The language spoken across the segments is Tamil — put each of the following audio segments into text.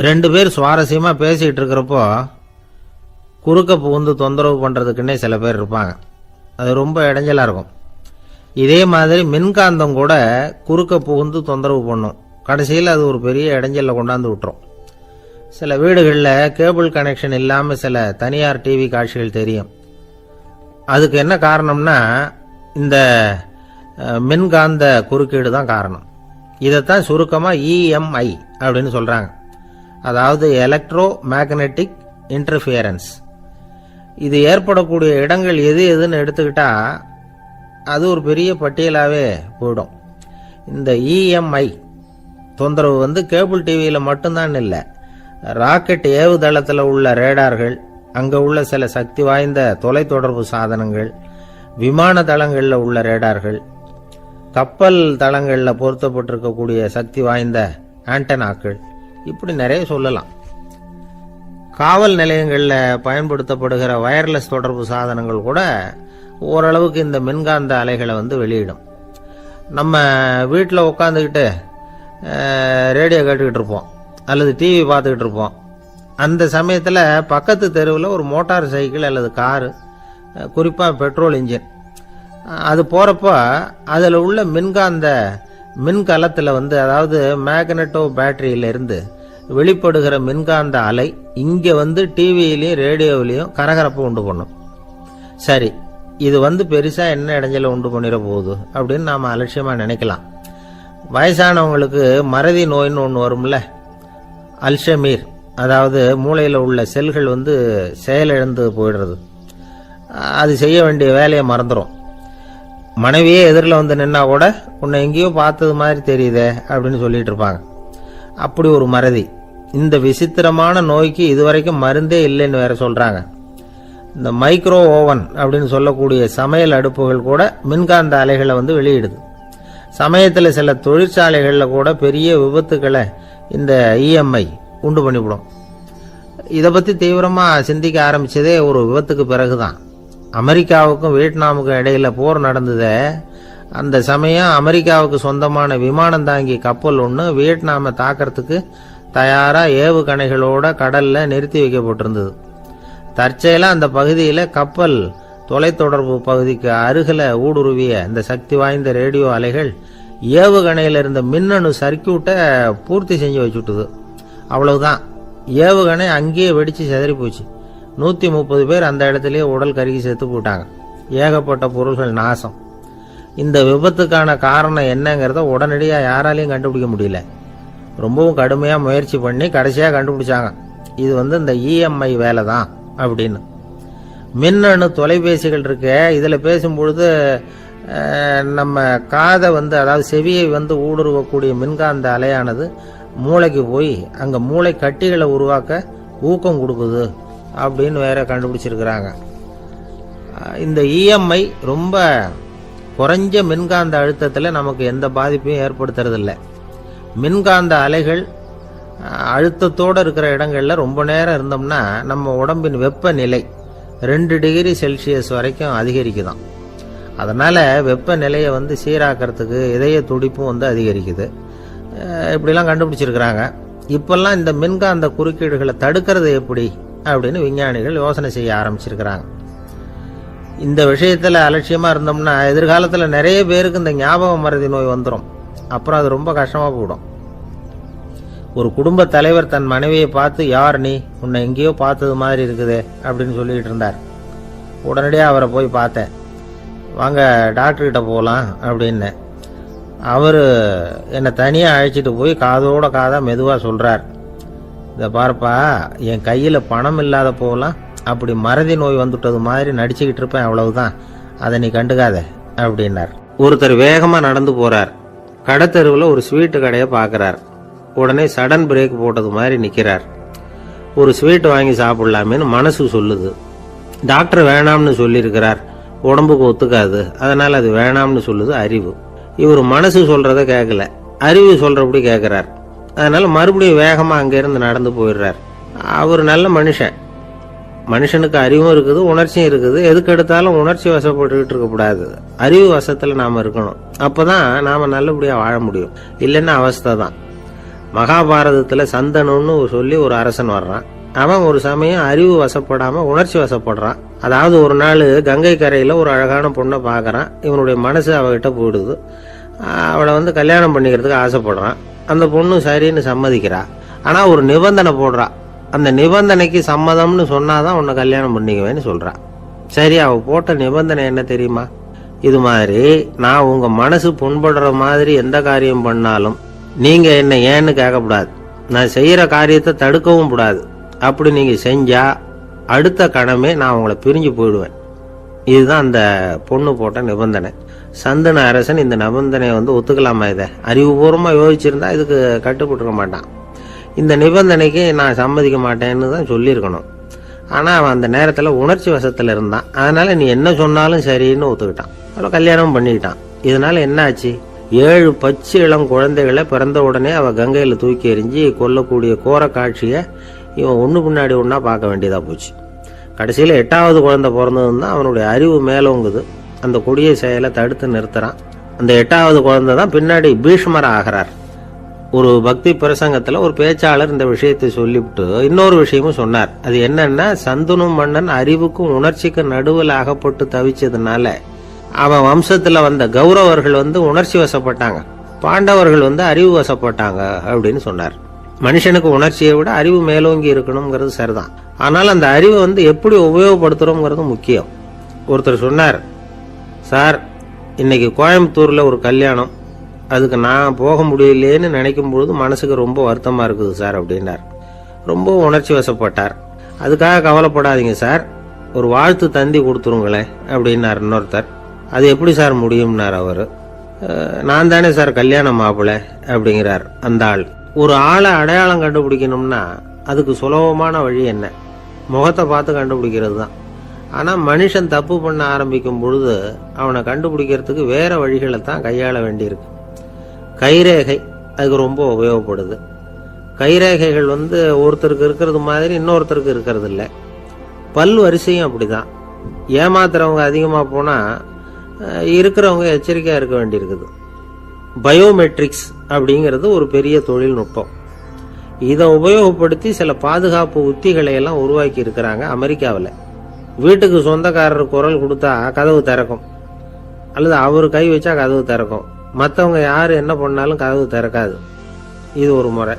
ரெண்டு பேர் சுவாரஸ்யமா பேசிட்டு இருக்கிறப்போ குறுக்க புகுந்து தொந்தரவு பண்றதுக்குன்னே சில பேர் இருப்பாங்க. அது ரொம்ப இடைஞ்சலா இருக்கும். இதே மாதிரி மின்காந்தம் கூட குறுக்க புகுந்து தொந்தரவு பண்ணும். கடைசியில் அது ஒரு பெரிய இடைஞ்சல கொண்டாந்து விட்டுரும். சில வீடுகளில் கேபிள் கனெக்ஷன் இல்லாமல் சில தனியார் டிவி காட்சிகள் தெரியும். அதுக்கு என்ன காரணம்னா இந்த மின்காந்த குறுக்கீடு தான் காரணம். இதைத்தான் சுருக்கமாக இஎம்ஐ அப்படின்னு சொல்றாங்க. அதாவது எலக்ட்ரோ மேக்னெட்டிக் இன்டர்ஃபியரன்ஸ். இது ஏற்படக்கூடிய இடங்கள் எது எதுன்னு எடுத்துக்கிட்டா அது ஒரு பெரிய பட்டியலாகவே போயிடும். இந்த இஎம்ஐ தொந்தரவு கேபிள் டிவியில் மட்டும்தான் இல்லை, ராக்கெட் ஏவுதளத்தில் உள்ள ரேடார்கள், அங்கே உள்ள சில சக்தி வாய்ந்த தொலைத்தொடர்பு சாதனங்கள், விமான தளங்களில் உள்ள ரேடார்கள், கப்பல் தளங்களில் பொருத்தப்பட்டிருக்கக்கூடிய சக்தி வாய்ந்த ஆண்டனாக்கள், இப்படி நிறைய சொல்லலாம். காவல் நிலையங்களில் பயன்படுத்தப்படுகிற வயர்லெஸ் தொடர்பு சாதனங்கள் கூட ஓரளவுக்கு இந்த மின்காந்த அலைகளை வெளியிடும். நம்ம வீட்டில் உட்காந்துக்கிட்டு ரேடியோ கேட்டுக்கிட்டு இருப்போம் அல்லது டிவி பார்த்துக்கிட்டு இருப்போம். அந்த சமயத்தில் பக்கத்து தெருவில் ஒரு மோட்டார் சைக்கிள் அல்லது காரு, குறிப்பாக பெட்ரோல் இன்ஜின், அது போகிறப்போ அதில் உள்ள மின்கலத்தில் அதாவது மேக்னெட்டோ பேட்டரியிலிருந்து வெளிப்படுகிற மின்காந்த அலை இங்கே டிவியிலையும் ரேடியோவிலையும் கரகரப்பை உண்டு பண்ணும். சரி, இது பெருசாக என்ன இடைஞ்சல உண்டு பண்ணிட போகுது அப்படின்னு நாம் அலட்சியமாக நினைக்கலாம். வயசானவங்களுக்கு மறதி நோயின்னு ஒன்று வரும்ல, அல்ஷமீர், அதாவது மூளையில் உள்ள செல்கள் செயலிழந்து போயிடுறது. அது செய்ய வேண்டிய வேலையை மறந்துடும். மனைவியே எதிரில் நின்னா கூட உன்னை எங்கேயோ பார்த்தது மாதிரி தெரியுதே அப்படின்னு சொல்லிட்டு இருப்பாங்க. அப்படி ஒரு மறதி. இந்த விசித்திரமான நோய்க்கு இதுவரைக்கும் மருந்தே இல்லைன்னு வேற சொல்றாங்க. இந்த மைக்ரோ ஓவன் அப்படின்னு சொல்லக்கூடிய சமையல் அடுப்புகள் கூட மின்காந்த அலைகளை வெளியிடுது. சமயத்தில் சில தொழிற்சாலைகளில் கூட பெரிய விபத்துக்களை இந்த இஎம்ஐ உண்டு பண்ணிவிடும். இதை பற்றி தீவிரமாக சிந்திக்க ஆரம்பிச்சதே ஒரு விபத்துக்கு பிறகுதான். அமெரிக்காவுக்கும் வியட்நாமுக்கும் இடையில போர் நடந்ததே, அந்த சமயம் அமெரிக்காவுக்கு சொந்தமான விமானம் தாங்கி கப்பல் ஒன்று வியட்நாமை தாக்கிறதுக்கு தயாராக ஏவுகணைகளோட கடலில் நிறுத்தி வைக்கப்பட்டிருந்தது. தற்செயலாக அந்த பகுதியில் கப்பல் தொலைத்தொடர்பு பகுதிக்கு அருகில் ஊடுருவிய இந்த சக்தி வாய்ந்த ரேடியோ அலைகள் ஏவுகணையில் இருந்த மின்னணு சர்க்கியூட்டை பூர்த்தி செஞ்சு வச்சுட்டுது. அவ்வளவுதான், ஏவுகணை அங்கேயே வெடிச்சு செதறி போச்சு. 130 பேர் அந்த இடத்துலயே உடல் கருகி செத்து போட்டாங்க. ஏகப்பட்ட பொருள்கள் நாசம். இந்த விபத்துக்கான காரணம் என்னங்கிறத உடனடியாக யாராலையும் கண்டுபிடிக்க முடியல. ரொம்பவும் கடுமையாக முயற்சி பண்ணி கடைசியாக கண்டுபிடிச்சாங்க, இது இந்த இஎம்ஐ வேலை தான் அப்படின்னு. மின்னணு தொலைபேசிகள் இருக்கு, இதில் பேசும்பொழுது நம்ம காதை அதாவது செவியை ஊடுருவக்கூடிய மின்காந்த அலையானது மூளைக்கு போய் அங்கே மூளை கட்டிகளை உருவாக்க ஊக்கம் கொடுக்குது அப்படின்னு வேற கண்டுபிடிச்சிருக்கிறாங்க. இந்த இஎம்ஐ ரொம்ப குறைஞ்ச மின்காந்த அழுத்தத்தில் நமக்கு எந்த பாதிப்பையும் ஏற்படுத்துறதில்லை. மின்காந்த அலைகள் அழுத்தத்தோடு இருக்கிற இடங்களில் ரொம்ப நேரம் இருந்தோம்னா நம்ம உடம்பின் வெப்பநிலை 2 டிகிரி செல்சியஸ் வரைக்கும் அதிகரிக்குதாம். அதனால் வெப்பநிலையை சீராக்கிறதுக்கு இதய துடிப்பும் அதிகரிக்குது. இப்படிலாம் கண்டுபிடிச்சிருக்கிறாங்க. இப்பெல்லாம் இந்த மின்காந்த குறுக்கீடுகளை தடுக்கிறது எப்படி அப்படின்னு விஞ்ஞானிகள் யோசனை செய்ய ஆரம்பிச்சிருக்கிறாங்க. இந்த விஷயத்தில் அலட்சியமாக இருந்தோம்னா எதிர்காலத்தில் நிறைய பேருக்கு இந்த ஞாபக மறதி நோய் வந்துடும். அப்புறம் அது ரொம்ப கஷ்டமாக போயிடும். ஒரு குடும்ப தலைவர் தன் மனைவியை பார்த்து, யார் நீ, உன்னை எங்கேயோ பார்த்தது மாதிரி இருக்குதே அப்படின்னு சொல்லிட்டு இருந்தார். உடனடியாக அவரை போய் பார்த்தேன். வாங்க டாக்டர்கிட்ட போகலாம் அப்படின்னு. அவர் என்னை தனியாக அழைச்சிட்டு போய் காதோட காதாக மெதுவாக சொல்கிறார், இதை பார்ப்பா, என் கையில் பணம் இல்லாத போகலாம் அப்படி மறதி நோய் வந்துட்டது மாதிரி நடிச்சுக்கிட்டு இருப்பேன், அவ்வளவுதான், அதை நீ கண்டுக்காத அப்படின்னார். ஒருத்தர் வேகமாக நடந்து போகிறார். கடத்தெருவில் ஒரு ஸ்வீட்டு கடையை பார்க்குறார். உடனே சடன் பிரேக் போட்டது மாதிரி நிற்கிறார். ஒரு ஸ்வீட் வாங்கி சாப்பிடலாமேன்னு மனசு சொல்லுது. டாக்டர் வேணாம்னு சொல்லியிருக்கிறார், உடம்புக்கு ஒத்துக்காது, அதனால் அது வேணாம்னு சொல்லுது அறிவு. இவர் மனசு சொல்கிறத கேட்கல, அறிவு சொல்கிறபடி கேட்குறார். அதனால் மறுபடியும் வேகமாக அங்கேருந்து நடந்து போயிடுறார். அவர் நல்ல மனுஷன். மனுஷனுக்கு அறிவும் இருக்குது, உணர்ச்சியும் இருக்குது. எதுக்கு எடுத்தாலும் உணர்ச்சி வசப்பட்டுக்கிட்டு இருக்கக்கூடாது, அறிவு வசத்தில் நாம் இருக்கணும். அப்போ தான் நாம் நல்லபடியாக வாழ முடியும். இல்லைன்னா அவஸ்தை தான். மகாபாரதத்துல சந்தனுன்னு சொல்லி ஒரு அரசன் வர்றான். அவன் ஒரு சமயம் அறிவு வசப்படாம உணர்ச்சி வசப்படுறான். அதாவது ஒரு நாள் கங்கை கரையில ஒரு அழகான பொண்ணை பாக்குறான். இவனுடைய மனசு அவகிட்ட போயிடுது. அவளை கல்யாணம் பண்ணிக்கிறதுக்கு ஆசைப்படுறான். அந்த பொண்ணு சரின்னு சம்மதிக்கிறா. ஆனா ஒரு நிபந்தனை போடுறா. அந்த நிபந்தனைக்கு சம்மதம்னு சொன்னாதான் உன்னை கல்யாணம் பண்ணிக்குவேன்னு சொல்றா. சரி, அவ போட்ட நிபந்தனை என்ன தெரியுமா? இது மாதிரி நான் உங்க மனசு புண்படுற மாதிரி எந்த காரியம் பண்ணாலும் நீங்க என்ன ஏன்னு கேட்கக்கூடாது. நான் செய்யற காரியத்தை தடுக்கவும் கூடாது. அப்படி நீங்க செஞ்சா அடுத்த கணமே நான் உங்களை பிரிஞ்சு போயிடுவேன். இதுதான் அந்த பொண்ணு போட்ட நிபந்தனை. சந்தன அரசன் இந்த நிபந்தனையை ஒத்துக்கலாமா? இதை அறிவுபூர்வமா யோசிச்சிருந்தா இதுக்கு கட்டுப்பட்டுருக்க மாட்டான். இந்த நிபந்தனைக்கு நான் சம்மதிக்க மாட்டேன்னு தான் சொல்லியிருக்கணும். ஆனா அவன் அந்த நேரத்துல உணர்ச்சி வசத்துல இருந்தான். அதனால நீ என்ன சொன்னாலும் சரின்னு ஒத்துக்கிட்டான். அவளை கல்யாணம் பண்ணிக்கிட்டான். இதனால என்ன ஆச்சு? 7 பச்சை இளம் குழந்தைகளை பிறந்த உடனே அவ கங்கையில தூக்கி எறிஞ்சி கொல்லக்கூடிய கோர காட்சியை இவன் ஒண்ணு பின்னாடி ஒன்னா பார்க்க வேண்டியதா போச்சு. கடைசியில 8வது குழந்தை பிறந்ததுன்னு தான் அவனுடைய அறிவு மேலோங்குது. அந்த கொடிய செயலை தடுத்து நிறுத்துறான். அந்த 8வது குழந்தை தான் பின்னாடி பீஷ்மர் ஆகிறார். ஒரு பக்தி பிரசங்கத்துல ஒரு பேச்சாளர் இந்த விஷயத்தை சொல்லிவிட்டு இன்னொரு விஷயமும் சொன்னார். அது என்னன்னா, சந்தனு மன்னன் அறிவுக்கும் உணர்ச்சிக்கும் நடுவில் அகப்பட்டு தவிச்சதுனால அவன் வம்சத்துல வந்த கௌரவர்கள் உணர்ச்சி வசப்பட்டாங்க, பாண்டவர்கள் அறிவு வசப்பட்டாங்க அப்படின்னு சொன்னார். மனுஷனுக்கு உணர்ச்சியை விட அறிவு மேலோங்கி இருக்கணுங்கிறது சரிதான். ஆனால் அந்த அறிவை எப்படி உபயோகப்படுத்துறோங்கிறது முக்கியம். ஒருத்தர் சொன்னார், சார் இன்னைக்கு கோயம்புத்தூர்ல ஒரு கல்யாணம், அதுக்கு நான் போக முடியலேன்னு நினைக்கும் பொழுது மனசுக்கு ரொம்ப வருத்தமா இருக்குது சார் அப்படின்னார். ரொம்ப உணர்ச்சி வசப்பட்டார். அதுக்காக கவலைப்படாதீங்க சார், ஒரு வாழ்த்து தந்தி கொடுத்துருங்களேன் அப்படின்னார் இன்னொருத்தர். அது எப்படி சார் முடியும்னார் அவரு. நான் தானே சார் கல்யாண மாப்பிள்ளை அப்படிங்கிறார் அந்த ஆள். ஒரு ஆளை அடையாளம் கண்டுபிடிக்கணும்னா அதுக்கு சுலபமான வழி என்ன? முகத்தை பார்த்து கண்டுபிடிக்கிறது தான். ஆனா மனுஷன் தப்பு பண்ண ஆரம்பிக்கும் பொழுது அவனை கண்டுபிடிக்கிறதுக்கு வேற வழிகளை தான் கையாள வேண்டியிருக்கு. கைரேகை அதுக்கு ரொம்ப உபயோகப்படுது. கைரேகைகள் ஒருத்தருக்கு இருக்கிறது மாதிரி இன்னொருத்தருக்கு இருக்கிறது இல்லை. பல் வரிசையும் அப்படிதான். ஏமாத்துறவங்க அதிகமா போனா இருக்கிறவங்க எச்சரிக்கையா இருக்க வேண்டியிருக்குது. பயோமெட்ரிக்ஸ் அப்படிங்கிறது ஒரு பெரிய தொழில்நுட்பம். இதை உபயோகப்படுத்தி சில பாதுகாப்பு உத்திகளை எல்லாம் உருவாக்கி இருக்கிறாங்க அமெரிக்காவில். வீட்டுக்கு சொந்தக்காரர் குரல் கொடுத்தா கதவு திறக்கும், அல்லது அவர் கை வச்சா கதவு திறக்கும். மற்றவங்க யாரு என்ன பண்ணாலும் கதவு திறக்காது. இது ஒரு முறை.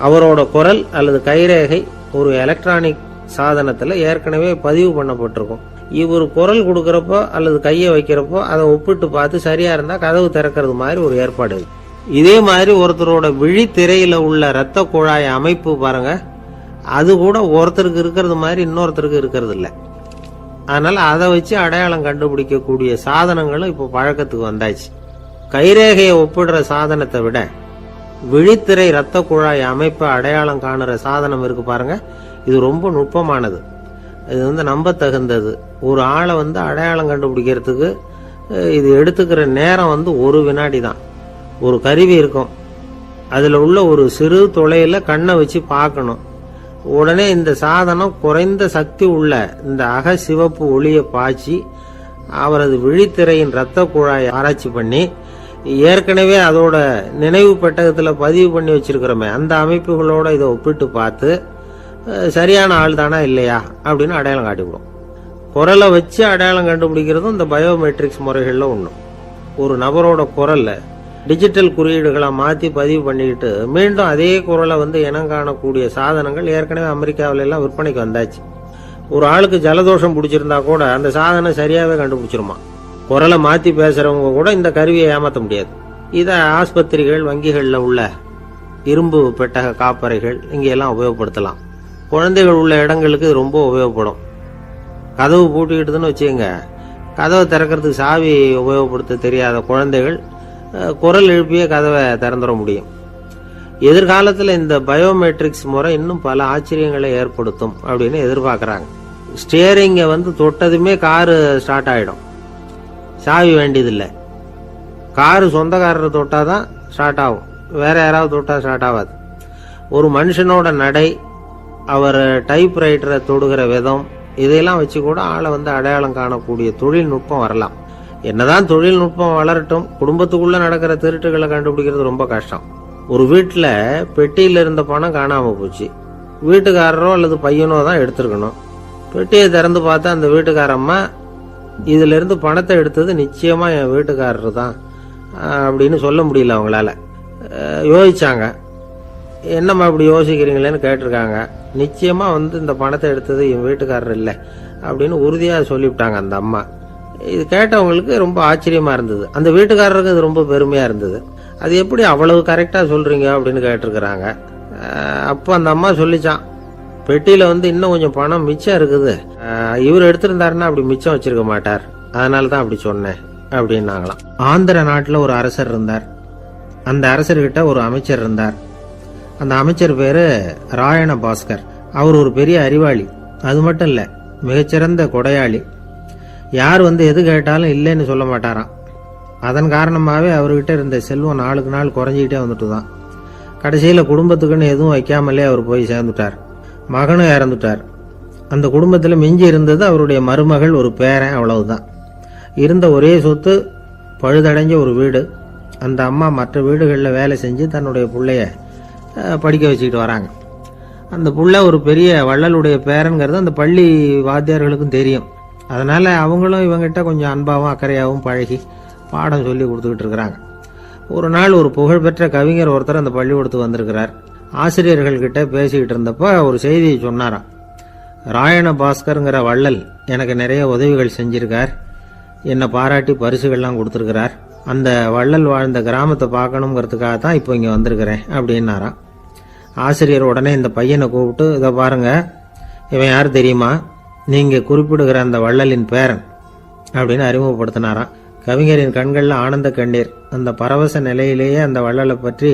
அவரோட குரல் அல்லது கைரேகை ஒரு எலக்ட்ரானிக் சாதனத்துல ஏற்கனவே பதிவு பண்ணப்பட்டிருக்கும். இவர் குரல் கொடுக்கறப்போ அல்லது கையை வைக்கிறப்போ அதை ஒப்பிட்டு பார்த்து சரியா இருந்தா கதவு திறக்கிறது மாதிரி ஒரு ஏற்பாடு. இதே மாதிரி ஒருத்தரோட விழித்திரையில உள்ள இரத்த குழாய் அமைப்பு பாருங்க, அது கூட ஒருத்தருக்கு இருக்கிறது மாதிரி இன்னொருத்தருக்கு இருக்கிறது இல்லை. அதனால அதை வச்சு அடையாளம் கண்டுபிடிக்கக்கூடிய சாதனங்களும் இப்போ பழக்கத்துக்கு வந்தாச்சு. கைரேகையை ஒப்பிடுற சாதனத்தை விட விழித்திரை இரத்த குழாய் அமைப்பை அடையாளம் காணுற சாதனம் இருக்கு பாருங்க, இது ரொம்ப நுட்பமானது. இது நம்ப தகுந்தது. ஒரு ஆளை அடையாளம் கண்டுபிடிக்கிறதுக்கு இது எடுத்துக்கிற நேரம் 1 வினாடி தான். ஒரு கருவி இருக்கும், அதுல உள்ள ஒரு சிறு துளையில கண்ணை வச்சு பார்க்கணும். உடனே இந்த சாதனம் குறைந்த சக்தி உள்ள இந்த அக சிவப்பு ஒளியை பாய்ச்சி அவரது விழித்திரையின் இரத்த குழாயை ஆராய்ச்சி பண்ணி ஏற்கனவே அதோட நினைவு பெட்டகத்துல பதிவு பண்ணி வச்சிருக்கிறோமே அந்த அமைப்புகளோட இதை ஒப்பிட்டு பார்த்து சரியான ஆள் தானா இல்லையா அப்படின்னு அடையாளம் காட்டிவிடும். குரலை வச்சு அடையாளம் கண்டுபிடிக்கிறதும் இந்த பயோமெட்ரிக்ஸ் முறைகள்ல ஒண்ணு. ஒரு நபரோட குரல்ல டிஜிட்டல் குறியீடுகளை மாத்தி பதிவு பண்ணிக்கிட்டு மீண்டும் அதே குரலை இனம் காணக்கூடிய சாதனங்கள் ஏற்கனவே அமெரிக்காவில எல்லாம் விற்பனைக்கு வந்தாச்சு. ஒரு ஆளுக்கு ஜலதோஷம் பிடிச்சிருந்தா கூட அந்த சாதனம் சரியாவே கண்டுபிடிச்சிருமா. குரலை மாத்தி பேசுறவங்க கூட இந்த கருவியை ஏமாற்ற முடியாது. இதை ஆஸ்பத்திரிகள், வங்கிகள்ல உள்ள இரும்பு பெட்டக காப்பறைகள் இங்கெல்லாம் உபயோகப்படுத்தலாம். குழந்தைகள் உள்ள இடங்களுக்கு இது ரொம்ப உபயோகப்படும். கதவு பூட்டிக்கிட்டுதுன்னு வச்சுக்கோங்க, கதவை திறக்கிறதுக்கு சாவி உபயோகப்படுத்த தெரியாத குழந்தைகள் குரல் எழுப்பிய கதவை திறந்துட முடியும். எதிர்காலத்தில் இந்த பயோமெட்ரிக்ஸ் முறை இன்னும் பல ஆச்சரியங்களை ஏற்படுத்தும் அப்படின்னு எதிர்பார்க்கறாங்க. ஸ்டியரிங்கை தொட்டதுமே காரு ஸ்டார்ட் ஆயிடும், சாவி வேண்டியதில்லை. காரு சொந்தக்காரரை தொட்டாதான் ஸ்டார்ட் ஆகும், வேற யாராவது தொட்டா ஸ்டார்ட் ஆகாது. ஒரு மனுஷனோட நடை, அவர் டைப்ரைட்டரை தொடுகிற விதம், இதையெல்லாம் வச்சு கூட ஆளை அடையாளம் காணக்கூடிய தொழில்நுட்பம் வரலாம். என்னதான் தொழில்நுட்பம் வளரட்டும், குடும்பத்துக்குள்ள நடக்கிற திருட்டுகளை கண்டுபிடிக்கிறது ரொம்ப கஷ்டம். ஒரு வீட்டில் பெட்டியில் இருந்த பணம் காணாமல் போச்சு. வீட்டுக்காரரோ அல்லது பையனோ தான் எடுத்திருக்கணும். பெட்டியை திறந்து பார்த்தா அந்த வீட்டுக்காரம்மா இதுல இருந்து பணத்தை எடுத்தது நிச்சயமா என் வீட்டுக்காரர் தான் அப்படின்னு சொல்ல முடியல. அவங்களால யோசிச்சாங்க. என்னம்மா இப்படி யோசிக்கிறீங்களேன்னு கேட்டிருக்காங்க. நிச்சயமா இந்த பணத்தை எடுத்தது என் வீட்டுக்காரர் இல்லை அப்படின்னு உறுதியாக சொல்லிவிட்டாங்க அந்த அம்மா. இது கேட்டவங்களுக்கு ரொம்ப ஆச்சரியமா இருந்தது. அந்த வீட்டுக்காரருக்கு இது ரொம்ப பெருமையா இருந்தது. அது எப்படி அவ்வளவு கரெக்டா சொல்றீங்க அப்படின்னு கேட்டிருக்கிறாங்க. அப்போ அந்த அம்மா சொல்லிச்சான், பெட்டியில இன்னும் கொஞ்சம் பணம் மிச்சம் இருக்குது, இவர் எடுத்திருந்தாருன்னா அப்படி மிச்சம் வச்சிருக்க மாட்டார், அதனால தான் அப்படி சொன்னேன் அப்படின்னாங்களாம். ஆந்திர நாட்டில் ஒரு அரசர் இருந்தார். அந்த அரசர்கிட்ட ஒரு அமைச்சர் இருந்தார். அந்த அமைச்சர் பேரு ராயண பாஸ்கர். அவர் ஒரு பெரிய அறிவாளி. அது மட்டும் இல்ல, மிகச்சிறந்த கொடையாளி. யார் எது கேட்டாலும் இல்லைன்னு சொல்ல மாட்டாராம். அதன் காரணமாகவே அவர்கிட்ட இருந்த செல்வம் நாளுக்கு நாள் குறைஞ்சிக்கிட்டே வந்துட்டு தான். கடைசியில் குடும்பத்துக்குன்னு எதுவும் வைக்காமலே அவர் போய் சேர்ந்துட்டார். மகனும் இறந்துட்டார். அந்த குடும்பத்தில் மிஞ்சி இருந்தது அவருடைய மருமகள், ஒரு பேரன், அவ்வளவுதான். இருந்த ஒரே சொத்து பழுதடைஞ்ச ஒரு வீடு. அந்த அம்மா மற்ற வீடுகளில் வேலை செஞ்சு தன்னுடைய பிள்ளைய படிக்க வச்சுக்கிட்டு வராங்க. அந்த புள்ள ஒரு பெரிய வள்ளலுடைய பேரன்கிறது அந்த பள்ளி வாத்தியார்களுக்கும் தெரியும். அதனால அவங்களும் இவங்கிட்ட கொஞ்சம் அன்பாகவும் அக்கறையாகவும் பழகி பாடம் சொல்லி கொடுத்துக்கிட்டு இருக்கிறாங்க. ஒரு நாள் ஒரு புகழ்பெற்ற கவிஞர் ஒருத்தர் அந்த பள்ளிக்கூடத்துக்கு வந்திருக்கிறார். ஆசிரியர்கள்கிட்ட பேசிக்கிட்டு இருந்தப்ப ஒரு செய்தியை சொன்னாராம். ராயண பாஸ்கருங்கிற வள்ளல் எனக்கு நிறைய உதவிகள் செஞ்சிருக்கார், என்னை பாராட்டி பரிசுகள்லாம் கொடுத்துருக்கிறார். அந்த வள்ளல் வாழ்ந்த கிராமத்தை பார்க்கணுங்கிறதுக்காக தான் இப்போ இங்கே வந்திருக்கிறேன் அப்படின்னாராம். ஆசிரியர் உடனே இந்த பையனை கூப்பிட்டு, இதை பாருங்க, இவன் யார் தெரியுமா, நீங்க குறிப்பிடுகிற அந்த வள்ளலின் பேரன் அப்படின்னு அறிமுகப்படுத்தினாராம். கவிஞரின் கண்கள்ல ஆனந்த கண்ணீர். அந்த பரவச நிலையிலேயே அந்த வள்ளலை பற்றி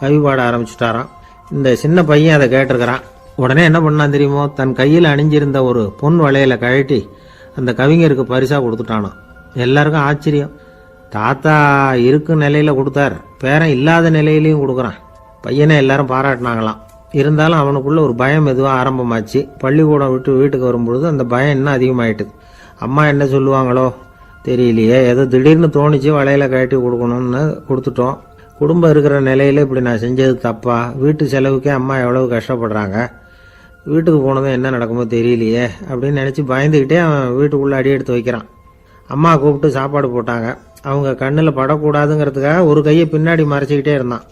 கவி பாட ஆரம்பிச்சுட்டாராம். இந்த சின்ன பையன் அதை கேட்டிருக்கிறான். உடனே என்ன பண்ணான் தெரியுமோ, தன் கையில் அணிஞ்சிருந்த ஒரு பொன் வளையலை கழட்டி அந்த கவிஞருக்கு பரிசா கொடுத்துட்டானோ. எல்லாருக்கும் ஆச்சரியம். தாத்தா இருக்கும் நிலையில கொடுத்தார், பேரன் இல்லாத நிலையிலையும் கொடுக்குறான். பையனை எல்லாரும் பாராட்டினாங்களாம். இருந்தாலும் அவனுக்குள்ள ஒரு பயம் எதுவும் ஆரம்பமாச்சு. பள்ளிக்கூடம் விட்டு வீட்டுக்கு வரும்பொழுது அந்த பயம் இன்னும் அதிகமாயிட்டுது. அம்மா என்ன சொல்லுவாங்களோ தெரியலையே, ஏதோ திடீர்னு தோணிச்சு வளையல கட்டி கொடுக்கணும்னு கொடுத்துட்டோம். குடும்பம் இருக்கிற நிலையில இப்படி நான் செஞ்சது தப்பா, வீட்டு செலவுக்கே அம்மா எவ்வளவு கஷ்டப்படுறாங்க, வீட்டுக்கு போனதும் என்ன நடக்குமோ தெரியலையே அப்படின்னு நினைச்சு பயந்துக்கிட்டே அவன் வீட்டுக்குள்ள அடி எடுத்து வைக்கிறான். அம்மா கூப்பிட்டு சாப்பாடு போட்டாங்க. அவங்க கண்ணில் படக்கூடாதுங்கிறதுக்காக ஒரு கையை பின்னாடி மறைச்சிக்கிட்டே இருந்தான்.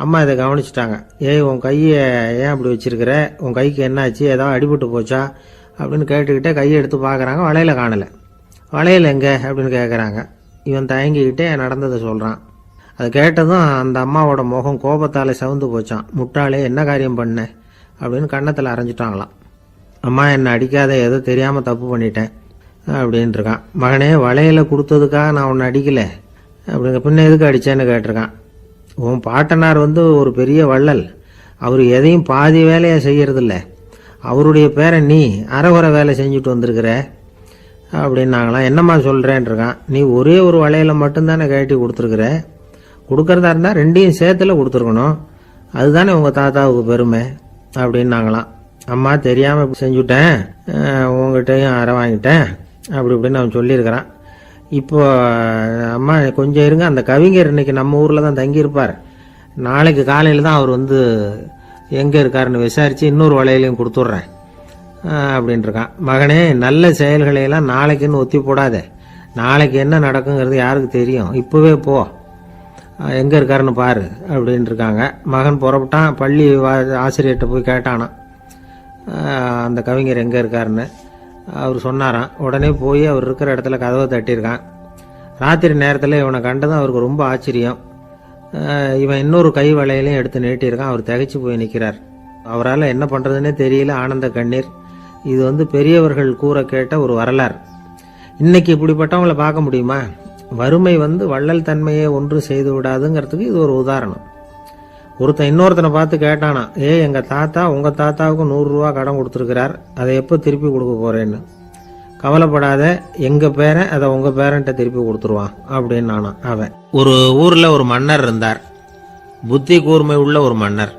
அம்மா இதை கவனிச்சுட்டாங்க. ஏய், உன் கையை ஏன் அப்படி வச்சிருக்கிற, உன் கைக்கு என்னாச்சு, ஏதாவது அடிபட்டு போச்சா அப்படின்னு கேட்டுக்கிட்டே கையை எடுத்து பார்க்குறாங்க. வளையல காணலை. வளையல் எங்கே அப்படின்னு கேட்குறாங்க. இவன் தயங்கிக்கிட்டே நடந்ததை சொல்கிறான். அதை கேட்டதும் அந்த அம்மாவோட முகம் கோபத்தால் சவுந்து போச்சான். முட்டாளே, என்ன காரியம் பண்ண அப்படின்னு கன்னத்தில் அரைஞ்சிட்டாங்களாம். அம்மா, என்னை அடிக்காத, ஏதோ தெரியாமல் தப்பு பண்ணிட்டேன் அப்படின்ட்டு இருக்கான். மகனே, வளையலை கொடுத்ததுக்காக நான் உன்னை அடிக்கலை அப்படிங்க, பின்ன எதுக்கு அடித்தேன்னு கேட்டிருக்கான். உன் பாட்டனார் ஒரு பெரிய வள்ளல், அவர் எதையும் பாதி வேலையை செய்யறதில்ல, அவருடைய பேரை நீ அரைகுறை வேலை செஞ்சுட்டு வந்திருக்கிற அப்படின்னாங்களாம். என்னம்மா சொல்கிறேன் இருக்கான். நீ ஒரே ஒரு வளையலை மட்டும்தானே கட்டி கொடுத்துருக்குற, கொடுக்கறதா இருந்தால் ரெண்டையும் சேர்த்துல கொடுத்துருக்கணும், அதுதானே உங்கள் தாத்தாவுக்கு பெருமை அப்படின்னாங்களாம். அம்மா, தெரியாமல் செஞ்சுட்டேன், உங்ககிட்டையும் அரை வாங்கிட்டேன் அப்படி இப்படின்னு அவன் சொல்லியிருக்கிறான். இப்போ அம்மா கொஞ்சம் இருங்க, அந்த கவிஞர் இன்னைக்கு நம்ம ஊரில் தான் தங்கியிருப்பார், நாளைக்கு காலையில் தான் அவர் எங்கே இருக்காருன்னு விசாரித்து இன்னொரு வளையலையும் கொடுத்துட்றேன் அப்படின்ட்டுருக்கான். மகனே, நல்ல செயல்களையெல்லாம் நாளைக்குன்னு ஒத்தி போடாத, நாளைக்கு என்ன நடக்குங்கிறது யாருக்கு தெரியும், இப்போவே போ, எங்கே இருக்காருன்னு பாரு அப்படின்ட்டு இருக்காங்க. மகன் புறப்பட்டான். பள்ளி ஆசிரியர்கிட்ட போய் கேட்டானா அந்த கவிஞர் எங்கே இருக்காருன்னு. அவர் சொன்னாராம். உடனே போய் அவர் இருக்கிற இடத்துல கதவை தட்டியிருக்கான். ராத்திரி நேரத்தில் இவனை கண்டதும் அவருக்கு ரொம்ப ஆச்சரியம். இவன் இன்னொரு கை வளையலையும் எடுத்து நீட்டியிருக்கான். அவர் திகைச்சு போய் நிற்கிறார். அவரால் என்ன பண்ணுறதுன்னே தெரியல, ஆனந்த கண்ணீர். இது பெரியவர்கள் கூற கேட்ட ஒரு வரலாறு. இன்னைக்கு இப்படிப்பட்டவங்களை பார்க்க முடியுமா? வறுமை வள்ளல் தன்மையை ஒன்று செய்து விடாதுங்கிறதுக்கு இது ஒரு உதாரணம். ஒருத்தன் இன்னொருத்தனை பார்த்து கேட்டானா, எங்கள் தாத்தா உங்கள் தாத்தாவுக்கு 100 ரூபா கடன் கொடுத்துருக்கிறார், அதை எப்போ திருப்பி கொடுக்க போறேன்னு. கவலைப்படாத, எங்கள் பேரன் அதை உங்கள் பேரன்ட்ட திருப்பி கொடுத்துருவான் அப்படின்னு நானா அவன். ஒரு ஊரில் ஒரு மன்னர் இருந்தார். புத்தி கூர்மை உள்ள ஒரு மன்னர்.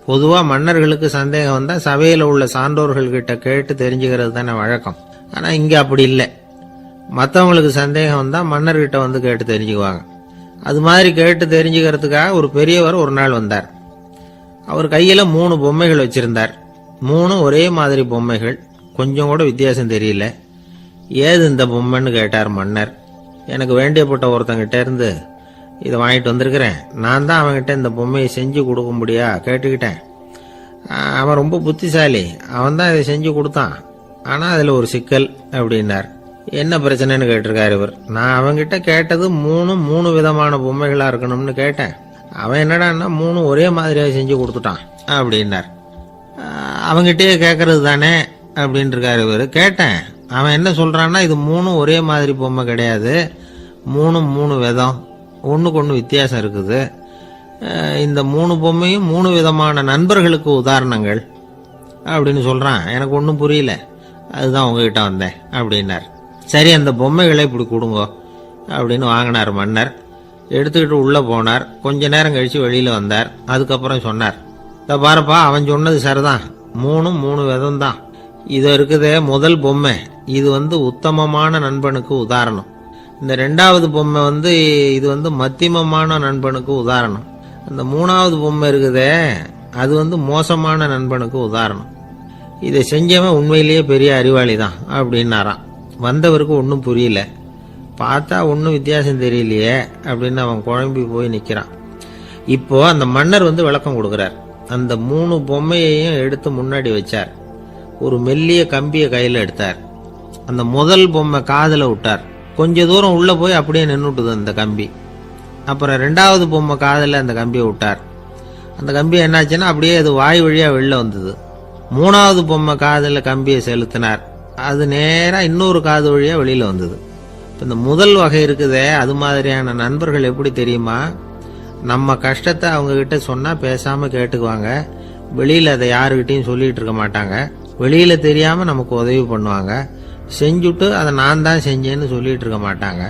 பொதுவாக மன்னர்களுக்கு சந்தேகம் வந்தால் சபையில் உள்ள சான்றோர்கள்கிட்ட கேட்டு தெரிஞ்சுக்கிறது தானே வழக்கம். ஆனால் இங்கே அப்படி இல்லை. மற்றவங்களுக்கு சந்தேகம் வந்தால் மன்னர்கிட்ட கேட்டு தெரிஞ்சுக்குவாங்க. அது மாதிரி கேட்டு தெரிஞ்சுக்கிறதுக்காக ஒரு பெரியவர் ஒரு நாள் வந்தார். அவர் கையில 3 பொம்மைகள் வச்சிருந்தார். 3 ஒரே மாதிரி பொம்மைகள், கொஞ்சம் கூட வித்தியாசம் தெரியல. ஏது இந்த பொம்மைன்னு கேட்டார் மன்னர். எனக்கு வேண்டியப்பட்ட ஒருத்தங்கிட்ட இருந்து இதை வாங்கிட்டு வந்திருக்கிறேன். நான் தான் அவன்கிட்ட இந்த பொம்மையை செஞ்சு கொடுக்க முடியா கேட்டுக்கிட்டேன். அவன் ரொம்ப புத்திசாலி, அவன் தான் இதை செஞ்சு கொடுத்தான். ஆனால் அதில் ஒரு சிக்கல் அப்படின்னார். என்ன பிரச்சனைன்னு கேட்டிருக்காரு இவர். நான் அவன்கிட்ட கேட்டது 3 விதமான பொம்மைகளாக இருக்கணும்னு கேட்டேன். அவன் என்னடான்னா 3 ஒரே மாதிரியாக செஞ்சு கொடுத்துட்டான் அப்படின்னார். அவங்கிட்டே கேட்கறது தானே அப்படின்னு இருக்காரு இவர். கேட்டேன், அவன் என்ன சொல்றான்னா இது 3 ஒரே மாதிரி பொம்மை கிடையாது, 3 விதம், ஒன்றுக்கு ஒன்று வித்தியாசம் இருக்குது. இந்த 3 பொம்மையும் 3 விதமான நண்பர்களுக்கு உதாரணங்கள் அப்படின்னு சொல்றான். எனக்கு ஒன்றும் புரியல, அதுதான் உங்ககிட்ட வந்தேன் அப்படின்னார். சரி, அந்த பொம்மைகளை இப்படி கொடுங்க அப்படின்னு வாங்கினார் மன்னர். எடுத்துக்கிட்டு உள்ளே போனார். கொஞ்ச நேரம் கழித்து வெளியில் வந்தார். அதுக்கப்புறம் சொன்னார், இதை பாருப்பா, அவன் சொன்னது சரிதான், 3 விதம் தான். இது இருக்குதே முதல் பொம்மை, இது உத்தமமான நண்பனுக்கு உதாரணம். இந்த 2வது பொம்மை இது மத்தியமமான நண்பனுக்கு உதாரணம். அந்த 3வது பொம்மை இருக்குதே அது மோசமான நண்பனுக்கு உதாரணம். இதை செஞ்சவன் உண்மையிலேயே பெரிய அறிவாளி தான் அப்படின்னாராம். வந்தவருக்கு ஒன்றும் புரியல. பார்த்தா ஒன்றும் வித்தியாசம் தெரியலையே அப்படின்னு அவன் குழம்பி போய் நிற்கிறான். இப்போ அந்த மன்னர் விளக்கம் கொடுக்குறார். அந்த 3 பொம்மையையும் எடுத்து முன்னாடி வச்சார். ஒரு மெல்லிய கம்பியை கையில் எடுத்தார். அந்த முதல் பொம்மை காதில் விட்டார். கொஞ்ச தூரம் உள்ள போய் அப்படியே நின்றுட்டுது அந்த கம்பி. அப்புறம் 2வது பொம்மை காதில் அந்த கம்பியை விட்டார். அந்த கம்பி என்னாச்சுன்னா அப்படியே அது வாய் வழியாக வெளில வந்தது. 3வது பொம்மை காதில் கம்பியை செலுத்தினார். அது நேராக இன்னொரு காது வழியாக வெளியில் வந்தது. இப்போ இந்த முதல் வகை இருக்குதே, அது மாதிரியான நண்பர்கள் எப்படி தெரியுமா? நம்ம கஷ்டத்தை அவங்கக்கிட்ட சொன்னால் பேசாமல் கேட்டுக்குவாங்க. வெளியில் அதை யாருக்கிட்டையும் சொல்லிகிட்டு இருக்க மாட்டாங்க. வெளியில் தெரியாமல் நமக்கு உதவி பண்ணுவாங்க. செஞ்சுட்டு அதை நான் தான் செஞ்சேன்னு சொல்லிகிட்டு இருக்க மாட்டாங்க.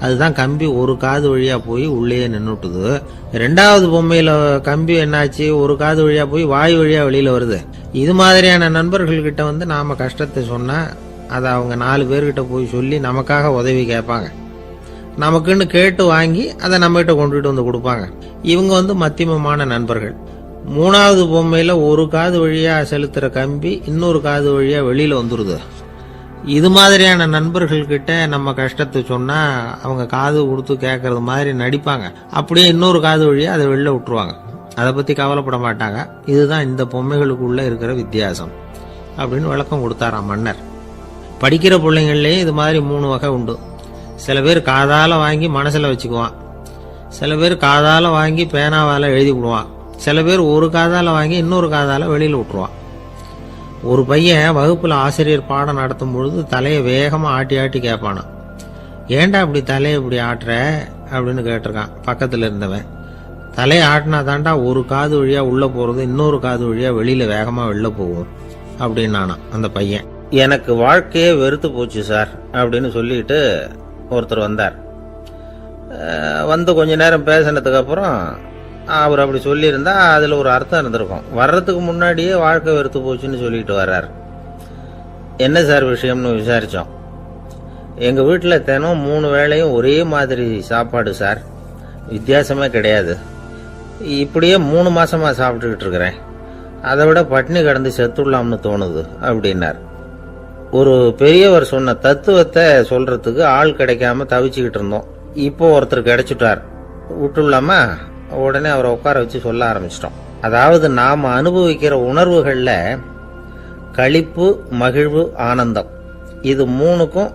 அதுதான் கம்பி ஒரு காது வழியாக போய் உள்ளே நின்றுட்டுது. 2வது பொம்மையில் கம்பி என்னாச்சு, ஒரு காது வழியாக போய் வாய் வழியாக வெளியில் வருது. இது மாதிரியான நண்பர்கள்கிட்ட நாம் கஷ்டத்தை சொன்னால் அதை அவங்க 4 பேர்கிட்ட போய் சொல்லி நமக்காக உதவி கேட்பாங்க. நமக்குன்னு கேட்டு வாங்கி அதை நம்மகிட்ட கொண்டுகிட்டு கொடுப்பாங்க. இவங்க மத்தியமமான நண்பர்கள். 3வது பொம்மையில் ஒரு காது வழியாக செலுத்துகிற கம்பி இன்னொரு காது வழியாக வெளியில் வந்துடுது. இது மாதிரியான நண்பர்கள்கிட்ட நம்ம கஷ்டத்தை சொன்னால் அவங்க காது கொடுத்து கேட்கறது மாதிரி நடிப்பாங்க. அப்படியே இன்னொரு காது வழியாக அதை வெளில விட்டுருவாங்க. அதை பற்றி கவலைப்பட மாட்டாங்க. இதுதான் இந்த பொம்மைகளுக்குள்ளே இருக்கிற வித்தியாசம் அப்படின்னு விளக்கம் கொடுத்தாராம் மன்னர். படிக்கிற பிள்ளைங்கள்லேயும் இது மாதிரி 3 வகை உண்டு. சில பேர் காதால் வாங்கி மனசில் வச்சுக்குவான். சில பேர் காதால் வாங்கி பேனாவால் எழுதி விடுவான். சில பேர் ஒரு காதால் வாங்கி இன்னொரு காதால் வெளியில் விட்டுருவான். ஒரு பையன் வகுப்பில் ஆசிரியர் பாடம் நடத்தும் பொழுது தலையை வேகமாக ஆட்டி ஆட்டி கேட்பானா. ஏன்டா இப்படி தலையை இப்படி ஆட்டுற அப்படின்னு கேட்டிருக்கான் பக்கத்தில் இருந்தவன். தலையை ஆட்டினா தாண்டா ஒரு காது வழியாக உள்ளே போகிறது, இன்னொரு காது வழியாக வெளியில் வேகமாக வெளில போகும் அப்படின்னானா அந்த பையன். எனக்கு வாழ்க்கையே வெறுத்து போச்சு சார் அப்படின்னு சொல்லிட்டு ஒருத்தர் வந்தார். கொஞ்ச நேரம் பேசினதுக்கு அப்புறம் அவர் அப்படி சொல்லியிருந்தா அதில் ஒரு அர்த்தம் இருந்திருக்கும். வர்றதுக்கு முன்னாடியே வாழ்க்கை வெறுத்து போச்சுன்னு சொல்லிட்டு வர்றார். என்ன சார் விஷயம்னு விசாரித்தோம். எங்கள் வீட்டில் தினம் 3 வேளையும் ஒரே மாதிரி சாப்பாடு சார், வித்தியாசமே கிடையாது. இப்படியே 3 மாசமாக சாப்பிட்டுக்கிட்டு இருக்கிறேன். அதை விட பட்டினி கடந்து செத்துடலாம்னு தோணுது அப்படின்னார். ஒரு பெரியவர் சொன்ன தத்துவத்தை சொல்றதுக்கு ஆள் கிடைக்காம தவிச்சுக்கிட்டு இருந்தோம். இப்போ ஒருத்தர் கிடைச்சிட்டார், விட்டுலாமா? உடனே அவரை உட்கார வச்சு சொல்ல ஆரம்பிச்சிட்டோம். அதாவது நாம் அனுபவிக்கிற உணர்வுகளில் களிப்பு, மகிழ்வு, ஆனந்தம், இது 3க்கும்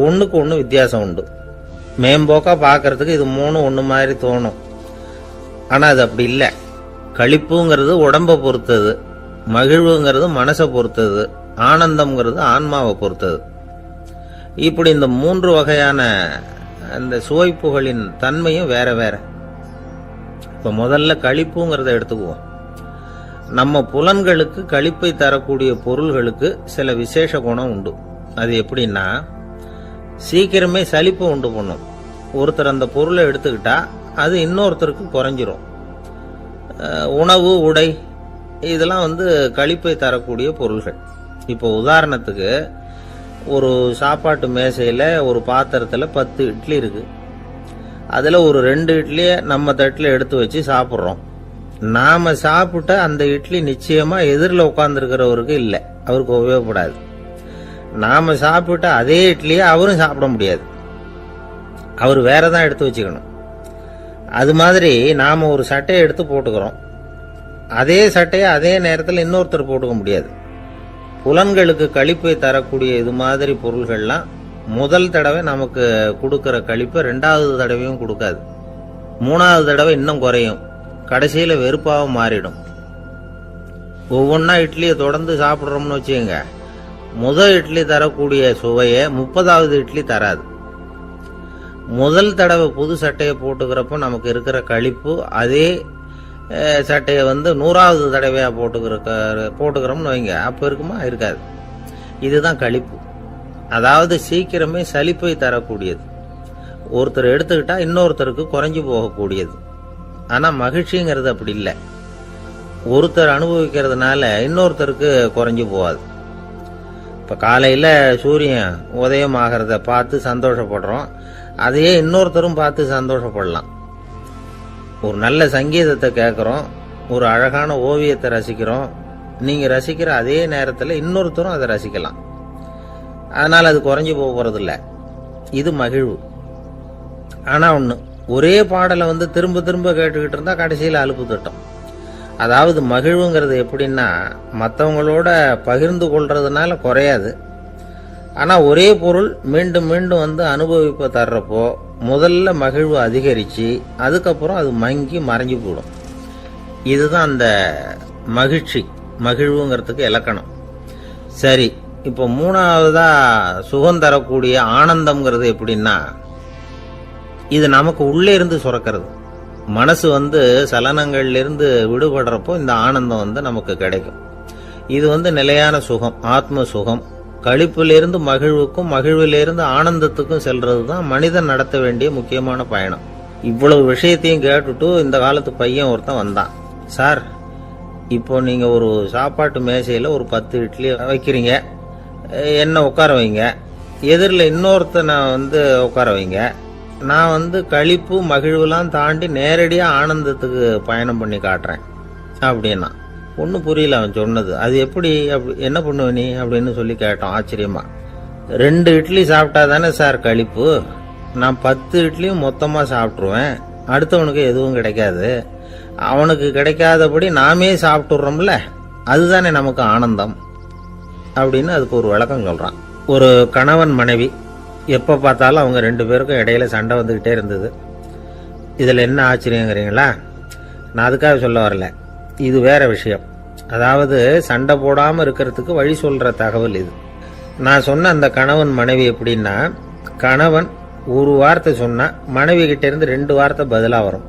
ஒன்றுக்கு ஒன்று வித்தியாசம் உண்டு. மேம்போக்கா பார்க்கறதுக்கு இது 3 ஒன்று மாதிரி தோணும். ஆனால் அது அப்படி இல்லை. களிப்புங்கிறது உடம்பை பொறுத்தது, மகிழ்வுங்கிறது மனசை பொறுத்தது, ஆனந்தம்ங்கிறது ஆன்மாவை பொறுத்தது. இப்படி இந்த 3 வகையான அந்த சுவைப்புகளின் தன்மையும் வேற வேற. இப்போ முதல்ல களிப்புங்கிறத எடுத்துக்குவோம். நம்ம புலன்களுக்கு களிப்பை தரக்கூடிய பொருள்களுக்கு சில விசேஷ குணம் உண்டு. அது எப்படின்னா, சீக்கிரமே சலிப்பை உண்டு பண்ணும். ஒருத்தர் அந்த பொருளை எடுத்துக்கிட்டா அது இன்னொருத்தருக்கு குறைஞ்சிரும். உணவு, உடை, இதெல்லாம் களிப்பை தரக்கூடிய பொருள்கள். இப்போ உதாரணத்துக்கு, ஒரு சாப்பாட்டு மேசையில் ஒரு பாத்திரத்தில் 10 இட்லி இருக்கு. அதில் ஒரு 2 இட்லியை நம்ம தட்டில் எடுத்து வச்சு சாப்பிட்றோம். நாம் சாப்பிட்ட அந்த இட்லி நிச்சயமாக எதிரில் உட்காந்துருக்கிறவருக்கு இல்லை, அவருக்கு உபயோகப்படாது. நாம் சாப்பிட்ட அதே இட்லியை அவரும் சாப்பிட முடியாது, அவர் வேற தான் எடுத்து வச்சுக்கணும். அது மாதிரி நாம் ஒரு சட்டையை எடுத்து போட்டுக்கிறோம், அதே சட்டையை அதே நேரத்தில் இன்னொருத்தர் போட்டுக்க முடியாது. புலன்களுக்கு களிப்பை தரக்கூடிய இது மாதிரி பொருள்கள்லாம் முதல் தடவை நமக்கு கொடுக்கிற களிப்பை 2வது தடவையும் கொடுக்காது, 3வது தடவை இன்னும் குறையும், கடைசியில் வெறுப்பாக மாறிடும். ஒவ்வொன்றா இட்லியை தொடர்ந்து சாப்பிட்றோம்னு வச்சுக்கோங்க, முதல் இட்லி தரக்கூடிய சுவையை 30வது இட்லி தராது. முதல் தடவை புது சட்டையை போட்டுக்கிறப்போ நமக்கு இருக்கிற களிப்பு அதே சட்டையை 100வது தடவையாக போட்டுக்கிறோம்னு வைங்க, அப்போ இருக்குமா? இருக்காது. இதுதான் களிப்பு. அதாவது சீக்கிரமே சலிப்பை தரக்கூடியது. ஒருத்தர் எடுத்துக்கிட்டா இன்னொருத்தருக்கு குறைஞ்சி போகக்கூடியது. ஆனால் மகிழ்ச்சிங்கிறது அப்படி இல்லை. ஒருத்தர் அனுபவிக்கிறதுனால இன்னொருத்தருக்கு குறைஞ்சி போகாது. இப்போ காலையில் சூரியன் உதயம் ஆகிறத பார்த்து சந்தோஷப்படுறோம், அதையே இன்னொருத்தரும் பார்த்து சந்தோஷப்படலாம். ஒரு நல்ல சங்கீதத்தை கேட்குறோம், ஒரு அழகான ஓவியத்தை ரசிக்கிறோம், நீங்கள் ரசிக்கிற அதே நேரத்தில் இன்னொருத்தரும் அதை ரசிக்கலாம். அதனால் அது குறைஞ்சி போகிறதில்ல. இது மகிழ்வு. ஆனால் ஒன்று, ஒரே பாடலை திரும்ப திரும்ப கேட்டுக்கிட்டு இருந்தால் கடைசியில் அலுப்பு தட்டும். அதாவது மகிழ்வுங்கிறது எப்படின்னா, மற்றவங்களோட பகிர்ந்து கொள்றதுனால குறையாது. ஆனால் ஒரே பொருள் மீண்டும் மீண்டும் அனுபவிப்ப தர்றப்போ முதல்ல மகிழ்வு அதிகரித்து அதுக்கப்புறம் அது மங்கி மறைஞ்சு போயிடும். இதுதான் அந்த மகிழ்வுங்கிறதுக்கு இலக்கணம். சரி, இப்போ 3வதா சுகம் தரக்கூடிய ஆனந்தம்ங்கிறது எப்படின்னா, இது நமக்கு உள்ளே இருந்து சுரக்கிறது. மனசு சலனங்கள்லேருந்து விடுபடுறப்போ இந்த ஆனந்தம் நமக்கு கிடைக்கும். இது நிலையான சுகம், ஆத்ம சுகம். களிப்பிலிருந்து மகிழ்வுக்கும் மகிழ்விலிருந்து ஆனந்தத்துக்கும் செல்றது தான் மனிதன் நடத்த வேண்டிய முக்கியமான பயணம். இவ்வளவு விஷயத்தையும் கேட்டுட்டு இந்த காலத்து பையன் ஒருத்தன் வந்தான். சார், இப்போ நீங்கள் ஒரு சாப்பாட்டு மேசையில் ஒரு 10 இட்லி வைக்கிறீங்க, என்ன உட்கார வைங்க, எதிரில் இன்னொருத்தனை உட்கார வைங்க, நான் களிப்பு மகிழ்வுலாம் தாண்டி நேரடியாக ஆனந்தத்துக்கு பயணம் பண்ணி காட்டுறேன் அப்படின்னா. ஒன்றும் புரியல அவன் சொன்னது. அது எப்படி, என்ன பண்ணுவ நீ அப்படின்னு சொல்லி கேட்டோம் ஆச்சரியமா. 2 இட்லி சாப்பிட்டா தானே சார் களிப்பு, நான் 10 இட்லியும் மொத்தமாக சாப்பிட்ருவேன், அடுத்தவனுக்கு எதுவும் கிடைக்காது, அவனுக்கு கிடைக்காதபடி நாமே சாப்பிட்டுறோம்ல, அதுதானே நமக்கு ஆனந்தம் அப்படின்னு அதுக்கு ஒரு விளக்கம் சொல்கிறான். ஒரு கணவன் மனைவி, எப்போ பார்த்தாலும் அவங்க 2 பேருக்கும் இடையில சண்டை வந்துக்கிட்டே இருந்தது. இதில் என்ன ஆச்சரியங்கிறீங்களா? நான் அதுக்காக சொல்ல வரல, இது வேற விஷயம். அதாவது சண்டை போடாமல் இருக்கிறதுக்கு வழி சொல்கிற தகவல் இது. நான் சொன்ன அந்த கணவன் மனைவி எப்படின்னா, கணவன் ஒரு வார்த்தை சொன்னால் மனைவி கிட்ட இருந்து 2 வார்த்தை பதிலாக வரும்,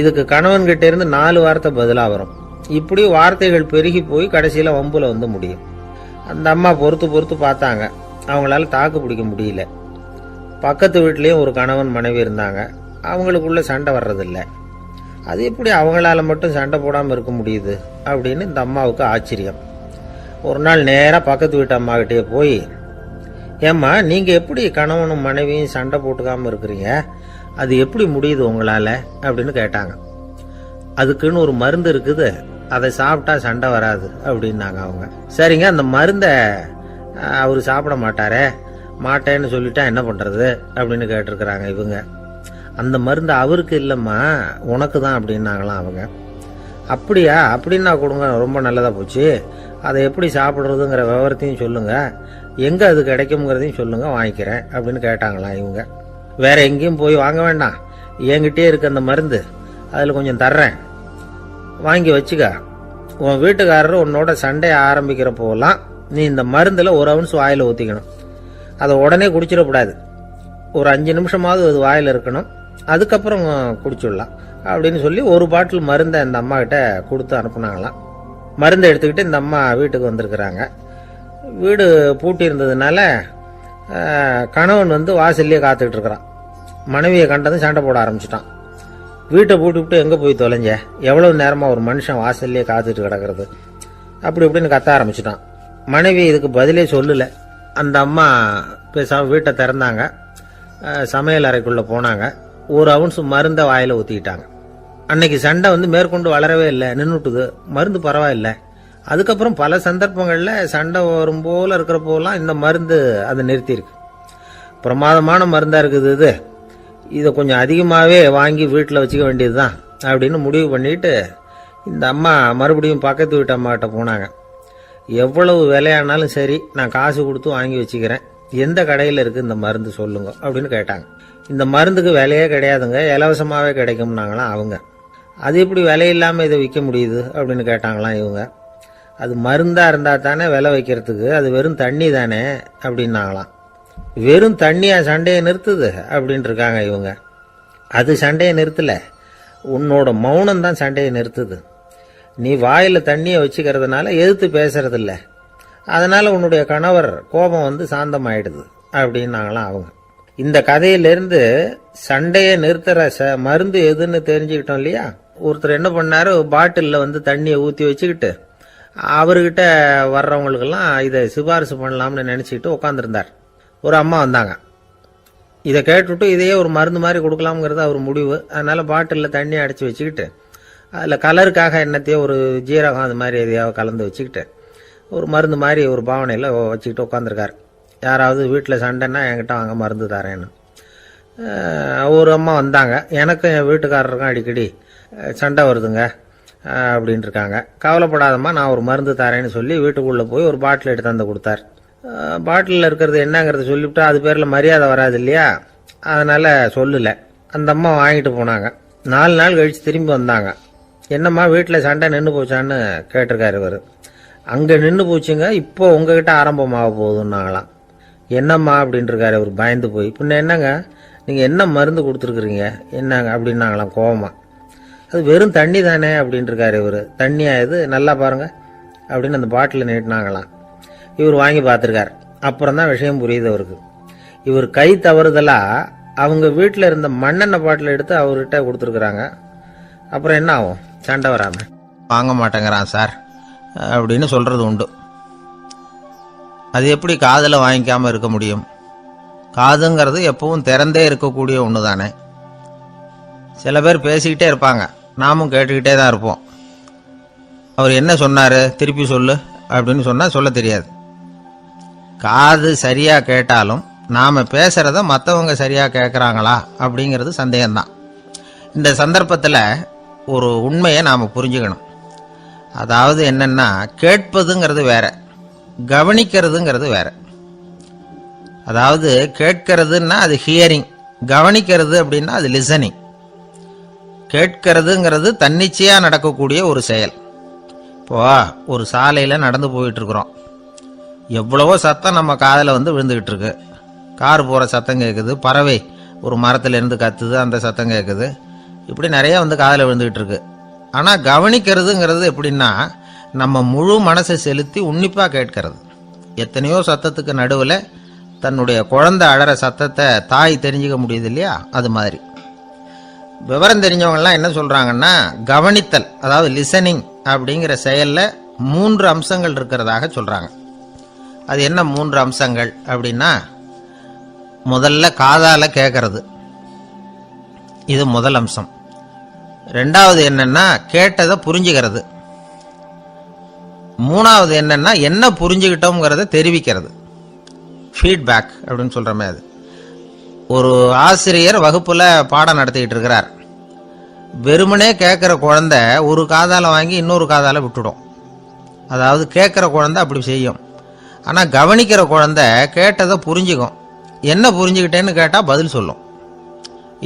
இதுக்கு கணவன் கிட்ட இருந்து 4 வார்த்தை பதிலாக வரும். இப்படி வார்த்தைகள் பெருகி போய் கடைசியில் வம்புல முடியும். அந்த அம்மா பொறுத்து பார்த்தாங்க, அவங்களால தாக்கு பிடிக்க முடியல. பக்கத்து வீட்லேயும் ஒரு கணவன் மனைவி இருந்தாங்க, அவங்களுக்குள்ள சண்டை வர்றதில்லை. அது எப்படி அவங்களால மட்டும் சண்டை போடாமல் இருக்க முடியுது அப்படின்னு இந்த அம்மாவுக்கு ஆச்சரியம். ஒரு நாள் நேராக பக்கத்து வீட்டு அம்மாக்கிட்டே போய், ஏம்மா, நீங்கள் எப்படி கணவனும் மனைவியும் சண்டை போட்டுக்காமல் இருக்கிறீங்க, அது எப்படி முடியுது உங்களால் அப்படின்னு கேட்டாங்க. அதுக்குன்னு ஒரு மருந்து இருக்குது, அதை சாப்பிட்டா சண்டை வராது அப்படின்னாங்க அவங்க. சரிங்க, அந்த மருந்தை அவர் சாப்பிட மாட்டேன்னு சொல்லிட்டா என்ன பண்ணுறது அப்படின்னு கேட்டிருக்கிறாங்க இவங்க. அந்த மருந்து அவருக்கு இல்லைம்மா, உனக்கு தான் அப்படின்னாங்களாம் அவங்க. அப்படியா? அப்படின்னா கொடுங்க, ரொம்ப நல்லதாக போச்சு, அதை எப்படி சாப்பிட்றதுங்கிற விவரத்தையும் சொல்லுங்கள், எங்கே அது கிடைக்குங்கிறதையும் சொல்லுங்கள், வாங்கிக்கிறேன் அப்படின்னு கேட்டாங்களாம் இவங்க. வேற எங்கேயும் போய் வாங்க வேண்டாம், என்கிட்டே இருக்க அந்த மருந்து, அதில் கொஞ்சம் தர்றேன், வாங்கி வச்சுக்க. உன் வீட்டுக்காரர் உன்னோட சண்டையை ஆரம்பிக்கிறப்போலாம் நீ இந்த மருந்தில் 1 ounce வாயில் ஊற்றிக்கணும். அதை உடனே குடிச்சிடக்கூடாது, ஒரு 5 நிமிஷமாவது அது வாயில் இருக்கணும், அதுக்கப்புறம் குடிச்சுடலாம் அப்படின்னு சொல்லி ஒரு பாட்டில் மருந்தை இந்த அம்மா கிட்ட கொடுத்து அனுப்புனாங்களாம். மருந்தை எடுத்துக்கிட்டு இந்த அம்மா வீட்டுக்கு வந்திருக்கிறாங்க. வீடு பூட்டி இருந்ததுனால கணவன் வாசல்லையே காத்துக்கிட்டு இருக்கிறான். மனைவியை கண்டதும் சண்டை போட ஆரம்பிச்சிட்டான். வீட்டை பூட்டி விட்டு எங்கே போய் தொலைஞ்ச, எவ்வளவு நேரமாக ஒரு மனுஷன் வாசல்லையே காத்துட்டு கிடக்கிறது அப்படி இப்படின்னு கத்த ஆரம்பிச்சிட்டான். மனைவி இதுக்கு பதிலே சொல்லலை. அந்த அம்மா பேசாமல் வீட்டை திறந்தாங்க, சமையல் அறைக்குள்ளே போனாங்க. ஒரு அவுன்ஸ் மருந்தை வாயில ஊத்திக்கிட்டாங்க. அன்னைக்கு சண்டை மேற்கொண்டு வளரவே இல்லை, நின்றுட்டுது. மருந்து பரவாயில்லை. அதுக்கப்புறம் பல சந்தர்ப்பங்கள்ல சண்டை வரும் போல இருக்கிற போலாம் இந்த மருந்து அதை நிறுத்தியிருக்கு. பிரமாதமான மருந்தா இருக்குது இதை கொஞ்சம் அதிகமாகவே வாங்கி வீட்டில் வச்சுக்க வேண்டியதுதான் அப்படின்னு முடிவு பண்ணிட்டு இந்த அம்மா மறுபடியும் பக்கத்து வீட்டு அம்மாகிட்ட போனாங்க. எவ்வளவு விலையானாலும் சரி, நான் காசு கொடுத்து வாங்கி வச்சுக்கிறேன், எந்த கடையில் இருக்குது இந்த மருந்து சொல்லுங்க அப்படின்னு கேட்டாங்க. இந்த மருந்துக்கு விலையே கிடையாதுங்க, இலவசமாகவே கிடைக்கும்னாங்களாம் அவங்க. அது எப்படி விலை இல்லாமல் இதை விற்க முடியுது அப்படின்னு கேட்டாங்களாம் இவங்க. அது மருந்தாக இருந்தால் தானே விலை வைக்கிறதுக்கு, அது வெறும் தண்ணி தானே அப்படின்னாங்களாம். வெறும் தண்ணியா சண்டையை நிறுத்துது அப்படின்ட்டு இருக்காங்க இவங்க. அது சண்டையை நிறுத்தல, உன்னோட மௌனம் தான் சண்டையை நிறுத்துது. நீ வாயில் தண்ணியை வச்சுக்கிறதுனால எதிர்த்து பேசுறதில்ல, அதனால உன்னுடைய கணவர் கோபம் சாந்தமாயிடுது அப்படின்னாங்களாம் அவங்க. இந்த கதையிலிருந்து சண்டையை நிறுத்துற மருந்து எதுன்னு தெரிஞ்சுக்கிட்டோம் இல்லையா. ஒருத்தர் என்ன பண்ணாரு, பாட்டிலில் தண்ணியை ஊற்றி வச்சுக்கிட்டு அவர்கிட்ட வர்றவங்களுக்கெல்லாம் இதை சிபாரிசு பண்ணலாம்னு நினச்சிக்கிட்டு உட்காந்துருந்தார். ஒரு அம்மா வந்தாங்க. இதை கேட்டுவிட்டு இதையே ஒரு மருந்து மாதிரி கொடுக்கலாம்ங்கிறது அவர் முடிவு. அதனால பாட்டிலில் தண்ணியை அடைச்சி வச்சுக்கிட்டு அதில் கலருக்காக எண்ணத்தையோ ஒரு ஜீரகம் அது மாதிரி எதையாவது கலந்து வச்சுக்கிட்டு ஒரு மருந்து மாதிரி ஒரு பாவனையில் வச்சுக்கிட்டு உட்காந்துருக்காரு. யாராவது வீட்டில் சண்டைன்னா என்கிட்ட வாங்க மருந்து தரேன்னு. ஒரு அம்மா வந்தாங்க. எனக்கும் என் வீட்டுக்காரருக்கும் அடிக்கடி சண்டை வருதுங்க அப்படின்ட்டு இருக்காங்க. கவலைப்படாதம்மா, நான் ஒரு மருந்து தரேன்னு சொல்லி வீட்டுக்குள்ளே போய் ஒரு பாட்டில் எடுத்து வந்து கொடுத்தார். பாட்டிலில் இருக்கிறது என்னங்கிறத சொல்லிவிட்டா அது பேரில் மரியாதை வராது இல்லையா, அதனால் சொல்லலை. அந்த அம்மா வாங்கிட்டு போனாங்க. 4 நாள் கழித்து திரும்பி வந்தாங்க. என்னம்மா வீட்டில் சண்டை நின்று போச்சான்னு கேட்டிருக்காரு இவர். அங்கே நின்று போச்சுங்க, இப்போ உங்ககிட்ட ஆரம்பமாக போகுதுன்னாங்களாம். என்னம்மா அப்படின்ட்டுருக்காரு இவர் பயந்து போய். பின்ன என்னங்க, நீங்கள் என்ன மருந்து கொடுத்துருக்குறீங்க என்னங்க அப்படின்னாங்களாம் கோவமாக. அது வெறும் தண்ணி தானே அப்படின்ட்டுருக்காரு இவர். தண்ணியா இது, நல்லா பாருங்கள் அப்படின்னு அந்த பாட்டில் நீட்டினாங்களாம். இவர் வாங்கி பார்த்துருக்கார். அப்புறம் தான் விஷயம் புரியுது அவருக்கு. இவர் கை தவறுதலாக அவங்க வீட்டில் இருந்த மண்ணெண்ணெய் பாட்டில் எடுத்து அவர்கிட்ட கொடுத்துருக்குறாங்க. அப்புறம் என்ன ஆகும், சண்டை வராமல் வாங்க மாட்டேங்கிறான் சார் அப்படின்னு சொல்கிறது உண்டு. அது எப்படி காதில் வாங்கிக்காமல் இருக்க முடியும்? காதுங்கிறது எப்பவும் திறந்தே இருக்கக்கூடிய ஒன்று தானே. சில பேர் பேசிக்கிட்டே இருப்பாங்க, நாமும் கேட்டுக்கிட்டே தான் இருப்போம். அவர் என்ன சொன்னார் திருப்பி சொல்லு அப்படின்னு சொன்னால் சொல்ல தெரியாது. காது சரியாக கேட்டாலும் நாம் பேசுகிறத மற்றவங்க சரியாக கேட்குறாங்களா அப்படிங்கிறது சந்தேகம்தான். இந்த சந்தர்ப்பத்தில் ஒரு உண்மையை நாம் புரிஞ்சுக்கணும். அதாவது என்னென்னா, கேட்பதுங்கிறது வேற, கவனிக்கிறதுங்கிறது வேற. அதாவது கேட்கறதுன்னா அது ஹியரிங், கவனிக்கிறது அப்படின்னா அது லிசனிங். கேட்கறதுங்கிறது தன்னிச்சையாக நடக்கக்கூடிய ஒரு செயல். இப்போ ஒரு சாலையில் நடந்து போயிட்டு இருக்கிறோம். எவ்வளவோ சத்தம் நம்ம காதில் விழுந்துகிட்டு இருக்கு. கார் போகிற சத்தம் கேட்குது, பறவை ஒரு மரத்துலேருந்து கத்துது, அந்த சத்தம் கேட்குது. இப்படி நிறைய காதில் விழுந்துகிட்டு இருக்கு. ஆனால் கவனிக்கிறதுங்கிறது எப்படின்னா, நம்ம முழு மனசை செலுத்தி உன்னிப்பாக கேட்கறது. எத்தனையோ சத்தத்துக்கு நடுவில் தன்னுடைய குழந்தை அழற சத்தத்தை தாய் தெரிஞ்சுக்க முடியுது இல்லையா, அது மாதிரி. விவரம் தெரிஞ்சவங்கலாம் என்ன சொல்கிறாங்கன்னா, கவனித்தல் அதாவது லிசனிங் அப்படிங்கிற செயலில் 3 அம்சங்கள் இருக்கிறதாக சொல்கிறாங்க. அது என்ன 3 அம்சங்கள் அப்படின்னா, முதல்ல காதால் கேட்கறது, இது முதல் அம்சம். 2வது என்னன்னா கேட்டதை புரிஞ்சுக்கிறது. 3வது என்னன்னா என்ன புரிஞ்சுக்கிட்டோங்கிறத தெரிவிக்கிறது, ஃபீட்பேக் அப்படின்னு சொல்கிறோமே அது. ஒரு ஆசிரியர் வகுப்பில் பாடம் நடத்திக்கிட்டு இருக்கிறார். வெறுமனே கேட்குற குழந்தை ஒரு காதால் வாங்கி இன்னொரு காதால் விட்டுடும். அதாவது கேட்குற குழந்தை அப்படி செய்யும். ஆனால் கவனிக்கிற குழந்தை கேட்டதை புரிஞ்சுக்கும். என்ன புரிஞ்சுக்கிட்டேன்னு கேட்டால் பதில் சொல்லும்.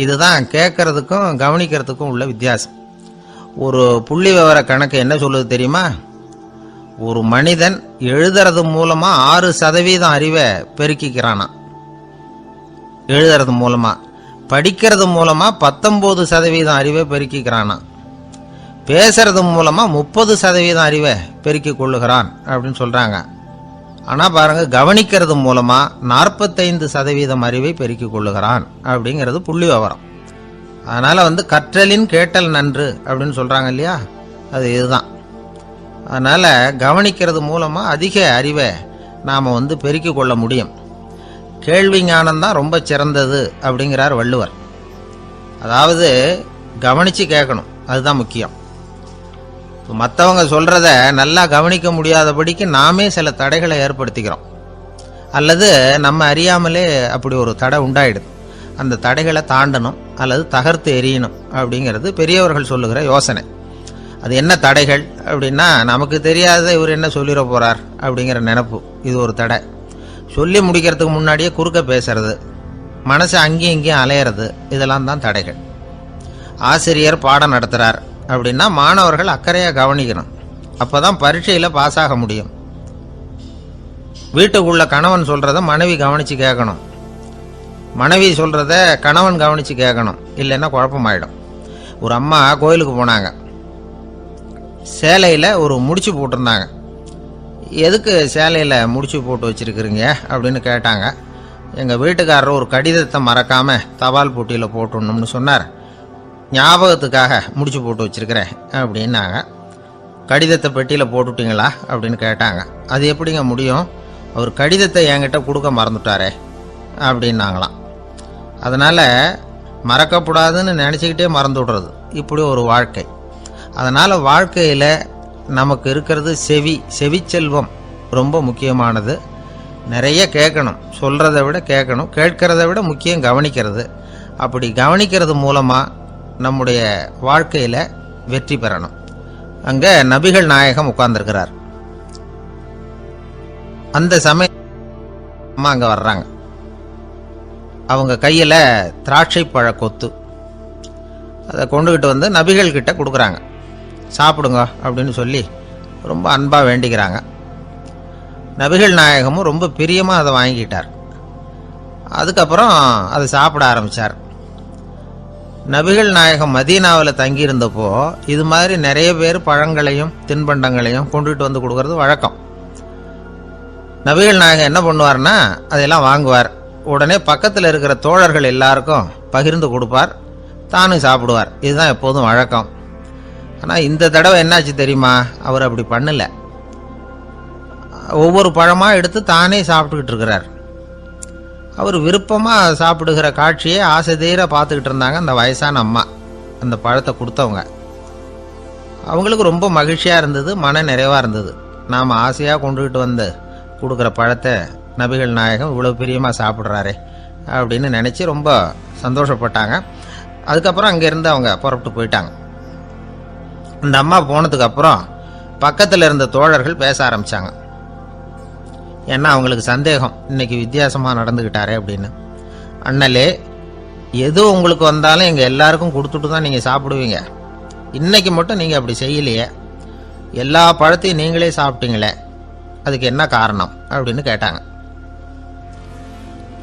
இதுதான் கேட்கறதுக்கும் கவனிக்கிறதுக்கும் உள்ள வித்தியாசம். ஒரு புள்ளி விவர கணக்கு என்ன சொல்லுது தெரியுமா? ஒரு மனிதன் எழுதுறது மூலமா 6% அறிவை பெருக்கிக்கிறானா, எழுதுறது மூலமா. படிக்கிறது மூலமா 19% அறிவை பெருக்கிக்கிறானா. பேசுறது மூலமா 30% அறிவை பெருக்கிக் கொள்ளுகிறான் அப்படின்னு சொல்றாங்க. ஆனா பாருங்க, கவனிக்கிறது மூலமா 45% அறிவை பெருக்கிக் கொள்ளுகிறான் அப்படிங்கிறது புள்ளி விவரம். அதனால கற்றலின் கேட்டல் நன்று அப்படின்னு சொல்றாங்க இல்லையா, அது இதுதான். அதனால கவனிக்கிறது மூலமா அதிக அறிவை நாம பெருக்கிக் கொள்ள முடியும். கேள்வி ஞானம் தான் ரொம்ப சிறந்தது அப்படிங்கிறார் வள்ளுவர். அதாவது கவனித்து கேட்கணும், அதுதான் முக்கியம். மற்றவங்க சொல்கிறத நல்லா கவனிக்க முடியாதபடிக்கு நாமே சில தடைகளை ஏற்படுத்திக்கிறோம், அல்லது நம்ம அறியாமலே அப்படி ஒரு தடை உண்டாயிடுது. அந்த தடைகளை தாண்டணும் அல்லது தகர்த்து எறியணும் அப்படிங்கிறது பெரியவர்கள் சொல்லுகிற யோசனை. அது என்ன தடைகள் அப்படின்னா, நமக்கு தெரியாத இவர் என்ன சொல்லிட போகிறார் அப்படிங்கிற நினப்பு, இது ஒரு தடை. சொல்லி முடிக்கிறதுக்கு முன்னாடியே குறுக்க பேசுறது, மனசை அங்கேயும் இங்கேயும் அலையிறது, இதெல்லாம் தான் தடைகள். ஆசிரியர் பாடம் நடத்துகிறார் அப்படின்னா மாணவர்கள் அக்கறையாக கவனிக்கணும், அப்போ தான் பரீட்சையில் பாஸ் ஆக முடியும். வீட்டுக்குள்ள கணவன் சொல்கிறத மனைவி கவனித்து கேட்கணும், மனைவி சொல்கிறத கணவன் கவனித்து கேட்கணும், இல்லைன்னா குழப்பமாயிடும். ஒரு அம்மா கோயிலுக்கு போனாங்க, சேலையில் ஒரு முடிச்சு போட்டிருந்தாங்க. எதுக்கு சேலையில் முடிச்சு போட்டு வச்சுருக்குறீங்க அப்படின்னு கேட்டாங்க. எங்கள் வீட்டுக்காரர் ஒரு கடிதத்தை மறக்காமல் தபால் போட்டியில் போட்டுடணும்னு சொன்னார், ஞாபகத்துக்காக முடிச்சு போட்டு வச்சுருக்கிறேன் அப்படின்னாங்க. கடிதத்தை பெட்டியில் போட்டுட்டீங்களா அப்படின்னு கேட்டாங்க. அது எப்படிங்க முடியும், அவர் கடிதத்தை என்கிட்ட கொடுக்க மறந்துட்டாரே அப்படின்னாங்களாம். அதனால் மறக்கப்படாதுன்னு நினச்சிக்கிட்டே மறந்து விடுறது, இப்படி ஒரு வாழ்க்கை. அதனால் வாழ்க்கையில் நமக்கு இருக்கிறது செவிச்செல்வம் ரொம்ப முக்கியமானது. நிறைய கேட்கணும், சொல்கிறத விட கேட்கணும், கேட்கறத விட முக்கியம் கவனிக்கிறது. அப்படி கவனிக்கிறது மூலமாக நம்முடைய வாழ்க்கையில் வெற்றி பெறணும். அங்கே நபிகள் நாயகம் உட்கார்ந்துருக்கிறார். அந்த சமயம் அம்மா அங்கே வர்றாங்க. அவங்க கையில் திராட்சை பழ கொத்து, அதை கொண்டுகிட்டு வந்து நபிகள் கிட்ட கொடுக்குறாங்க. சாப்பிடுங்க அப்படின்னு சொல்லி ரொம்ப அன்பாக வேண்டிக்கிறாங்க. நபிகள் நாயகமும் ரொம்ப பிரியமாக அதை வாங்கிக்கிட்டார். அதுக்கப்புறம் அதை சாப்பிட ஆரம்பித்தார். நபிகள் நாயகம் மதீனாவில் தங்கியிருந்தப்போ இது மாதிரி நிறைய பேர் பழங்களையும் தின்பண்டங்களையும் கொண்டுகிட்டு வந்து கொடுக்கறது வழக்கம். நபிகள் நாயகம் என்ன பண்ணுவார்னா, அதெல்லாம் வாங்குவார். உடனே பக்கத்தில் இருக்கிற தோழர்கள் எல்லாருக்கும் பகிர்ந்து கொடுப்பார், தானும் சாப்பிடுவார். இதுதான் எப்போதும் வழக்கம். ஆனால் இந்த தடவை என்னாச்சு தெரியுமா, அவர் அப்படி பண்ணல. ஒவ்வொரு பழமாக எடுத்து தானே சாப்பிட்டுக்கிட்டு இருக்கிறார். அவர் விருப்பமாக சாப்பிடுகிற காட்சியை ஆசை தீர பார்த்துக்கிட்டு இருந்தாங்க அந்த வயசான அம்மா, அந்த பழத்தை கொடுத்தவங்க. அவங்களுக்கு ரொம்ப மகிழ்ச்சியாக இருந்தது, மன நிறைவாக இருந்தது. நாம் ஆசையாக கொண்டுகிட்டு வந்து கொடுக்குற பழத்தை நபிகள் நாயகம் இவ்வளோ பிரியமாக சாப்பிட்றாரே அப்படின்னு நினச்சி ரொம்ப சந்தோஷப்பட்டாங்க. அதுக்கப்புறம் அங்கேருந்து அவங்க புறப்பட்டு போயிட்டாங்க. அந்த அம்மா போனதுக்கப்புறம் பக்கத்தில் இருந்த தோழர்கள் பேச ஆரம்பித்தாங்க. ஏன்னா அவங்களுக்கு சந்தேகம், இன்னைக்கு வித்தியாசமாக நடந்துக்கிட்டாரே அப்படின்னு. அண்ணலே, எது உங்களுக்கு வந்தாலும் எங்கள் எல்லாருக்கும் கொடுத்துட்டு தான் நீங்கள் சாப்பிடுவீங்க, இன்னைக்கு மட்டும் நீங்கள் அப்படி செய்யலையே, எல்லா பழத்தையும் நீங்களே சாப்பிட்டீங்களே, அதுக்கு என்ன காரணம் அப்படின்னு கேட்டாங்க.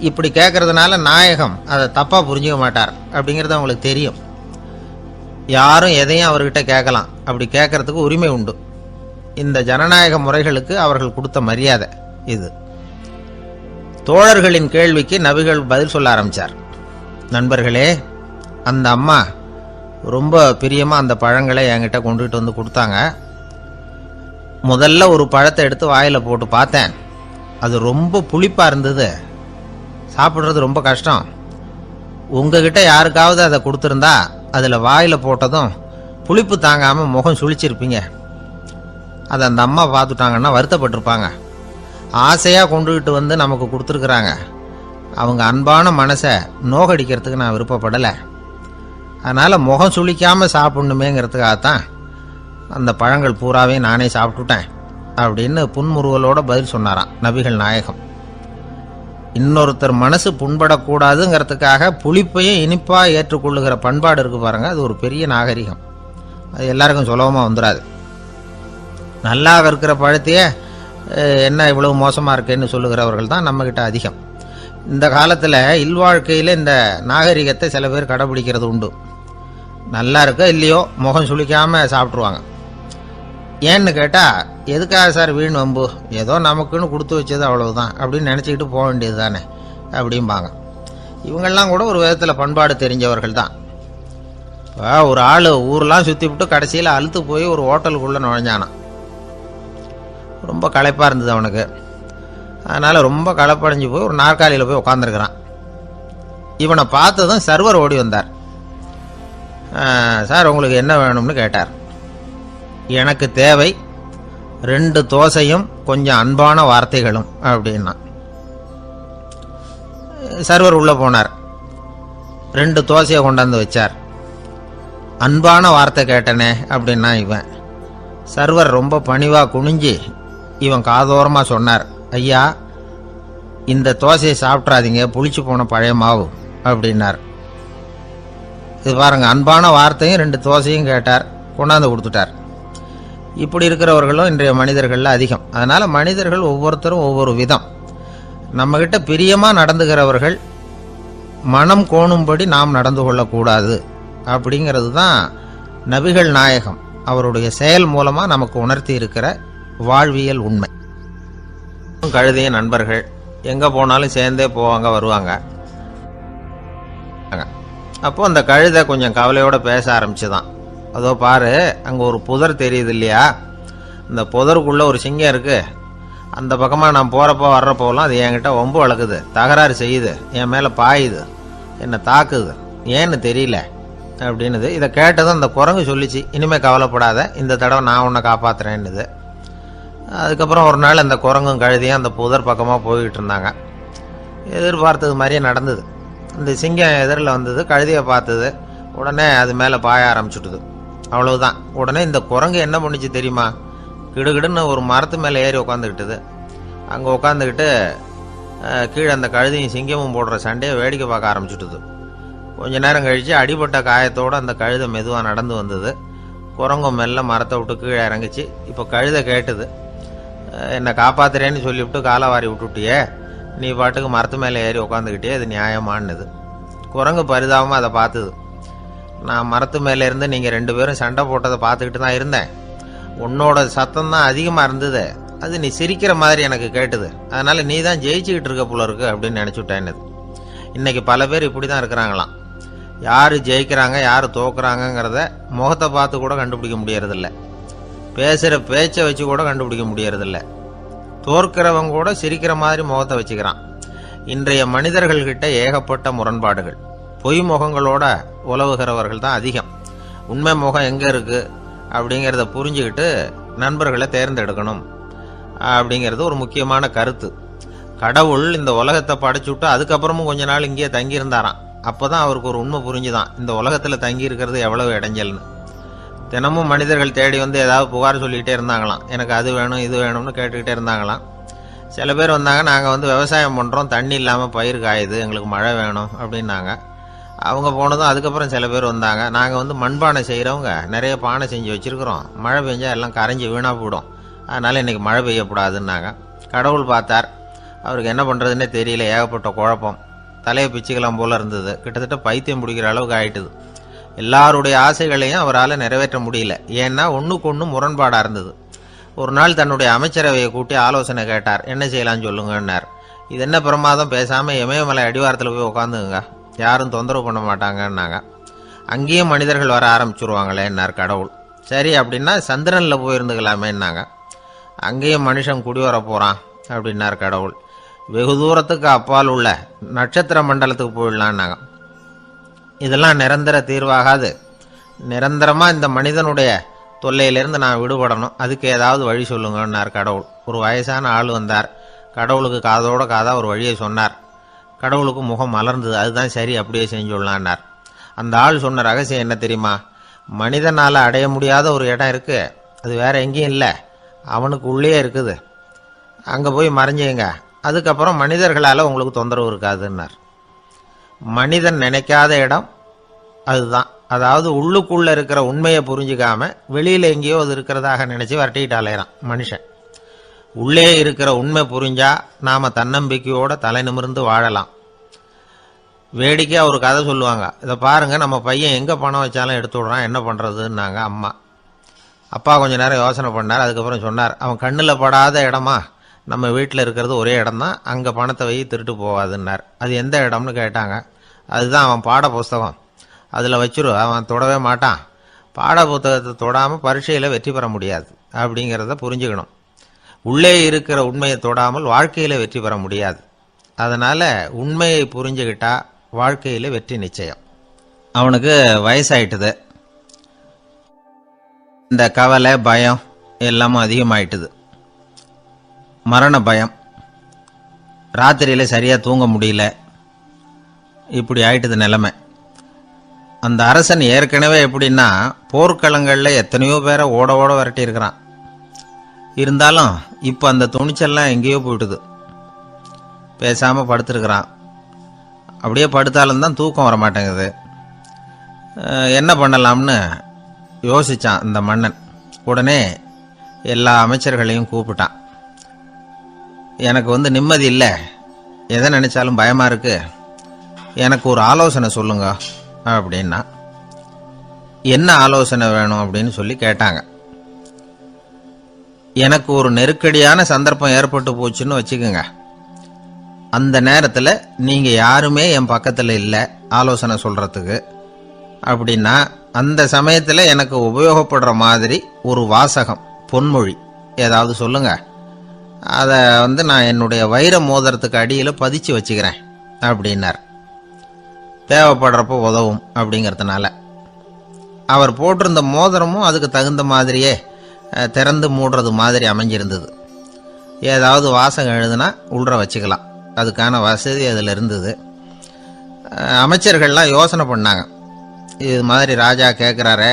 இப்படி கேட்கறதுனால நாயகம் அதை தப்பாக புரிஞ்சுக்க மாட்டார் அப்படிங்கிறது அவங்களுக்கு தெரியும். யாரும் எதையும் அவர்கிட்ட கேட்கலாம், அப்படி கேட்கறதுக்கு உரிமை உண்டு. இந்த ஜனநாயக முறைகளுக்கு அவர்கள் கொடுத்த மரியாதை இது. தோழர்களின் கேள்விக்கு நபிகள் பதில் சொல்ல ஆரம்பித்தார். நண்பர்களே, அந்த அம்மா ரொம்ப பிரியமாக அந்த பழங்களை என்கிட்ட கொண்டுகிட்டு வந்து கொடுத்தாங்க. முதல்ல ஒரு பழத்தை எடுத்து வாயில் போட்டு பார்த்தேன், அது ரொம்ப புளிப்பாக இருந்தது, சாப்பிட்றது ரொம்ப கஷ்டம். உங்ககிட்ட யாருக்காவது அதை கொடுத்துருந்தா அதில் வாயில் போட்டதும் புளிப்பு தாங்காமல் முகம் சுழிச்சிருப்பீங்க. அதை அந்த அம்மா பார்த்துட்டாங்கன்னா வருத்தப்பட்டிருப்பாங்க. ஆசையாக கொண்டுகிட்டு வந்து நமக்கு கொடுத்துருக்குறாங்க, அவங்க அன்பான மனசை நோகடிக்கிறதுக்கு நான் விருப்பப்படலை. அதனால் முகம் சுளிக்காமல் சாப்பிட்ணுமேங்கிறதுக்காகத்தான் அந்த பழங்கள் பூராவே நானே சாப்பிட்டுட்டேன் அப்படின்னு புன்முறுவலோட பதில் சொன்னாராம் நபிகள் நாயகம். இன்னொருத்தர் மனசு புண்படக்கூடாதுங்கிறதுக்காக புளிப்பையும் இனிப்பாக ஏற்றுக்கொள்ளுகிற பண்பாடு இருக்கு பாருங்க, அது ஒரு பெரிய நாகரிகம். அது எல்லாருக்கும் சுலபமாக வந்துடாது. நல்லா இருக்கிற பழத்தையே என்ன இவ்வளவு மோசமாக இருக்கேன்னு சொல்லுகிறவர்கள் தான் நம்மக்கிட்ட அதிகம். இந்த காலத்தில் இல்வாழ்க்கையில் இந்த நாகரிகத்தை சில பேர் கடைபிடிக்கிறது உண்டு. நல்லா இருக்க இல்லையோ முகம் சுளிக்காமல் சாப்பிட்ருவாங்க. ஏன்னு கேட்டால், எதுக்காக சார் வீண் வம்பு, ஏதோ நமக்குன்னு கொடுத்து வச்சது அவ்வளவுதான் அப்படின்னு நினச்சிக்கிட்டு போக வேண்டியது தானே அப்படிம்பாங்க. இவங்கெல்லாம் கூட ஒரு விதத்தில் பண்பாடு தெரிஞ்சவர்கள் தான். இப்போ ஒரு ஆள் ஊரெலாம் சுற்றி விட்டு கடைசியில் அழுத்து போய் ஒரு ஹோட்டலுக்குள்ளே நுழைஞ்சானான். ரொம்ப களைப்பாக இருந்தது அவனுக்கு. அதனால் ரொம்ப களைப்படைஞ்சு போய் ஒரு நாற்காலியில் போய் உட்காந்துருக்கிறான். இவனை பார்த்ததும் சர்வர் ஓடி வந்தார். சார் உங்களுக்கு என்ன வேணும்னு கேட்டார். எனக்கு தேவை 2 தோசையும் கொஞ்சம் அன்பான வார்த்தைகளும் அப்படின்னா. சர்வர் உள்ள போனார், 2 தோசையை கொண்டாந்து வச்சார். அன்பான வார்த்தை கேட்டனே அப்படின்னா இவன். சர்வர் ரொம்ப பணிவா குனிஞ்சு இவன் காதோரமா சொன்னார், ஐயா இந்த தோசையை சாப்பிட்றாதீங்க, புளிச்சு போன பழைய மாவு அப்படின்னார். இது பாருங்க, அன்பான வார்த்தையும் 2 தோசையும் கேட்டார், கொண்டாந்து கொடுத்துட்டார். இப்படி இருக்கிறவர்களும் இன்றைய மனிதர்கள் அதிகம். அதனால மனிதர்கள் ஒவ்வொருத்தரும் ஒவ்வொரு விதம். நம்மகிட்ட பிரியமா நடந்துகிறவர்கள் மனம் கோணும்படி நாம் நடந்து கொள்ளக்கூடாது அப்படிங்கிறது தான் நபிகள் நாயகம் அவருடைய செயல் மூலமா நமக்கு உணர்த்தி இருக்கிற வாழ்வியல் உண்மை. கழுதைய நண்பர்கள் எங்க போனாலும் சேர்ந்தே போவாங்க வருவாங்க. அப்போ அந்த கழுதை கொஞ்சம் கவலையோட பேச ஆரம்பிச்சுதான். அதோ பாரு, அங்க ஒரு புதர் தெரியுது இல்லையா, இந்த புதருக்குள்ள ஒரு சிங்கம் இருக்கு. அந்த பக்கமா நான் போறப்போ வர்றப்போலாம் அது என்கிட்ட வம்பு வளர்க்குது, தகராறு செய்யுது, என் மேல பாயுது, என்னை தாக்குது, ஏன்னு தெரியல அப்படின்னுது. இதை கேட்டதும் அந்த குரங்கு சொல்லிச்சு, இனிமே கவலைப்படாத, இந்த தடவை நான் உன்னை காப்பாத்துறேன்னுது. அதுக்கப்புறம் ஒரு நாள் அந்த குரங்கும் கழுதியும் அந்த புதர் பக்கமா போய்கிட்டு இருந்தாங்க. எதிர்பார்த்தது மாதிரியே நடந்தது. இந்த சிங்கம் எதிரில் வந்தது, கழுதியை பார்த்தது, உடனே அது மேலே பாய ஆரம்பிச்சுட்டுது. அவ்வளவுதான். உடனே இந்த குரங்கு என்ன பண்ணிச்சு தெரியுமா, கிடுகிடுன்னு ஒரு மரத்து மேலே ஏறி உட்காந்துக்கிட்டுது. அங்கே உட்காந்துக்கிட்டு கீழே அந்த கழுதியும் சிங்கமும் போடுற சண்டையை வேடிக்கை பார்க்க ஆரம்பிச்சுட்டுது. கொஞ்ச நேரம் கழித்து அடிபட்ட காயத்தோடு அந்த கழுதை மெதுவாக நடந்து வந்தது. குரங்கும் மெல்ல மரத்தை விட்டு கீழே இறங்குச்சு. இப்போ கழுதை கேட்டுது, என்னை காப்பாத்துறேன்னு சொல்லிவிட்டு காலை வாரி விட்டுட்டியே, நீ பாட்டுக்கு மரத்து மேலே ஏறி உட்காந்துக்கிட்டே, அது நியாயமானது. குரங்கு பரிதாபமாக அதை பார்த்துது. நான் மரத்து மேலே இருந்து நீங்கள் 2 பேரும் சண்டை போட்டதை பார்த்துக்கிட்டு தான் இருந்தேன். உன்னோட சத்தம் தான் அதிகமாக இருந்தது, அது நீ சிரிக்கிற மாதிரி எனக்கு கேட்டுது, அதனால நீ தான் ஜெயிச்சுக்கிட்டு இருக்க போல இருக்கு அப்படின்னு நினச்சுட்டேன்னு. இன்னைக்கு பல பேர் இப்படி தான் இருக்கிறாங்களாம். யார் ஜெயிக்கிறாங்க யார் தோக்குறாங்கங்கிறத முகத்தை பார்த்து கூட கண்டுபிடிக்க முடியறதில்ல, பேசுகிற பேச்சை வச்சு கூட கண்டுபிடிக்க முடியறதில்ல. தோற்கிறவங்க கூட சிரிக்கிற மாதிரி முகத்தை வச்சுக்கிறான். இன்றைய மனிதர்கள்கிட்ட ஏகப்பட்ட முரண்பாடுகள். பொய் முகங்களோட உலவுகிறவர்கள் தான் அதிகம். உண்மை முகம் எங்கே இருக்கு அப்படிங்கிறத புரிஞ்சுக்கிட்டு நண்பர்களை தேர்ந்தெடுக்கணும் அப்படிங்கிறது ஒரு முக்கியமான கருத்து. கடவுள் இந்த உலகத்தை படைச்சுட்டு அதுக்கப்புறமும் கொஞ்ச நாள் இங்கேயே தங்கியிருந்தாராம். அப்போதான் அவருக்கு ஒரு உண்மை புரிஞ்சுதான், இந்த உலகத்தில் தங்கி இருக்கிறது எவ்வளவு இடைஞ்சல்னு. தினமும் மனிதர்கள் தேடி வந்து ஏதாவது புகார் சொல்லிக்கிட்டே இருந்தாங்களாம், எனக்கு அது வேணும் இது வேணும்னு கேட்டுக்கிட்டே இருந்தாங்களாம். சில பேர் வந்தாங்க, நாங்கள் வந்து விவசாயம் பண்ணுறோம், தண்ணி இல்லாமல் பயிர் காயுது, எங்களுக்கு மழை வேணும் அப்படின்னாங்க. அவங்க போனதும் அதுக்கப்புறம் சில பேர் வந்தாங்க, நாங்கள் வந்து மண்பானை செய்கிறவங்க, நிறைய பானை செஞ்சு வச்சுருக்குறோம், மழை பெஞ்சால் எல்லாம் கரைஞ்சி வீணாக போயிடும், அதனால் இன்றைக்கி மழை பெய்யக்கூடாதுன்னாங்க. கடவுள் பார்த்தார், அவருக்கு என்ன பண்ணுறதுன்னே தெரியல, ஏகப்பட்ட குழப்பம், தலையை பிச்சுக்கலாம் போல இருந்தது, கிட்டத்தட்ட பைத்தியம் பிடிக்கிற அளவுக்கு ஆயிட்டுது. எல்லாருடைய ஆசைகளையும் அவரால் நிறைவேற்ற முடியல, ஏன்னா ஒன்றுக்கு ஒன்று முரண்பாடாக இருந்தது. ஒரு நாள் தன்னுடைய அமைச்சரவையை கூட்டி ஆலோசனை கேட்டார், என்ன செய்யலாம்னு சொல்லுங்கன்னார். இது என்ன பிரமாதம், பேசாமல் இமயமலை அடிவாரத்தில் போய் உட்காந்துங்க, யாரும் தொந்தரவு பண்ண மாட்டாங்கன்னாங்க. அங்கேயும் மனிதர்கள் வர ஆரம்பிச்சுருவாங்களேன்னார் கடவுள். சரி அப்படின்னா சந்திரனில் போயிருந்துக்கலாமேன்னாங்க. அங்கேயும் மனுஷன் குடி வர போகிறான் அப்படின்னார் கடவுள். வெகு தூரத்துக்கு அப்பால் உள்ள நட்சத்திர மண்டலத்துக்கு போயிடலான்னாங்க. இதெல்லாம் நிரந்தர தீர்வாகாது, நிரந்தரமாக இந்த மனிதனுடைய தொல்லையிலிருந்து நான் விடுபடணும், அதுக்கு ஏதாவது வழி சொல்லுங்கன்னார் கடவுள். ஒரு வயசான ஆள் வந்தார், கடவுளுக்கு காதோட காதாக ஒரு வழியை சொன்னார். கடவுளுக்கு முகம் மலர்ந்தது, அதுதான் சரி, அப்படியே செஞ்சுடலான்னார். அந்த ஆள் சொன்ன ரகசியம் என்ன தெரியுமா, மனிதனால் அடைய முடியாத ஒரு இடம் இருக்குது, அது வேற எங்கேயும் இல்லை, அவனுக்கு உள்ளே இருக்குது, அங்கே போய் மறைஞ்சிங்க, அதுக்கப்புறம் மனிதர்களால் உங்களுக்கு தொந்தரவு இருக்காதுன்னார். மனிதன் நினைக்காத இடம் அதுதான். அதாவது உள்ளுக்குள்ளே இருக்கிற உண்மையை புரிஞ்சிக்காம வெளியில் எங்கேயோ அது இருக்கிறதாக நினச்சி வரட்டிக்கிட்டு அலையிறான் மனுஷன். உள்ளே இருக்கிற உண்மை புரிஞ்சா நாம் தன்னம்பிக்கையோட தலை நிமிர்ந்து வாழலாம். வேடிக்கையாக ஒரு கதை சொல்லுவாங்க, இதை பாருங்க, நம்ம பையன் எங்கே பணம் வச்சாலும் எடுத்து விடுறான், என்ன பண்ணுறதுன்னாங்க அம்மா. அப்பா கொஞ்ச நேரம் யோசனை பண்ணார், அதுக்கப்புறம் சொன்னார், அவன் கண்ணில் படாத இடமா நம்ம வீட்டில் இருக்கிறது ஒரே இடம் தான், அங்கே பணத்தை வை திருட்டு போகாதுன்னார். அது எந்த இடம்னு கேட்டாங்க. அதுதான் அவன் பாட புஸ்தகம், அதில் வச்சிரு, அவன் தொடவே மாட்டான், பாட புத்தகத்தை தொடாமல் பரீட்சையில் வெற்றி பெற முடியாது அப்படிங்கிறத புரிஞ்சுக்கணும். உள்ளே இருக்கிற உண்மையை தொடாமல் வாழ்க்கையில் வெற்றி பெற முடியாது. அதனால் உண்மையை புரிஞ்சுக்கிட்டா வாழ்க்கையில் வெற்றி நிச்சயம். அவனுக்கு வயசாயிட்டுது. இந்த கவலை பயம் எல்லாமும் அதிகமாயிட்டுது. மரண பயம், ராத்திரியில் சரியாக தூங்க முடியல, இப்படி ஆயிட்டுது நிலைமை. அந்த அரசன் ஏற்கனவே எப்படின்னா போர்க்களங்களில் எத்தனையோ பேரை ஓட ஓட விரட்டி இருக்கிறான். இருந்தாலும் இப்போ அந்த துணிச்சல்லாம் எங்கேயோ போயிட்டுது. பேசாமல் படுத்துருக்கிறான். அப்படியே படுத்தாலும் தான் தூக்கம் வர மாட்டேங்குது. என்ன பண்ணலாம்னு யோசித்தான் இந்த மன்னன். உடனே எல்லா அமைச்சர்களையும் கூப்பிட்டான். எனக்கு நிம்மதி இல்லை, எதை நினைச்சாலும் பயமா இருக்கு, எனக்கு ஒரு ஆலோசனை சொல்லுங்க அப்படின்னா. என்ன ஆலோசனை வேணும் அப்படின்னு சொல்லி கேட்டாங்க. எனக்கு ஒரு நெருக்கடியான சந்தர்ப்பம் ஏற்பட்டு போச்சுன்னு வச்சுக்கோங்க. அந்த நேரத்தில் நீங்க யாருமே என் பக்கத்தில் இல்லை ஆலோசனை சொல்றதுக்கு அப்படின்னா, அந்த சமயத்தில் எனக்கு உபயோகப்படுற மாதிரி ஒரு வாசகம், பொன்மொழி ஏதாவது சொல்லுங்க. அதை நான் என்னுடைய வைர மோதிரத்துக்கு அடியில் பதிச்சு வச்சுக்கிறேன் அப்படின்னார். தேவைப்படுறப்போ உதவும் அப்படிங்கிறதுனால. அவர் போட்டிருந்த மோதிரமும் அதுக்கு தகுந்த மாதிரியே திறந்து மூடுறது மாதிரி அமைஞ்சிருந்தது. ஏதாவது வாசகம் எழுதுனா உள்ற வச்சுக்கலாம், அதுக்கான வசதி அதில் இருந்தது. அமைச்சர்கள்லாம் யோசனை பண்ணாங்க. இது மாதிரி ராஜா கேட்குறாரு,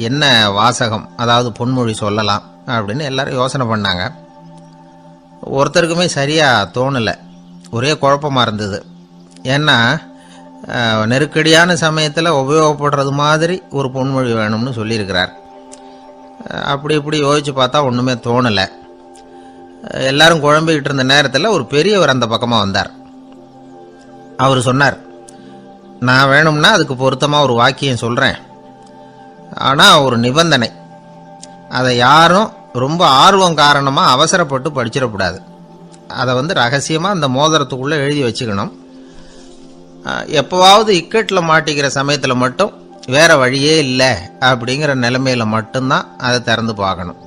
என்ன வாசகம், அதாவது பொன்மொழி சொல்லலாம் அப்படின்னு எல்லாரும் யோசனை பண்ணாங்க. ஒருத்தருக்குமே சரியாக தோணலை, ஒரே குழப்பமாக இருந்தது. ஏன்னா நெருக்கடியான சமயத்தில் உபயோகப்படுறது மாதிரி ஒரு பொன்மொழி வேணும்னு சொல்லியிருக்கிறார். அப்படி இப்படி யோசித்து பார்த்தா ஒன்றுமே தோணலை. எல்லாரும் குழம்பிக்கிட்டு இருந்த நேரத்தில் ஒரு பெரியவர் அந்த பக்கமாக வந்தார். அவர் சொன்னார், நான் வேணும்னா அதுக்கு பொருத்தமாக ஒரு வாக்கியம் சொல்கிறேன், ஆனால் ஒரு நிபந்தனை. அதை யாரும் ரொம்ப ஆர்வம் காரணமாக அவசரப்பட்டு படிச்சிடக்கூடாது. அதை ரகசியமாக அந்த மோதிரத்துக்குள்ளே எழுதி வச்சுக்கணும். எப்போவாவது இக்கட்டில் மாட்டிக்கிற சமயத்தில் மட்டும் வேற வழியே இல்லை அப்படிங்கிற நிலைமையில மட்டும்தான் அதை திறந்து பார்க்கணும்.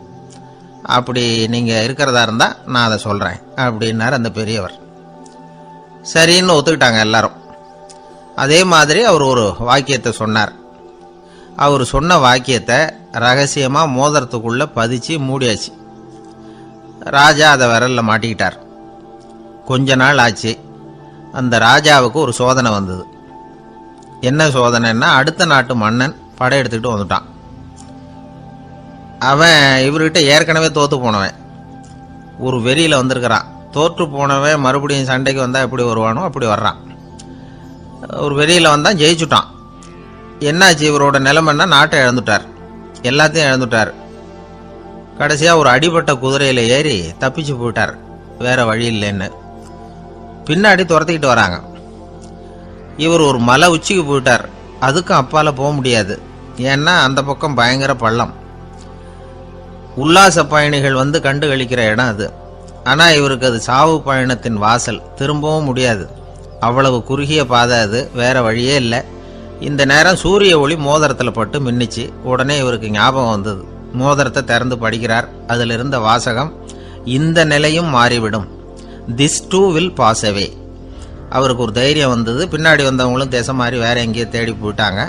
அப்படி நீங்கள் இருக்கிறதா இருந்தால் நான் அதை சொல்கிறேன் அப்படின்னார் அந்த பெரியவர். சரின்னு ஒத்துக்கிட்டாங்க எல்லாரும். அதே மாதிரி அவர் ஒரு வாக்கியத்தை சொன்னார். அவர் சொன்ன வாக்கியத்தை ரகசியமாக மோதிரத்துக்குள்ளே பதிச்சு மூடியாச்சு. ராஜா அதை விரலில் மாட்டிக்கிட்டார். கொஞ்ச நாள் ஆச்சு. அந்த ராஜாவுக்கு ஒரு சோதனை வந்தது. என்ன சோதனைன்னா, அடுத்த நாட்டு மன்னன் படையெடுத்துக்கிட்டு வந்துட்டான். அவன் இவர்கிட்ட ஏற்கனவே தோற்று போனவன், ஒரு வெறியில் வந்திருக்கிறான். தோற்று போனவன் மறுபடியும் சண்டைக்கு வந்தால் எப்படி வருவானோ அப்படி வர்றான். ஒரு வெறியில் வந்தான், ஜெயிச்சுட்டான். என்னாச்சு இவரோட நிலைமைன்னா, நாட்டை இழந்துட்டார், எல்லாத்தையும் இழந்துட்டார். கடைசியாக ஒரு அடிபட்ட குதிரையில் ஏறி தப்பிச்சு போயிட்டார், வேற வழி இல்லைன்னு. பின்னாடி துரத்திக்கிட்டு வராங்க. இவர் ஒரு மலை உச்சிக்கு போயிட்டார். அதுக்கும் அப்பால போக முடியாது, ஏன்னா அந்த பக்கம் பயங்கர பள்ளம். உல்லாச பயணிகள் கண்டு கழிக்கிற இடம் அது. ஆனால் இவருக்கு அது சாவு பயணத்தின் வாசல், திரும்பவும் முடியாது. அவ்வளவு குறுகிய பாதை அது, வேற வழியே இல்லை. இந்த நேரம் சூரிய ஒளி மோதிரத்தில் பட்டு மின்னிச்சு. உடனே இவருக்கு ஞாபகம் வந்தது. மோதிரத்தை திறந்து படிக்கிறார். அதில் இருந்த வாசகம், இந்த நிலையும் மாறிவிடும், this too will pass away. அவருக்கு ஒரு தைரியம் வந்தது. பின்னாடி வந்தவங்களும் தேசம் மாதிரி வேற எங்கேயோ தேடி போயிட்டாங்க.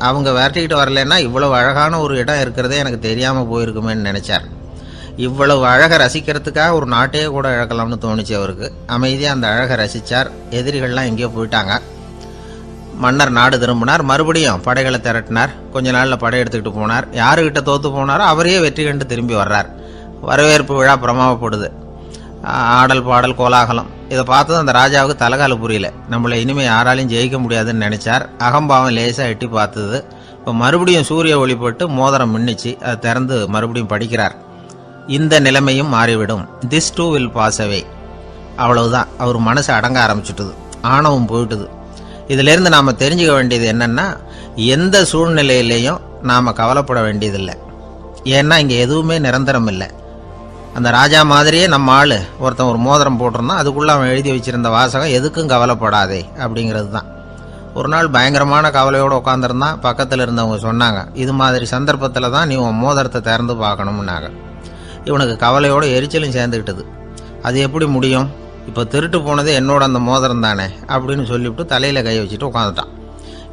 அவங்க விரட்டிக்கிட்டு வரலன்னா இவ்வளவு அழகான ஒரு இடம் இருக்கிறதே எனக்கு தெரியாமல் போயிருக்குமேன்னு நினைச்சார். இவ்வளவு அழகை ரசிக்கிறதுக்காக ஒரு நாட்டையே கூட இழக்கலாம்னு தோணுச்சு அவருக்கு. அமைதியாக அந்த அழகை ரசித்தார். எதிரிகள்லாம் எங்கேயோ போயிட்டாங்க. மன்னர் நாடு திரும்பினார். மறுபடியும் படைகளை திரட்டினார். கொஞ்ச நாளில் படை எடுத்துக்கிட்டு போனார். யாருக்கிட்ட தோற்று போனாரோ அவரையே வெற்றி கண்டு திரும்பி வர்றார். வரவேற்பு விழா பிரமாவப்படுது. ஆடல் பாடல் கோலாகலம். இதை பார்த்ததும் அந்த ராஜாவுக்கு தலைகால புரியல. நம்மளை இனிமேல் யாராலையும் ஜெயிக்க முடியாதுன்னு நினைச்சார். அகம்பாவம் லேசாக எட்டி பார்த்தது. இப்போ மறுபடியும் சூரிய ஒளிப்பட்டு மோதிரம் மின்னிச்சு. அதை திறந்து மறுபடியும் படிக்கிறார். இந்த நிலைமையும் மாறிவிடும், this too will pass away. அவ்வளவுதான். அவர் மனசு அடங்க ஆரம்பிச்சுட்டுது, ஆணவம் போயிட்டுது. இதிலிருந்து நாம் தெரிஞ்சுக்க வேண்டியது என்னன்னா, எந்த சூழ்நிலையிலையும் நாம் கவலைப்பட வேண்டியதில்லை. ஏன்னா இங்கே எதுவுமே நிரந்தரம் இல்லை. அந்த ராஜா மாதிரியே நம்ம ஆள் ஒருத்தன் ஒரு மோதிரம் போட்டிருந்தான், அதுக்குள்ளே அவன் எழுதி வச்சிருந்த வாசகம், எதுக்கும் கவலைப்படாதே அப்படிங்கிறது தான். ஒரு நாள் பயங்கரமான கவலையோடு உட்காந்துருந்தான். பக்கத்தில் இருந்தவங்க சொன்னாங்க, இது மாதிரி சந்தர்ப்பத்தில் தான் நீ உன் மோதிரத்தை திறந்து பார்க்கணும்னாங்க. இவனுக்கு கவலையோடு எரிச்சலும் சேர்ந்துக்கிட்டது. அது எப்படி முடியும், இப்போ திருட்டு போனது என்னோட அந்த மோதிரம் தானே அப்படின்னு சொல்லிவிட்டு தலையில் கை வச்சுட்டு உட்காந்துட்டான்.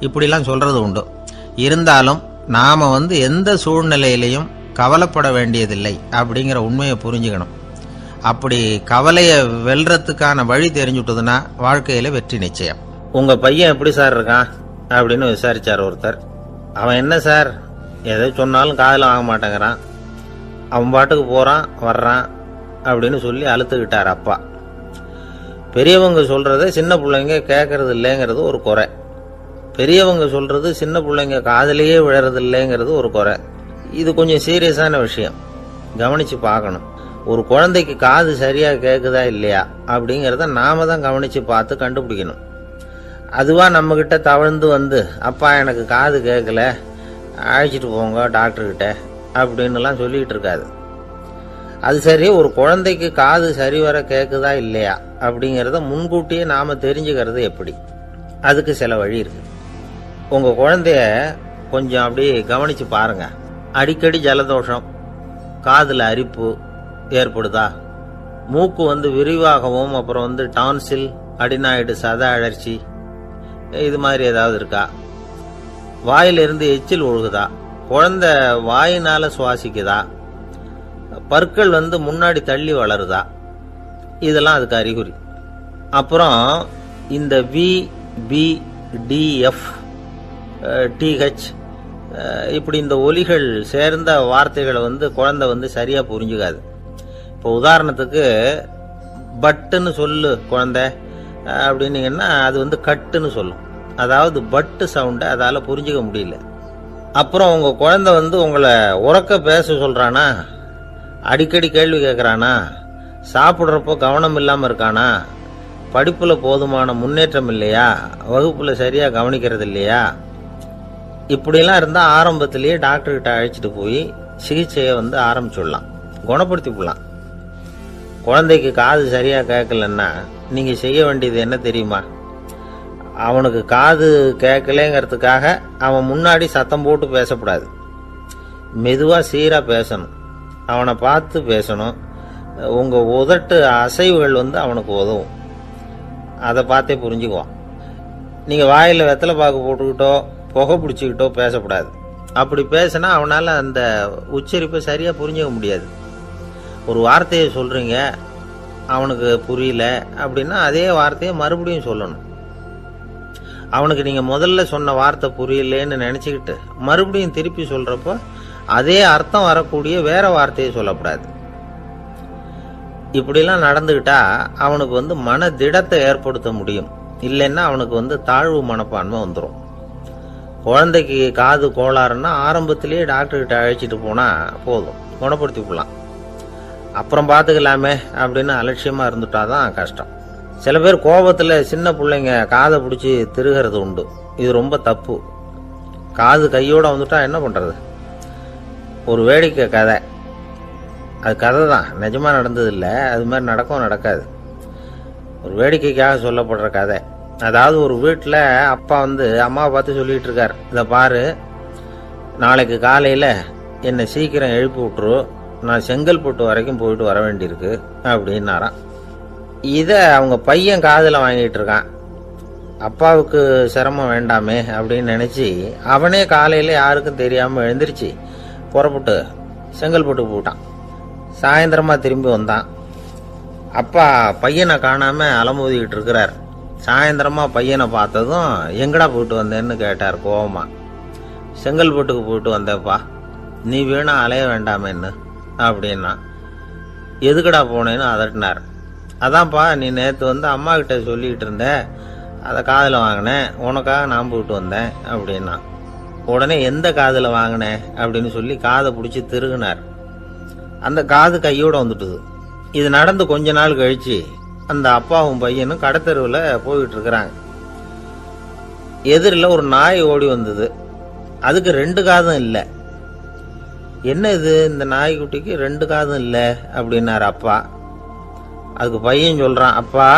இப்படிலாம் சொல்றது உண்டு. இருந்தாலும் நாம எந்த சூழ்நிலையிலையும் கவலைப்பட வேண்டியதில்லை அப்படிங்கிற உண்மையை புரிஞ்சுக்கணும். அப்படி கவலையை வெல்றதுக்கான வழி தெரிஞ்சுட்டதுன்னா வாழ்க்கையில வெற்றி நிச்சயம். உங்க பையன் எப்படி சார் இருக்கான் அப்படின்னு விசாரிச்சார் ஒருத்தர். அவன் என்ன சார், எதை சொன்னாலும் காதில் வாங்க மாட்டேங்கிறான், அவன் பாட்டுக்கு போறான் வர்றான் அப்படின்னு சொல்லி அழுத்துக்கிட்டார் அப்பா. பெரியவங்க சொல்றத சின்ன பிள்ளைங்க கேட்கறது இல்லைங்கிறது ஒரு குறை, பெரியவங்க சொல்றது சின்ன பிள்ளைங்க காதலையே விழறது இல்லைங்கிறது ஒரு குறை. இது கொஞ்சம் சீரியஸான விஷயம், கவனிச்சு பார்க்கணும். ஒரு குழந்தைக்கு காது சரியா கேட்குதா இல்லையா அப்படிங்கிறத நாம தான் கவனிச்சு பார்த்து கண்டுபிடிக்கணும். அதுவா நம்ம கிட்ட தவழ்ந்து அப்பா எனக்கு காது கேட்கல, அழைச்சிட்டு போங்க டாக்டர்கிட்ட அப்படின்னுலாம் சொல்லிட்டு இருக்காது. அது சரி, ஒரு குழந்தைக்கு காது சரிவர கேட்குதா இல்லையா அப்படிங்கிறத முன்கூட்டியே நாம தெரிஞ்சுக்கிறது எப்படி? அதுக்கு சில வழி இருக்கு. உங்க குழந்தைய கொஞ்சம் அப்படியே கவனிச்சு பாருங்க. அடிக்கடி ஜலதோஷம், காதுல அரிப்பு ஏற்படுதா, மூக்கு விரிவாகவும் அப்புறம் டான்சில், அடினாய்டு, சத அழற்சி இது மாதிரி ஏதாவது இருக்கா, வாயிலிருந்து எச்சில் ஒழுகுதா, குழந்தை வாயினால சுவாசிக்குதா, பற்கள் முன்னாடி தள்ளி வளருதா, இதெல்லாம் அதுக்கு அறிகுறி. அப்புறம் இந்த V, P, T, F, DH இப்படி இந்த ஒலிகள் சேர்ந்த வார்த்தைகளை குழந்தை சரியா புரிஞ்சுக்காது. இப்போ உதாரணத்துக்கு பட்டுன்னு சொல்லு குழந்தை அப்படின்னீங்கன்னா அது கட்டுன்னு சொல்லும். அதாவது பட்டு சவுண்டை அதால புரிஞ்சுக்க முடியல. அப்புறம் உங்க குழந்தை உங்களை உறக்க பேச சொல்றானா, அடிக்கடி கேள்வி கேட்கறானா, சாப்பிட்றப்போ கவனம் இல்லாம இருக்கானா, படிப்புல போதுமான முன்னேற்றம் இல்லையா, வகுப்புல சரியா கவனிக்கிறது இல்லையா, இப்படிலாம் இருந்தா ஆரம்பத்திலேயே டாக்டர்கிட்ட அழைச்சிட்டு போய் சிகிச்சையை ஆரம்பிச்சுடலாம், குணப்படுத்தி விடலாம். குழந்தைக்கு காது சரியா கேட்கலன்னா நீங்க செய்ய வேண்டியது என்ன தெரியுமா? அவனுக்கு காது கேட்கலங்கிறதுக்காக அவன் முன்னாடி சத்தம் போட்டு பேசக்கூடாது. மெதுவா சீரா பேசணும், அவனை பார்த்து பேசணும். உங்க உதட்டு அசைவுகள் அவனுக்கு உதவும், அதை பார்த்தே புரிஞ்சுக்குவான். நீங்க வாயில வெத்தலை பாக்கு போட்டுக்கிட்டோ புகை பிடிச்சிக்கிட்டோ பேசக்கூடாது. அப்படி பேசினா அவனால அந்த உச்சரிப்பை சரியா புரிஞ்சுக்க முடியாது. ஒரு வார்த்தையை சொல்றீங்க, அவனுக்கு புரியல அப்படின்னா அதே வார்த்தையை மறுபடியும் சொல்லணும். அவனுக்கு நீங்க முதல்ல சொன்ன வார்த்தை புரியலன்னு நினைச்சுக்கிட்டு மறுபடியும் திருப்பி சொல்றப்போ அதே அர்த்தம் வரக்கூடிய வேற வார்த்தையை சொல்லக்கூடாது. இப்படிலாம் நடந்துகிட்டா அவனுக்கு மன திடத்தை ஏற்படுத்த முடியும். இல்லைன்னா அவனுக்கு தாழ்வு மனப்பான்மை வந்துடும். குழந்தைக்கு காது கோளாறுன்னா ஆரம்பத்திலேயே டாக்டர்கிட்ட அழைச்சிட்டு போனா போதும், குணப்படுத்தி விடலாம். அப்புறம் பார்த்துக்கலாமே அப்படின்னு அலட்சியமா இருந்துட்டாதான் கஷ்டம். சில பேர் கோபத்துல சின்ன பிள்ளைங்க காதை பிடிச்சி திருகிறது உண்டு. இது ரொம்ப தப்பு. காது கையோட வந்துட்டா என்ன பண்றது? ஒரு வேடிக்கை கதை, அது கதை தான், நிஜமா நடந்தது இல்லை, அது மாதிரி நடக்காது. ஒரு வேடிக்கைக்காக சொல்லப்படுற கதை. அதாவது ஒரு வீட்டில் அப்பா அம்மாவை பார்த்து சொல்லிட்டு இருக்கார், இதை பாரு, நாளைக்கு காலையில் என்னை சீக்கிரம் எழுப்பி விட்டுரு, நான் செங்கல்பட்டு வரைக்கும் போயிட்டு வர வேண்டியிருக்கு அப்படின்னாராம். இதை அவங்க பையன் காதில் வாங்கிட்டு இருக்கான். அப்பாவுக்கு சிரமம் வேண்டாமே அப்படின்னு நினைச்சு அவனே காலையில யாருக்கும் தெரியாம எழுந்திருச்சு புறப்பட்டு செங்கல்பட்டுக்கு போட்டான். சாயந்தரமா திரும்பி வந்தான். அப்பா பையனை காணாம அலமோதிக்கிட்டு இருக்கிறார். சாயந்தரமா பையனை பார்த்ததும் எங்கடா போயிட்டு வந்தேன்னு கேட்டார் கோவமா. செங்கல்பட்டுக்கு போயிட்டு வந்தேப்பா, நீ வீணா அலைய வேண்டாமேன்னு அப்படின்னா. எதுக்கடா போனேன்னு அதட்டினார். அதான்ப்பா, நீ நேற்று அம்மா கிட்ட சொல்லிக்கிட்டு இருந்த, அதை காதில் வாங்கினேன், உனக்காக நான் போயிட்டு வந்தேன் அப்படின்னா. உடனே எந்த காதில் வாங்கினேன் அப்படின்னு சொல்லி காதை பிடிச்சி திருகுனார். அந்த காது கையோட வந்துட்டுது. இது நடந்து கொஞ்ச நாள் கழிச்சு அந்த அப்பாவும் பையனும் கடத்தெருவில் போயிட்டு இருக்கிறாங்க. எதிரில் ஒரு நாய் ஓடி வந்தது. அதுக்கு 2 காதும் இல்லை. என்ன இது, இந்த நாய்க்குட்டிக்கு 2 காதும் இல்லை அப்படின்னாரு அப்பா. அதுக்கு பையன் சொல்றான், அப்பா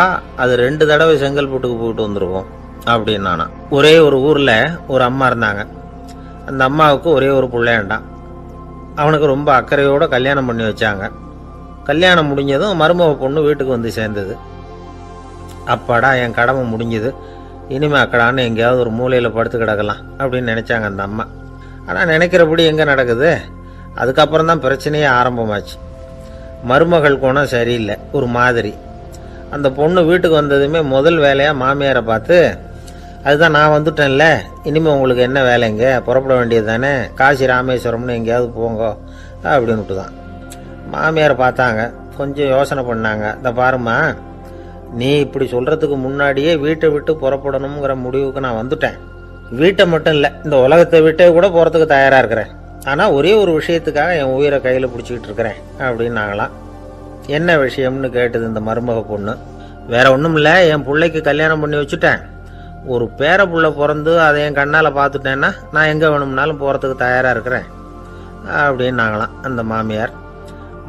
அது 2 தடவை செங்கல்பட்டுக்கு போயிட்டு வந்துருவோம் அப்படின்னானா. ஒரே ஒரு ஊர்ல ஒரு அம்மா இருந்தாங்க. அந்த அம்மாவுக்கு ஒரே ஒரு பிள்ளையாண்டான். அவனுக்கு ரொம்ப அக்கறையோட கல்யாணம் பண்ணி வச்சாங்க. கல்யாணம் முடிஞ்சதும் மருமக பொண்ணு வீட்டுக்கு வந்து சேர்ந்தது. அப்பாடா, என் கடமை முடிஞ்சது, இனிமே அக்கடான்னு எங்கேயாவது ஒரு மூலையில் படுத்து கிடக்கலாம் அப்படின்னு நினச்சாங்க அந்த அம்மா. ஆனால் நினைக்கிறபடி எங்கே நடக்குது? அதுக்கப்புறம் தான் பிரச்சனையே ஆரம்பமாச்சு. மருமகள் குணம் சரியில்லை, ஒரு மாதிரி. அந்த பொண்ணு வீட்டுக்கு வந்ததுமே முதல் வேலையாக மாமியாரை பார்த்து, அதுதான் நான் வந்துட்டேன்ல, இனிமேல் உங்களுக்கு என்ன வேலைங்க, புறப்பட வேண்டியது தானே, காசி ராமேஸ்வரம்னு எங்கேயாவது போங்க அப்படின்னுட்டு தான். மாமியாரை பார்த்தாங்க, கொஞ்சம் யோசனை பண்ணாங்க. இந்த பாருமா, நீ இப்படி சொல்கிறதுக்கு முன்னாடியே வீட்டை விட்டு புறப்படணுங்கிற முடிவுக்கு நான் வந்துட்டேன். வீட்டை மட்டும் இல்லை, இந்த உலகத்தை விட்டே கூட போகிறதுக்கு தயாராக இருக்கிறேன். ஆனால் ஒரே ஒரு விஷயத்துக்காக என் உயிரை கையில் பிடிச்சிக்கிட்டு இருக்கிறேன் அப்படின்னாங்களாம். என்ன விஷயம்னு கேட்டது இந்த மருமக பொண்ணு. வேற ஒன்றும் இல்லை, என் பிள்ளைக்கு கல்யாணம் பண்ணி வச்சுட்டேன். ஒரு பேர புள்ள பிறந்து அதை என் கண்ணால் பார்த்துட்டேன்னா நான் எங்கே வேணும்னாலும் போகிறதுக்கு தயாராக இருக்கிறேன் அப்படின்னாங்களாம் அந்த மாமியார்.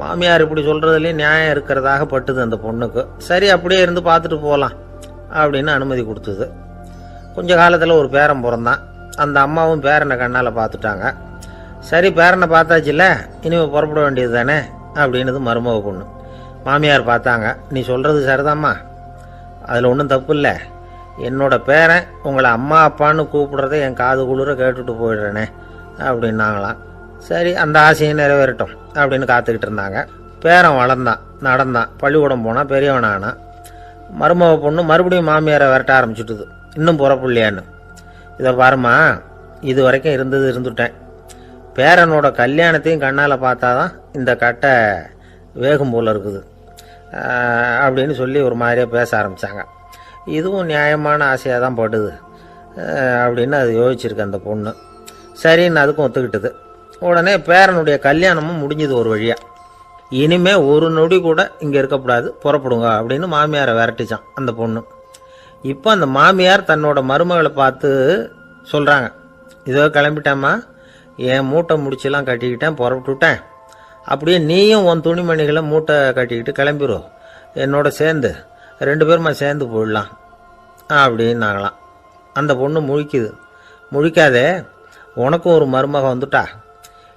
மாமியார் இப்படி சொல்கிறதுலேயும் நியாயம் இருக்கிறதாக பட்டுது அந்த பொண்ணுக்கு. சரி, அப்படியே இருந்து பார்த்துட்டு போகலாம் அப்படின்னு அனுமதி கொடுத்தது. கொஞ்ச காலத்தில் ஒரு பேரன் பிறந்தான். அந்த அம்மாவும் பேரனை கண்ணால் பார்த்துட்டாங்க. சரி, பேரனை பார்த்தாச்சுல்ல, இனிமேல் புறப்பட வேண்டியது தானே அப்படின்னது மருமக பொண்ணு. மாமியார் பார்த்தாங்க, நீ சொல்கிறது சரிதாம்மா, அதில் ஒன்றும் தப்பு இல்லை. என்னோட பேரன் உங்களை அம்மா அப்பான்னு கூப்பிடுறத என் காது குளிர கேட்டுட்டு போயிடுறேனே அப்படின்னாங்களாம். சரி, அந்த ஆசையை நிறைவேறட்டும் அப்படின்னு காத்துக்கிட்டு இருந்தாங்க. பேரன் வளர்ந்தான், நடந்தான், பள்ளிக்கூடம் போனால் பெரியவனானான். மருமக பொண்ணு மறுபடியும் மாமியாரை விரட்ட ஆரம்பிச்சுட்டுது, இன்னும் புறப்புள்ளையான்னு. இதை பாருமா, இது வரைக்கும் இருந்துட்டேன். பேரனோட கல்யாணத்தையும் கண்ணால் பார்த்தாதான் இந்த கட்டை வேகும் போல் இருக்குது அப்படின்னு சொல்லி ஒரு மாதிரியாக பேச ஆரம்பித்தாங்க. இதுவும் நியாயமான ஆசையாக தான் படுது அப்படின்னு அது யோசிச்சிருக்கு அந்த பொண்ணு. சரின்னு அதுக்கும் ஒத்துக்கிட்டது. உடனே பேரனுடைய கல்யாணமும் முடிஞ்சது ஒரு வழியாக. இனிமே ஒரு நொடி கூட இங்கே இருக்கக்கூடாது, புறப்படுங்க அப்படின்னு மாமியாரை விரட்டிச்சான் அந்த பொண்ணு. இப்போ அந்த மாமியார் தன்னோட மருமகளை பார்த்து சொல்கிறாங்க, இதோ கிளம்பிட்டேம்மா, என் மூட்டை முடிச்செல்லாம் கட்டிக்கிட்டேன், புறப்பட்டுவிட்டேன். அப்படியே நீயும் உன் துணிமணிகளை மூட்டை கட்டிக்கிட்டு கிளம்பிடும், என்னோட சேர்ந்து 2 பேருமா சேர்ந்து போயிடலாம் அப்படின்னாங்களாம். அந்த பொண்ணு முழிக்குது. முழிக்காதே, உனக்கும் ஒரு மருமக வந்துட்டா,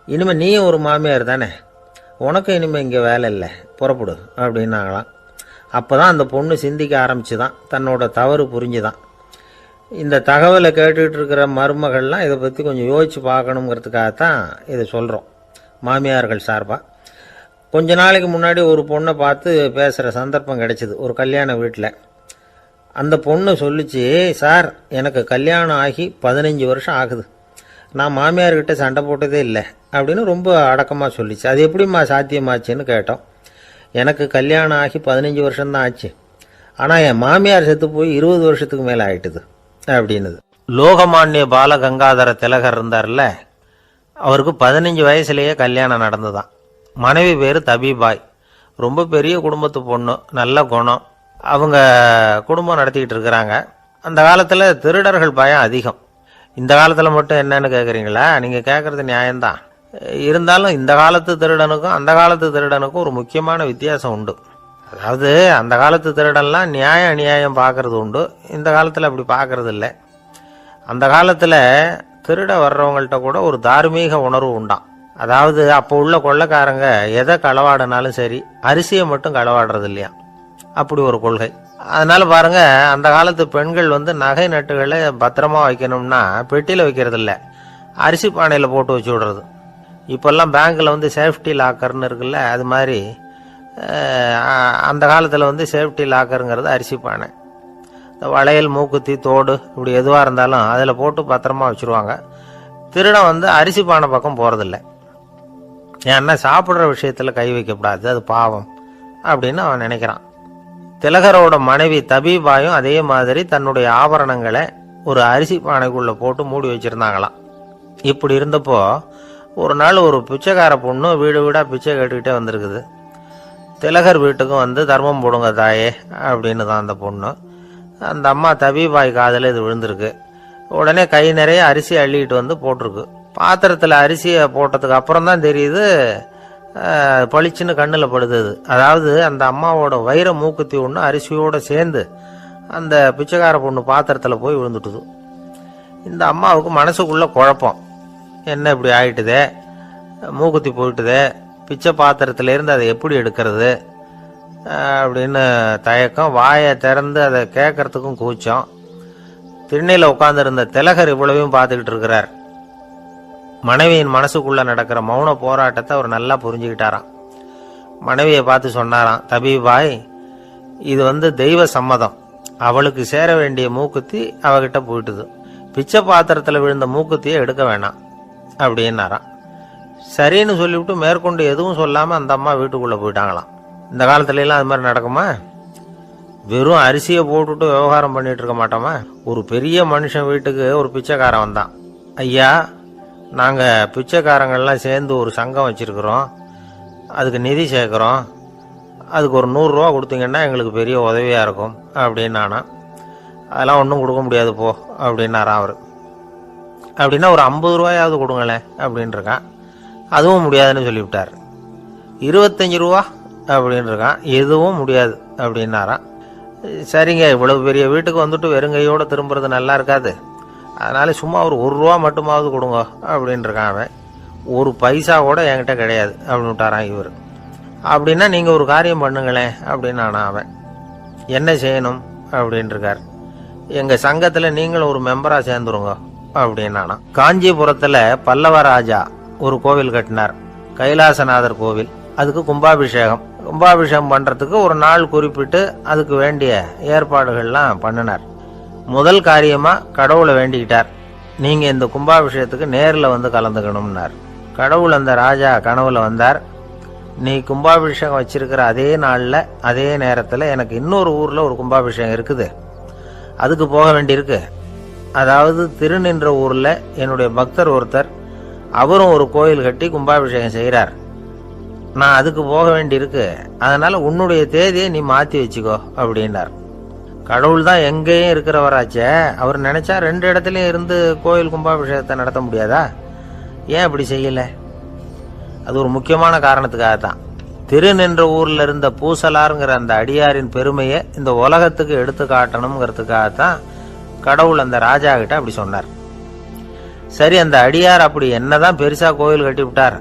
இனிமேல் நீயும் ஒரு மாமியார் தானே, உனக்கும் இனிமேல் இங்கே வேலை இல்லை, புறப்படு அப்படின்னாங்களாம். அப்போ தான் அந்த பொண்ணு சிந்திக்க ஆரம்பிச்சுதான், தன்னோட தவறு புரிஞ்சுதான். இந்த தகவலை கேட்டுக்கிட்டு இருக்கிற மருமகள்லாம் இதை பற்றி கொஞ்சம் யோசித்து பார்க்கணுங்கிறதுக்காகத்தான் இதை சொல்கிறோம் மாமியார்கள் சார்பாக. கொஞ்ச நாளைக்கு முன்னாடி ஒரு பொண்ணை பார்த்து பேசுகிற சந்தர்ப்பம் கிடைச்சிது ஒரு கல்யாண வீட்டில். அந்த பொண்ணு சொல்லிச்சு, சார் எனக்கு கல்யாணம் ஆகி 15 வருஷம் ஆகுது, நான் மாமியார்கிட்ட சண்டை போட்டதே இல்லை அப்படின்னு ரொம்ப அடக்கமாக சொல்லிச்சு. அது எப்படிம்மா சாத்தியமாச்சுன்னு கேட்டோம். எனக்கு கல்யாணம் ஆகி 15 வருஷம்தான் ஆச்சு, ஆனால் என் மாமியார் செத்து போய் 20 வருஷத்துக்கு மேலே ஆயிட்டுது அப்படின்னுது. லோகமானிய பாலகங்காதர திலகர் இருந்தார்ல, அவருக்கு 15 வயசுலேயே கல்யாணம் நடந்துதான். மனைவி பேர் தபிபாய், ரொம்ப பெரிய குடும்பத்து பொண்ணு, நல்ல குணம். அவங்க குடும்பம் நடத்திக்கிட்டு இருக்கிறாங்க. அந்த காலத்தில் திருடர்கள் பயம் அதிகம். இந்த காலத்தில் மட்டும் என்னன்னு கேட்குறீங்களா? நீங்கள் கேட்குறது நியாயம்தான். இருந்தாலும் இந்த காலத்து திருடனுக்கும் அந்த காலத்து திருடனுக்கும் ஒரு முக்கியமான வித்தியாசம் உண்டு. அதாவது அந்த காலத்து திருடன்லாம் நியாயம் அநியாயம் பார்க்கறது உண்டு, இந்த காலத்தில் அப்படி பார்க்கறது இல்லை. அந்த காலத்தில் திருட வர்றவங்கள்ட்ட கூட ஒரு தார்மீக உணர்வு உண்டாம். அதாவது அப்போ உள்ள கொள்ளைக்காரங்க எதை களவாடினாலும் சரி, அரிசியை மட்டும் களவாடுறது இல்லையா, அப்படி ஒரு கொள்கை. அதனால பாருங்க, அந்த காலத்து பெண்கள் நகை நட்டுகளை பத்திரமா வைக்கணும்னா பெட்டியில் வைக்கிறது இல்லை, அரிசி பானையில் போட்டு வச்சு விடுறது. இப்போல்லாம் பேங்க்கில் சேஃப்டி லாக்கர்னு இருக்குல்ல, அது மாதிரி அந்த காலத்தில் சேஃப்டி லாக்கருங்கிறது அரிசி பானை. வளையல், மூக்குத்தி, தோடு இப்படி எதுவாக இருந்தாலும் அதில் போட்டு பத்திரமா வச்சுருவாங்க. திருடன் அரிசி பானை பக்கம் போகிறதில்ல. ஏன்னா சாப்பிட்ற விஷயத்தில் கை வைக்கக்கூடாது, அது பாவம் அப்படின்னு அவன் நினைக்கிறான். திலகரோட மனைவி தபிபாயும் அதே மாதிரி தன்னுடைய ஆபரணங்களை ஒரு அரிசி பானைக்குள்ளே போட்டு மூடி வச்சுருந்தாங்களாம். இப்படி இருந்தப்போ ஒரு நாள் ஒரு பிச்சைக்கார பொண்ணு வீடு வீடாக பிச்சை கேட்டுக்கிட்டே வந்திருக்குது. திலகர் வீட்டுக்கும் தர்மம் போடுங்க தாயே அப்படின்னு தான் அந்த பொண்ணு. அந்த அம்மா தபிபாய் காதில் இது விழுந்திருக்கு. உடனே கை நிறைய அரிசி அள்ளிக்கிட்டு போட்டிருக்கு. பாத்திரத்தில் அரிசியை போட்டதுக்கு அப்புறம் தான் தெரியுது, பளிச்சுன்னு கண்ணில் படுது. அதாவது அந்த அம்மாவோட வைர மூக்குத்தி ஒன்று அரிசியோடு சேர்ந்து அந்த பிச்சைக்கார பொண்ணு பாத்திரத்தில் போய் விழுந்துட்டுது. இந்த அம்மாவுக்கு மனசுக்குள்ள குழப்பம், என்ன இப்படி ஆயிட்டுதே, மூக்குத்தி போயிட்டுதே, பிச்சை பாத்திரத்திலேருந்து அதை எப்படி எடுக்கிறது அப்படின்னு தயக்கம், வாயை திறந்து அதை கேட்கறதுக்கும் கூச்சம். திண்ணையில உட்கார்ந்திருந்த திலகர் இவ்வளவையும் பார்த்துக்கிட்டு இருக்கிறார். மனைவியின் மனசுக்குள்ள நடக்கிற மௌன போராட்டத்தை அவர் நல்லா புரிஞ்சுக்கிட்டாராம். மனைவியை பார்த்து சொன்னாராம், தபீபாய், இது தெய்வ சம்மதம். அவளுக்கு சேர வேண்டிய மூக்குத்தி அவகிட்ட போயிட்டுது. பிச்சை பாத்திரத்தில் விழுந்த மூக்குத்தியை எடுக்க வேணாம் அப்படின்னாராம். சரின்னு சொல்லிவிட்டு மேற்கொண்டு எதுவும் சொல்லாம அந்த அம்மா வீட்டுக்குள்ள போயிட்டாங்களாம். இந்த காலத்துல எல்லாம் அது மாதிரி நடக்குமா? வெறும் அரிசியை போட்டுட்டு விவகாரம் பண்ணிட்டு இருக்க மாட்டோமா? ஒரு பெரிய மனுஷன் வீட்டுக்கு ஒரு பிச்சைக்காரன் வந்தான். ஐயா, நாங்க பிச்சைக்காரங்கள்லாம் சேர்ந்து ஒரு சங்கம் வச்சிருக்கிறோம், அதுக்கு நிதி சேர்க்கிறோம், அதுக்கு ஒரு 100 ரூபா கொடுத்தீங்கன்னா எங்களுக்கு பெரிய உதவியா இருக்கும் அப்படின்னானா. அதெல்லாம் ஒன்றும் கொடுக்க முடியாது போ அப்படின்னாராம் அவர். அப்படின்னா ஒரு 50 ரூபாயாவது கொடுங்களேன் அப்படின்னு இருக்கான். அதுவும் முடியாதுன்னு சொல்லிவிட்டார். 25 ரூபா அப்படின்னு இருக்கான். எதுவும் முடியாது அப்படின்னாராம். சரிங்க, இவ்வளவு பெரிய வீட்டுக்கு வந்துட்டு வெறுங்கையோட திரும்புறது நல்லா இருக்காது, அதனால சும்மா ஒரு 1 ரூபா மட்டுமாவது கொடுங்க அப்படின்னு இருக்கான் அவன். ஒரு பைசா கூட என்கிட்ட கிடையாது அப்படின்னு விட்டாரான் இவர். அப்படின்னா நீங்க ஒரு காரியம் பண்ணுங்களேன் அப்படின்னானா அவன். என்ன செய்யணும் அப்படின்னு இருக்கார். எங்க சங்கத்துல நீங்களும் ஒரு மெம்பரா சேர்ந்துருங்க அப்படின்னானா. காஞ்சிபுரத்துல பல்லவ ராஜா ஒரு கோவில் கட்டினார், கைலாசநாதர் கோவில். அதுக்கு கும்பாபிஷேகம் பண்றதுக்கு ஒரு நாள் குறிப்பிட்டு அதுக்கு வேண்டிய ஏற்பாடுகள்லாம் பண்ணினார். முதல் காரியமா கடவுளை வேண்டிக்கிட்டார், நீங்க இந்த கும்பாபிஷேகத்துக்கு நேரில் வந்து கலந்துக்கணும்னார். கடவுள் அந்த ராஜா கனவுல வந்தார். நீ கும்பாபிஷேகம் வச்சிருக்கிற அதே நாள்ல அதே நேரத்துல எனக்கு இன்னொரு ஊர்ல ஒரு கும்பாபிஷேகம் இருக்குது, அதுக்கு போக வேண்டியிருக்கு. அதாவது திருநின்ற ஊர்ல என்னுடைய பக்தர் ஒருத்தர், அவரும் ஒரு கோயில் கட்டி கும்பாபிஷேகம் செய்யறார், நான் அதுக்கு போக வேண்டியிருக்கு, அதனால உன்னுடைய தேதியை நீ மாத்தி வச்சுக்கோ அப்படின்னார். கடவுள் தான் எங்கேயும் இருக்கிறவராச்சே, அவர் நினைச்சா 2 இடத்துலயும் இருந்து கோயில் கும்பாபிஷேகத்தை நடத்த முடியாதா? ஏன் அப்படி செய்யல? அது ஒரு முக்கியமான காரணத்துக்காகத்தான். திருநின்ற ஊர்ல இருந்த பூசலாருங்கிற அந்த அடியாரின் பெருமையை இந்த உலகத்துக்கு எடுத்து காட்டணுங்கிறதுக்காகத்தான் கடவுள் அந்த ராஜா கிட்ட அப்படி சொன்னார். சரி, அந்த அடியார் அப்படி என்னதான் பெருசா கோயில் கட்டி விட்டார்?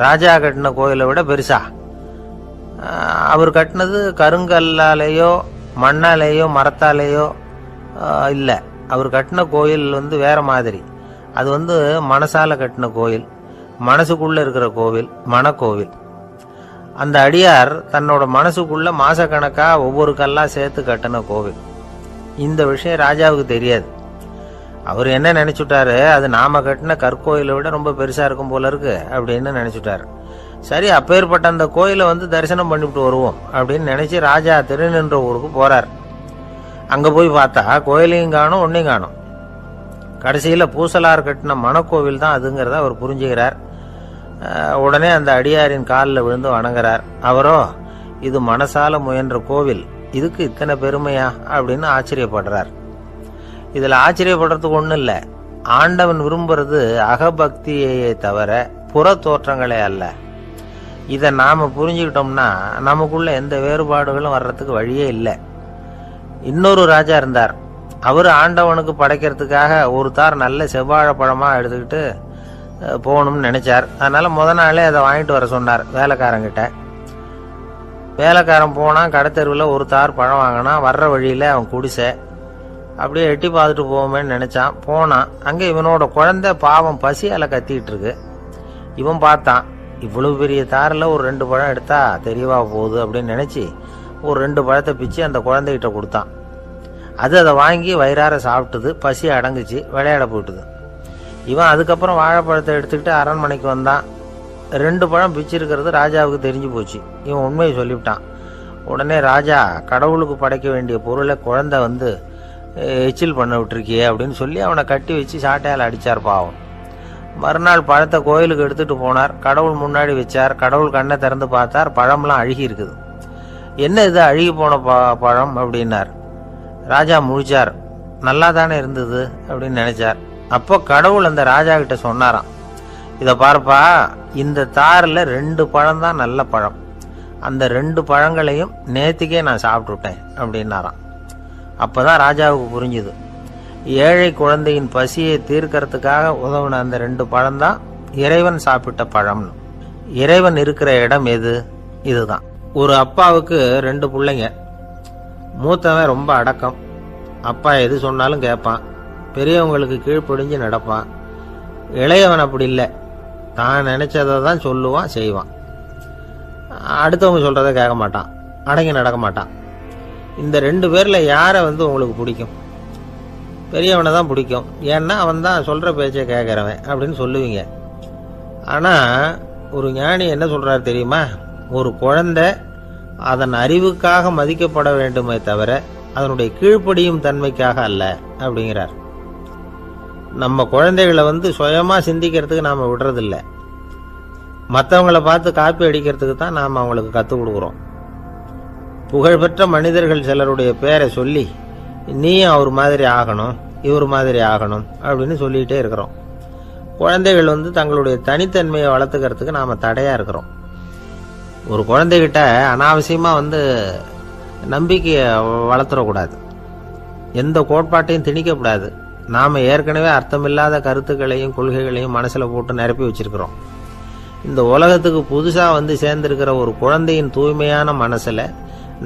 ராஜா கட்டின கோயிலை விட பெருசா? அவர் கட்டினது கருங்கல்லாலேயோ மண்ணாலேயோ மரத்தாலேயோ இல்ல. அவர் கட்டின கோயில் வேற மாதிரி. அது மனசால கட்டின கோயில், மனசுக்குள்ள இருக்கிற கோவில், மனக்கோவில். அந்த அடியார் தன்னோட மனசுக்குள்ள மாசக்கணக்கா ஒவ்வொரு கல்லா சேர்த்து கட்டின கோவில். இந்த விஷயம் ராஜாவுக்கு தெரியாது. அவர் என்ன நினைச்சுட்டாரு, அது நாம கட்டின கற்கோயிலை விட ரொம்ப பெருசா இருக்கும் போல இருக்கு அப்படின்னு நினைச்சுட்டாரு. சரி, அப்பேற்பட்ட அந்த கோயிலை தரிசனம் பண்ணிவிட்டு வருவோம் அப்படின்னு நினைச்சு ராஜா திருநின்ற ஊருக்கு போறார். அங்க போய் பார்த்தா கோயிலையும் காணும், ஒன்னையும் காணும். கடைசியில பூசலார் கட்டின மனக்கோவில் தான் அதுங்கிறத அவர் புரிஞ்சுக்கிறார். உடனே அந்த அடியாரின் காலில் விழுந்து வணங்குறார். அவரோ, இது மனசால முயன்ற கோவில், இதுக்கு இத்தனை பெருமையா அப்படின்னு ஆச்சரியப்படுறார். இதுல ஆச்சரியப்படுறதுக்கு ஒண்ணும் இல்ல. ஆண்டவன் விரும்புறது அகபக்தியையே தவிர புற தோற்றங்களே அல்ல. இதை நாம புரிஞ்சுக்கிட்டோம்னா நமக்குள்ள எந்த வேறுபாடுகளும் வர்றதுக்கு வழியே இல்லை. இன்னொரு ராஜா இருந்தார். அவரு ஆண்டவனுக்கு படைக்கிறதுக்காக ஒரு தார் நல்ல செவ்வாழைப்பழமா எடுத்துக்கிட்டு போகணும்னு நினைச்சார். அதனால முத நாளே அதை வாங்கிட்டு வர சொன்னார் வேலைக்காரங்கிட்ட. வேலைக்காரன் போனா கடைத்தெருவில் ஒரு தார் பழம் வாங்கினா. வர்ற வழியில அவன் குடிசை, அப்படியே எட்டி பார்த்துட்டு போவோமேன்னு நினைச்சான். போனான். அங்கே இவனோட குழந்தை பாவம் பசியால கத்திக்கிட்டு இருக்கு. இவன் பார்த்தான், இவ்வளவு பெரிய தாரில் ஒரு 2 பழம் எடுத்தா தெரியவா போகுது அப்படின்னு நினைச்சு ஒரு 2 பழத்தை பிச்சு அந்த குழந்தைகிட்ட கொடுத்தான். அது அதை வாங்கி வயிறார சாப்பிட்டுது. பசி அடங்குச்சு, விளையாட போயிட்டுது. இவன் அதுக்கப்புறம் வாழைப்பழத்தை எடுத்துக்கிட்டு அரண்மனைக்கு வந்தான். 2 பழம் பிச்சிருக்கிறது ராஜாவுக்கு தெரிஞ்சு போச்சு. இவன் உண்மையை சொல்லிவிட்டான். உடனே ராஜா, கடவுளுக்கு படைக்க வேண்டிய பொருளை குழந்தை எச்சில் பண்ண விட்டுருக்கியே அப்படின்னு சொல்லி அவனை கட்டி வச்சு சாட்டையால் அடிச்சார் பாவம். மறுநாள் பழத்தை கோயிலுக்கு எடுத்துட்டு போனார். கடவுள் முன்னாடி வச்சார். கடவுள் கண்ணை திறந்து பார்த்தார், பழம்லாம் அழுகி இருக்குது. என்ன இது அழுகி போன பழம் அப்படின்னார். ராஜா முழிச்சார். நல்லா தானே இருந்தது அப்படின்னு நினைச்சார். அப்போ கடவுள் அந்த ராஜா கிட்ட சொன்னாராம், இதை பார்ப்பா, இந்த தாரில் 2 பழம் தான் நல்ல பழம், அந்த 2 பழங்களையும் நேத்திக்கே நான் சாப்பிட்டுட்டேன் அப்படின்னாராம். அப்பதான் ராஜாவுக்கு புரிஞ்சுது, ஏழை குழந்தையின் பசியை தீர்க்கறதுக்காக உதவுன அந்த 2 பழம் தான் இறைவன் சாப்பிட்ட பழம்னு. இறைவன் இருக்கிற இடம் எது? இதுதான். ஒரு அப்பாவுக்கு 2 பிள்ளைங்க. மூத்தவன் ரொம்ப அடக்கம், அப்பா எது சொன்னாலும் கேட்பான். பெரியவங்களுக்கு கீழ்ப்படிஞ்சு நடப்பான். இளையவன் அப்படி இல்லை, தான் நினைச்சதை தான் சொல்லுவான், செய்வான். அடுத்தவங்க சொல்றதை கேட்க மாட்டான், அடங்கி நடக்க மாட்டான். இந்த 2 பேர்ல யாரை உங்களுக்கு பிடிக்கும்? பெரியவனை தான் பிடிக்கும். ஏன்னா அவன் தான் சொல்ற பேச்சை கேட்கறவன் அப்படின்னு சொல்லுவீங்க. ஆனா ஒரு ஞானி என்ன சொல்றாரு தெரியுமா? ஒரு குழந்தை அதன் அறிவுக்காக மதிக்கப்பட வேண்டுமே தவிர அதனுடைய கீழ்ப்படியும் தன்மைக்காக அல்ல அப்படிங்கிறார். நம்ம குழந்தைகளை சுயமா சிந்திக்கிறதுக்கு நாம விடுறதில்லை, மற்றவங்களை பார்த்து காப்பி அடிக்கிறதுக்கு தான் நாம் அவங்களுக்கு கற்றுக் கொடுக்குறோம். புகழ்பெற்ற மனிதர்கள் சிலருடைய பேரை சொல்லி நீயும் அவர் மாதிரி ஆகணும், இவர் மாதிரி ஆகணும் அப்படின்னு சொல்லிகிட்டே இருக்கிறோம். குழந்தைகள் தங்களுடைய தனித்தன்மையை வளர்த்துக்கிறதுக்கு நாம் தடையாக இருக்கிறோம். ஒரு குழந்தைகிட்ட அனாவசியமாக நம்பிக்கையை வளர்த்துடக்கூடாது, எந்த கோட்பாட்டையும் திணிக்கக்கூடாது. நாம் ஏற்கனவே அர்த்தமில்லாத கருத்துக்களையும் கொள்கைகளையும் மனசில் போட்டு நிரப்பி வச்சிருக்கிறோம். இந்த உலகத்துக்கு புதுசாக சேர்ந்திருக்கிற ஒரு குழந்தையின் தூய்மையான மனசில்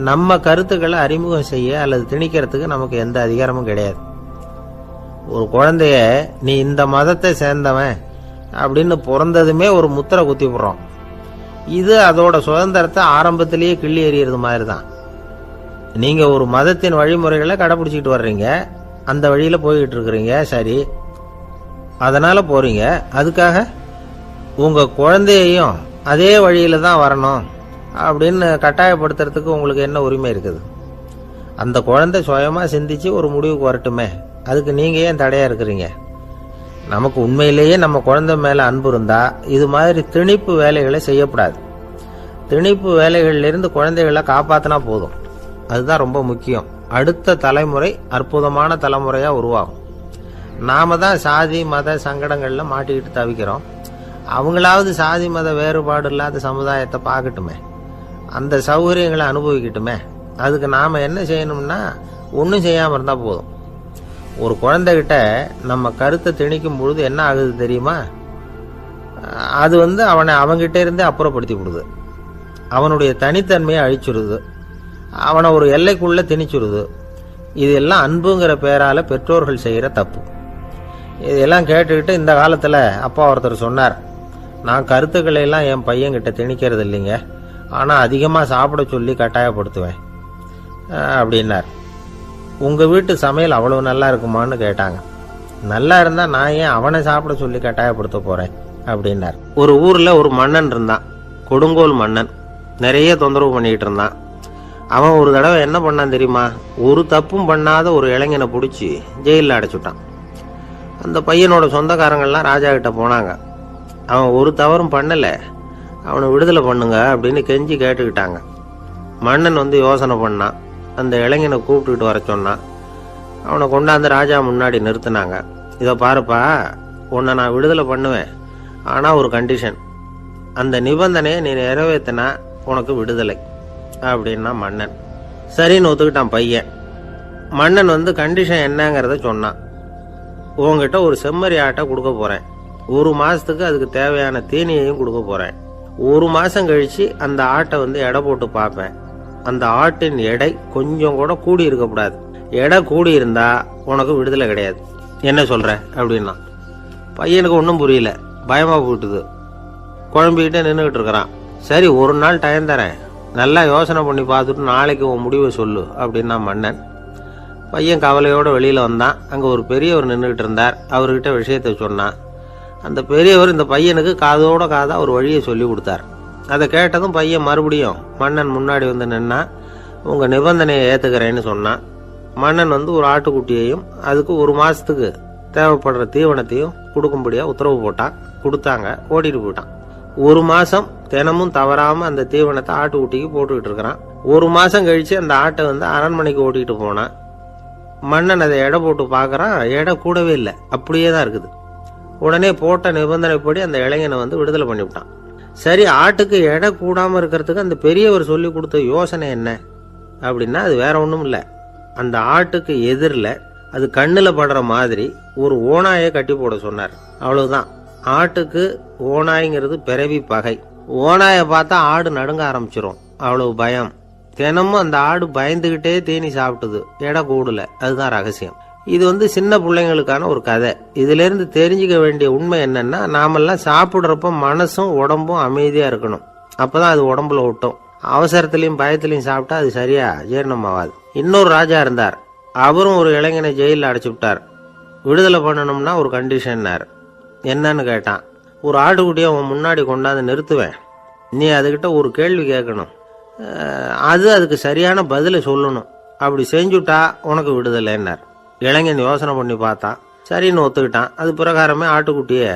நம்ம கருத்துக்களை அறிமுகம் செய்ய அல்லது திணிக்கிறதுக்கு நமக்கு எந்த அதிகாரமும் கிடையாது. ஒரு குழந்தைய நீ இந்த மதத்தை சேர்ந்தவன் அப்படின்னு பிறந்ததுமே ஒரு முத்திரை குத்தி போடுறோம். இது அதோட சுதந்திரத்தை ஆரம்பத்திலேயே கிள்ளி எறியறது மாதிரி தான். நீங்க ஒரு மதத்தின் வழிமுறைகளை கடைபிடிச்சிட்டு வர்றீங்க, அந்த வழியில போய்கிட்டு இருக்கிறீங்க, சரி, அதனால போறீங்க. அதுக்காக உங்க குழந்தையையும் அதே வழியில தான் வரணும் அப்படின்னு கட்டாயப்படுத்துறதுக்கு உங்களுக்கு என்ன உரிமை இருக்குது? அந்த குழந்தை சுயமா சிந்திச்சு ஒரு முடிவுக்கு வரட்டுமே, அதுக்கு நீங்க ஏன் தடையா இருக்கிறீங்க? நமக்கு உண்மையிலேயே நம்ம குழந்தை மேல அன்பு இருந்தா இது மாதிரி திணிப்பு வேலைகளை செய்யக்கூடாது. திணிப்பு வேலைகளிலிருந்து குழந்தைகளை காப்பாத்தினா போதும், அதுதான் ரொம்ப முக்கியம். அடுத்த தலைமுறை அற்புதமான தலைமுறையா உருவாகும். நாம தான் சாதி மத சங்கடங்கள்ல மாட்டிக்கிட்டு தவிக்கிறோம். அவங்களாவது சாதி மத வேறுபாடு இல்லாத சமுதாயத்தை பார்க்கட்டுமே, அந்த சௌகரியங்களை அனுபவிக்கட்டுமே. அதுக்கு நாம என்ன செய்யணும்னா ஒன்றும் செய்யாம இருந்தா போதும். ஒரு குழந்தைகிட்ட நம்ம கருத்தை திணிக்கும் பொழுது என்ன ஆகுது தெரியுமா? அது அவனை அவங்கிட்ட இருந்தே அப்புறப்படுத்தி விடுது, அவனுடைய தனித்தன்மையை அழிச்சுடுது, அவனை ஒரு எல்லைக்குள்ள திணிச்சுடுது. இதெல்லாம் அன்புங்கிற பேரால பெற்றோர்கள் செய்யற தப்பு. இதெல்லாம் கேட்டுக்கிட்டு இந்த காலத்துல அப்பா ஒருத்தர் சொன்னார், நான் கருத்துக்களை எல்லாம் என் பையன்கிட்ட திணிக்கிறது இல்லைங்க, ஆனா அதிகமா சாப்பிட சொல்லி கட்டாயப்படுத்துவேன் அப்படின்னார். உங்க வீட்டு சமையல் அவ்வளவு நல்லா இருக்குமான்னு கேட்டாங்க. நல்லா இருந்தா நான் ஏன் அவனை சாப்பிட சொல்லி கட்டாயப்படுத்த போறேன் அப்படின்னார். ஒரு ஊர்ல ஒரு மன்னன் இருந்தான், கொடுங்கோல் மன்னன். நிறைய தொந்தரவு பண்ணிட்டு இருந்தான். அவன் ஒரு தடவை என்ன பண்ணான் தெரியுமா? ஒரு தப்பும் பண்ணாத ஒரு இளைஞனை பிடிச்சி ஜெயிலில் அடைச்சுட்டான். அந்த பையனோட சொந்தக்காரங்கள்லாம் ராஜா கிட்ட போனாங்க. அவன் ஒரு தவறும் பண்ணல, அவனை விடுதலை பண்ணுங்க அப்படின்னு கெஞ்சி கேட்டுக்கிட்டாங்க. மன்னன் யோசனை பண்ணான். அந்த இளைஞனை கூப்பிட்டுக்கிட்டு வர சொன்னான். அவனை கொண்டாந்து ராஜா முன்னாடி நிறுத்தினாங்க. இதை பாருப்பா, உன்னை நான் விடுதலை பண்ணுவேன், ஆனால் ஒரு கண்டிஷன். அந்த நிபந்தனையை நீ நிறைவேற்றினா உனக்கு விடுதலை அப்படின்னா மன்னன். சரின்னு ஒத்துக்கிட்டான் பையன். மன்னன் கண்டிஷன் என்னங்கிறத சொன்னான். உங்ககிட்ட ஒரு செம்மறி ஆட்டை கொடுக்க போறேன், 1 மாசத்துக்கு அதுக்கு தேவையான தீனியையும் கொடுக்க போறேன். 1 மாசம் கழிச்சு அந்த ஆட்டை எடை போட்டு பார்ப்பேன். அந்த ஆட்டின் எடை கொஞ்சம் கூட கூடி இருக்கக்கூடாது. எடை கூடி இருந்தா உனக்கு விடுதலை கிடையாது. என்ன சொல்ற அப்படின்னா பையனுக்கு ஒன்றும் புரியல, பயமா போட்டுது. குழம்பிக்கிட்டே நின்றுகிட்டு இருக்கிறான். சரி, ஒரு நாள் டைம் தரேன், நல்லா யோசனை பண்ணி பார்த்துட்டு நாளைக்கு உன் முடிவை சொல்லு அப்படின்னா மன்னன். பையன் கவலையோட வெளியில வந்தான். அங்க ஒரு பெரியவர் நின்றுகிட்டு இருந்தார். அவர்கிட்ட விஷயத்த சொன்னான். அந்த பெரியவர் இந்த பையனுக்கு காதோட காதா ஒரு வழியை சொல்லி கொடுத்தார். அதை கேட்டதும் பையன் மறுபடியும் மன்னன் முன்னாடி நின்னா, உங்க நிபந்தனையை ஏத்துக்கிறேன்னு சொன்னான். மன்னன் ஒரு ஆட்டுக்குட்டியையும் அதுக்கு 1 மாசத்துக்கு தேவைப்படுற தீவனத்தையும் கொடுக்கும்படியா உத்தரவு போட்டான். கொடுத்தாங்க, ஓடிட்டு போயிட்டான். 1 மாசம் தினமும் தவறாம அந்த தீவனத்தை ஆட்டுக்குட்டிக்கு போட்டுக்கிட்டு இருக்கிறான். 1 மாசம் கழிச்சு அந்த ஆட்டை அரண்மனைக்கு ஓட்டிட்டு போனான். மன்னன் அதை எடை போட்டு பாக்குறான், எடை கூடவே இல்லை, அப்படியே தான் இருக்குது. உடனே போட்ட நிபந்தனைப்படி அந்த இளைஞனை விடுதலை பண்ணிவிட்டான். சரி, ஆட்டுக்கு எடை கூடாம இருக்கிறதுக்கு அந்த பெரியவர் சொல்லி கொடுத்த யோசனை என்ன அப்படின்னா, அது வேற ஒண்ணும் இல்லை. அந்த ஆட்டுக்கு எதிரில் அது கண்ணில் படுற மாதிரி ஒரு ஓநாயை கட்டி போட சொன்னார். அவ்வளவுதான். ஆட்டுக்கு ஓநாய்ங்கிறது பிறவி பகை. ஓநாயை பார்த்தா ஆடு நடுங்க ஆரம்பிச்சிரும், அவ்வளவு பயம். தினமும் அந்த ஆடு பயந்துகிட்டே தீனி சாப்பிட்டுது, எடை கூடல. அதுதான் ரகசியம். இது வந்து சின்ன பிள்ளைங்களுக்கான ஒரு கதை. இதிலிருந்து தெரிஞ்சுக்க வேண்டிய உண்மை என்னன்னா, நாமெல்லாம் சாப்பிட்றப்ப மனசும் உடம்பும் அமைதியா இருக்கணும். அப்பதான் அது உடம்புல ஒட்டும். அவசரத்திலையும் பயத்திலையும் சாப்பிட்டா அது சரியா ஜீரணமாகாது. இன்னொரு ராஜா இருந்தார். அவரும் ஒரு இளைஞனை ஜெயிலில் அடைச்சு விட்டார். விடுதலை பண்ணணும்னா ஒரு கண்டிஷன்னார். என்னன்னு கேட்டான். ஒரு ஆட்டுக்குட்டியை அவன் முன்னாடி கொண்டாந்து நிறுத்துவேன், நீ அதுகிட்ட ஒரு கேள்வி கேட்கணும், அதுக்கு சரியான பதிலை சொல்லணும், அப்படி செஞ்சுட்டா உனக்கு விடுதலைன்னார். இளைஞன் யோசனை பண்ணி பார்த்தான், சரின்னு ஒத்துக்கிட்டான். அது பிரகாரமே ஆட்டுக்குட்டியை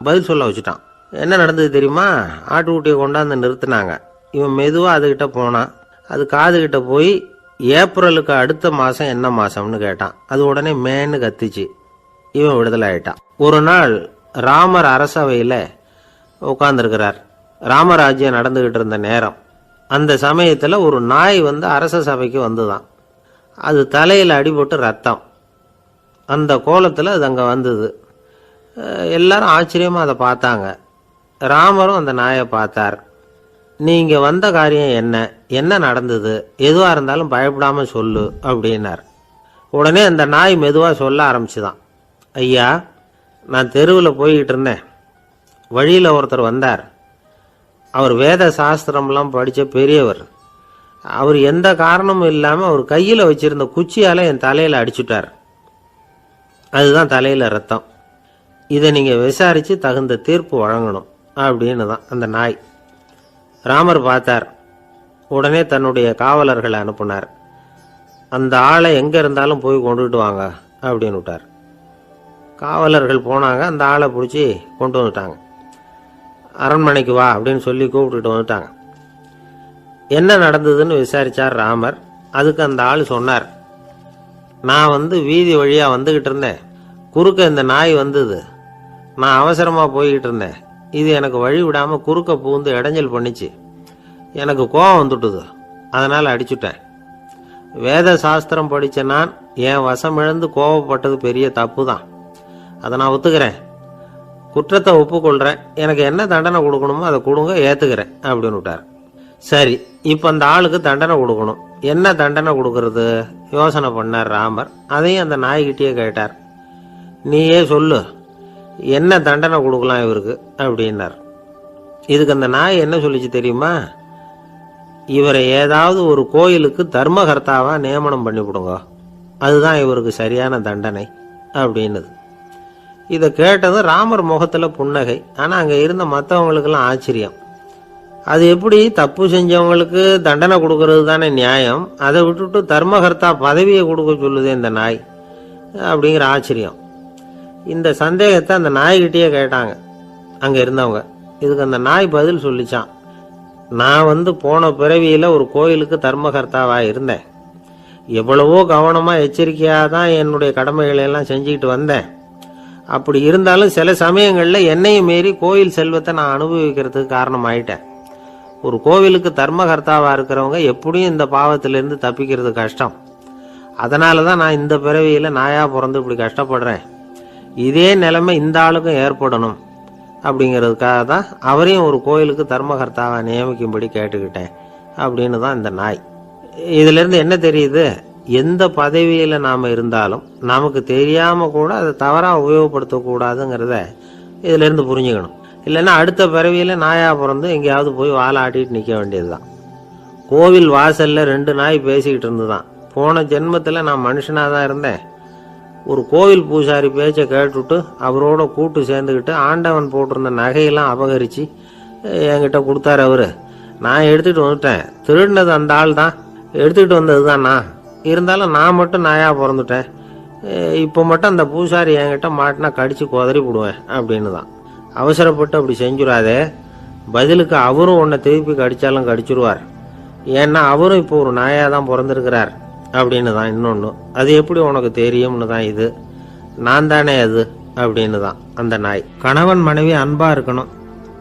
பதில் சொல்ல வச்சுட்டான். என்ன நடந்தது தெரியுமா? ஆட்டுக்குட்டியை கொண்டாந்து நிறுத்தினாங்க. இவன் மெதுவாக அதுகிட்ட போனான். அது காதுகிட்ட போய் ஏப்ரலுக்கு அடுத்த மாதம் என்ன மாதம்னு கேட்டான். அது உடனே மேன்னு கத்திச்சு. இவன் விடுதலை ஆயிட்டான். ஒரு நாள் ராமர் அரசவையில் உட்கார்ந்துருக்கிறார். ராமராஜ்யம் நடந்துகிட்டு இருந்த நேரம். அந்த சமயத்தில் ஒரு நாய் வந்து அரச சபைக்கு வந்துதான். அது தலையில் அடிபட்டு ரத்தம். அந்த கோலத்தில் அது அங்கே வந்தது. எல்லாரும் ஆச்சரியமாக அதை பார்த்தாங்க. ராமரும் அந்த நாயை பார்த்தார். நீங்கள் வந்த காரியம் என்ன, என்ன நடந்தது, எதுவாக இருந்தாலும் பயப்படாமல் சொல்லு அப்படின்னார். உடனே அந்த நாய் மெதுவாக சொல்ல ஆரம்பிச்சுதான். ஐயா, நான் தெருவில் போய்கிட்டு இருந்தேன். வழியில் ஒருத்தர் வந்தார். அவர் வேத சாஸ்திரம்லாம் படித்த பெரியவர். அவர் எந்த காரணமும் இல்லாமல் அவர் கையில் வச்சிருந்த குச்சியால் என் தலையில் அடிச்சுட்டார். அதுதான் தலையில் ரத்தம். இதை நீங்கள் விசாரித்து தகுந்த தீர்ப்பு வழங்கணும் அப்படின்னு தான் அந்த நாய். ராமர் பார்த்தார். உடனே தன்னுடைய காவலர்களை அனுப்புனார். அந்த ஆளை எங்கே இருந்தாலும் போய் கொண்டுட்டு வாங்க அப்படின்னு விட்டார். காவலர்கள் போனாங்க. அந்த ஆளை பிடிச்சி கொண்டு வந்துட்டாங்க. அரண்மனைக்கு வா அப்படின்னு சொல்லி கூப்பிட்டுட்டு வந்துட்டாங்க. என்ன நடந்ததுன்னு விசாரிச்சார் ராமர். அதுக்கு அந்த ஆள் சொன்னார், நான் வந்து வீதி வழியாக வந்துக்கிட்டு இருந்தேன். குறுக்க இந்த நாய் வந்தது. நான் அவசரமாக போய்கிட்டு இருந்தேன். இது எனக்கு வழி விடாமல் குறுக்க பூந்து இடைஞ்சல் பண்ணிச்சு. எனக்கு கோபம் வந்துட்டுது. அதனால் அடிச்சுட்டேன். வேத சாஸ்திரம் படித்த நான் என் வசம் இழந்து கோபப்பட்டது பெரிய தப்பு தான். அதை நான் ஒத்துக்கிறேன். குற்றத்தை ஒப்புக்கொள்கிறேன். எனக்கு என்ன தண்டனை கொடுக்கணுமோ அதை கொடுங்க, ஏற்றுக்கிறேன் அப்படின்னு விட்டார். சரி, இப்போ அந்த ஆளுக்கு தண்டனை கொடுக்கணும். என்ன தண்டனை கொடுக்கறது யோசனை பண்ணார் ராமர். அதையும் அந்த நாய்கிட்டே கேட்டார். நீயே சொல்லு, என்ன தண்டனை கொடுக்கலாம் இவருக்கு அப்படின்னார். இதுக்கு அந்த நாய் என்ன சொல்லிச்சு தெரியுமா? இவரை ஏதாவது ஒரு கோயிலுக்கு தர்மகர்த்தாவா நியமனம் பண்ணி விடுங்க, அதுதான் இவருக்கு சரியான தண்டனை அப்படின்னுது. இதை கேட்டதும் ராமர் முகத்தில் புன்னகை. ஆனால் அங்கே இருந்த மற்றவங்களுக்கெல்லாம் ஆச்சரியம். அது எப்படி தப்பு செஞ்சவங்களுக்கு தண்டனை கொடுக்கறது தானே நியாயம், அதை விட்டுட்டு தர்மகர்த்தா பதவியை கொடுக்க சொல்லுதே இந்த நாய் அப்படிங்கிற ஆச்சரியம். இந்த சந்தேகத்தை அந்த நாய்கிட்டயே கேட்டாங்க அங்கே இருந்தவங்க. இதுக்கு அந்த நாய் பதில் சொல்லிச்சான். நான் வந்து போன பிறவியில் ஒரு கோயிலுக்கு தர்மகர்த்தாவாக இருந்தேன். எவ்வளவோ கவனமாக எச்சரிக்கையாக தான் என்னுடைய கடமைகளை எல்லாம் செஞ்சுக்கிட்டு வந்தேன். அப்படி இருந்தாலும் சில சமயங்களில் என்னையும் மீறி கோயில் செல்வத்தை நான் அனுபவிக்கிறதுக்கு காரணமாயிட்டேன். ஒரு கோவிலுக்கு தர்மகர்த்தாவாக இருக்கிறவங்க எப்படியும் இந்த பாவத்திலிருந்து தப்பிக்கிறது கஷ்டம். அதனால தான் நான் இந்த பிறவியில் நாயாக பிறந்து இப்படி கஷ்டப்படுறேன். இதே நிலைமை இந்த ஆளுக்கும் ஏற்படணும் அப்படிங்கிறதுக்காக தான் அவரையும் ஒரு கோயிலுக்கு தர்மகர்த்தாவை நியமிக்கும்படி கேட்டுக்கிட்டேன் அப்படின்னு தான் இந்த நாய். இதிலிருந்து என்ன தெரியுது? எந்த பதவியில் நாம் இருந்தாலும் நமக்கு தெரியாமல் கூட அதை தவறாக உபயோகப்படுத்தக்கூடாதுங்கிறத இதிலேருந்து புரிஞ்சுக்கணும். இல்லைன்னா அடுத்த பிறவியில் நாயாக பிறந்து எங்கேயாவது போய் வாழை ஆட்டிட்டு நிற்க வேண்டியது தான். கோவில் வாசலில் 2 நாய் பேசிக்கிட்டு இருந்துதான். போன ஜென்மத்தில் நான் மனுஷனாக தான் இருந்தேன். ஒரு கோவில் பூசாரி பேச்சை கேட்டுவிட்டு அவரோட கூட்டு சேர்ந்துக்கிட்டு ஆண்டவன் போட்டிருந்த நகையெல்லாம் அபகரித்து என்கிட்ட கொடுத்தாரு அவரு. நான் எடுத்துகிட்டு வந்துட்டேன். திருடினது அந்த ஆள் தான், எடுத்துக்கிட்டு வந்தது தான் நான். இருந்தாலும் நான் மட்டும் நாயாக பிறந்துட்டேன். இப்போ மட்டும் அந்த பூசாரி என்கிட்ட மாட்டினா கடிச்சு குதறி விடுவேன் அப்படின்னு தான். அவசரப்பட்டு அப்படி செஞ்சுடாதே. பதிலுக்கு அவரும் உன்னை திருப்பி கடித்தாலும் கடிச்சிருவார். ஏன்னா அவரும் இப்போ ஒரு நாயாக தான் பிறந்திருக்கிறார் அப்படின்னு தான். இன்னொன்று, அது எப்படி உனக்கு தெரியும்னு தான். இது நான் தானே அது அப்படின்னு தான் அந்த நாய். கணவன் மனைவி அன்பாக இருக்கணும்.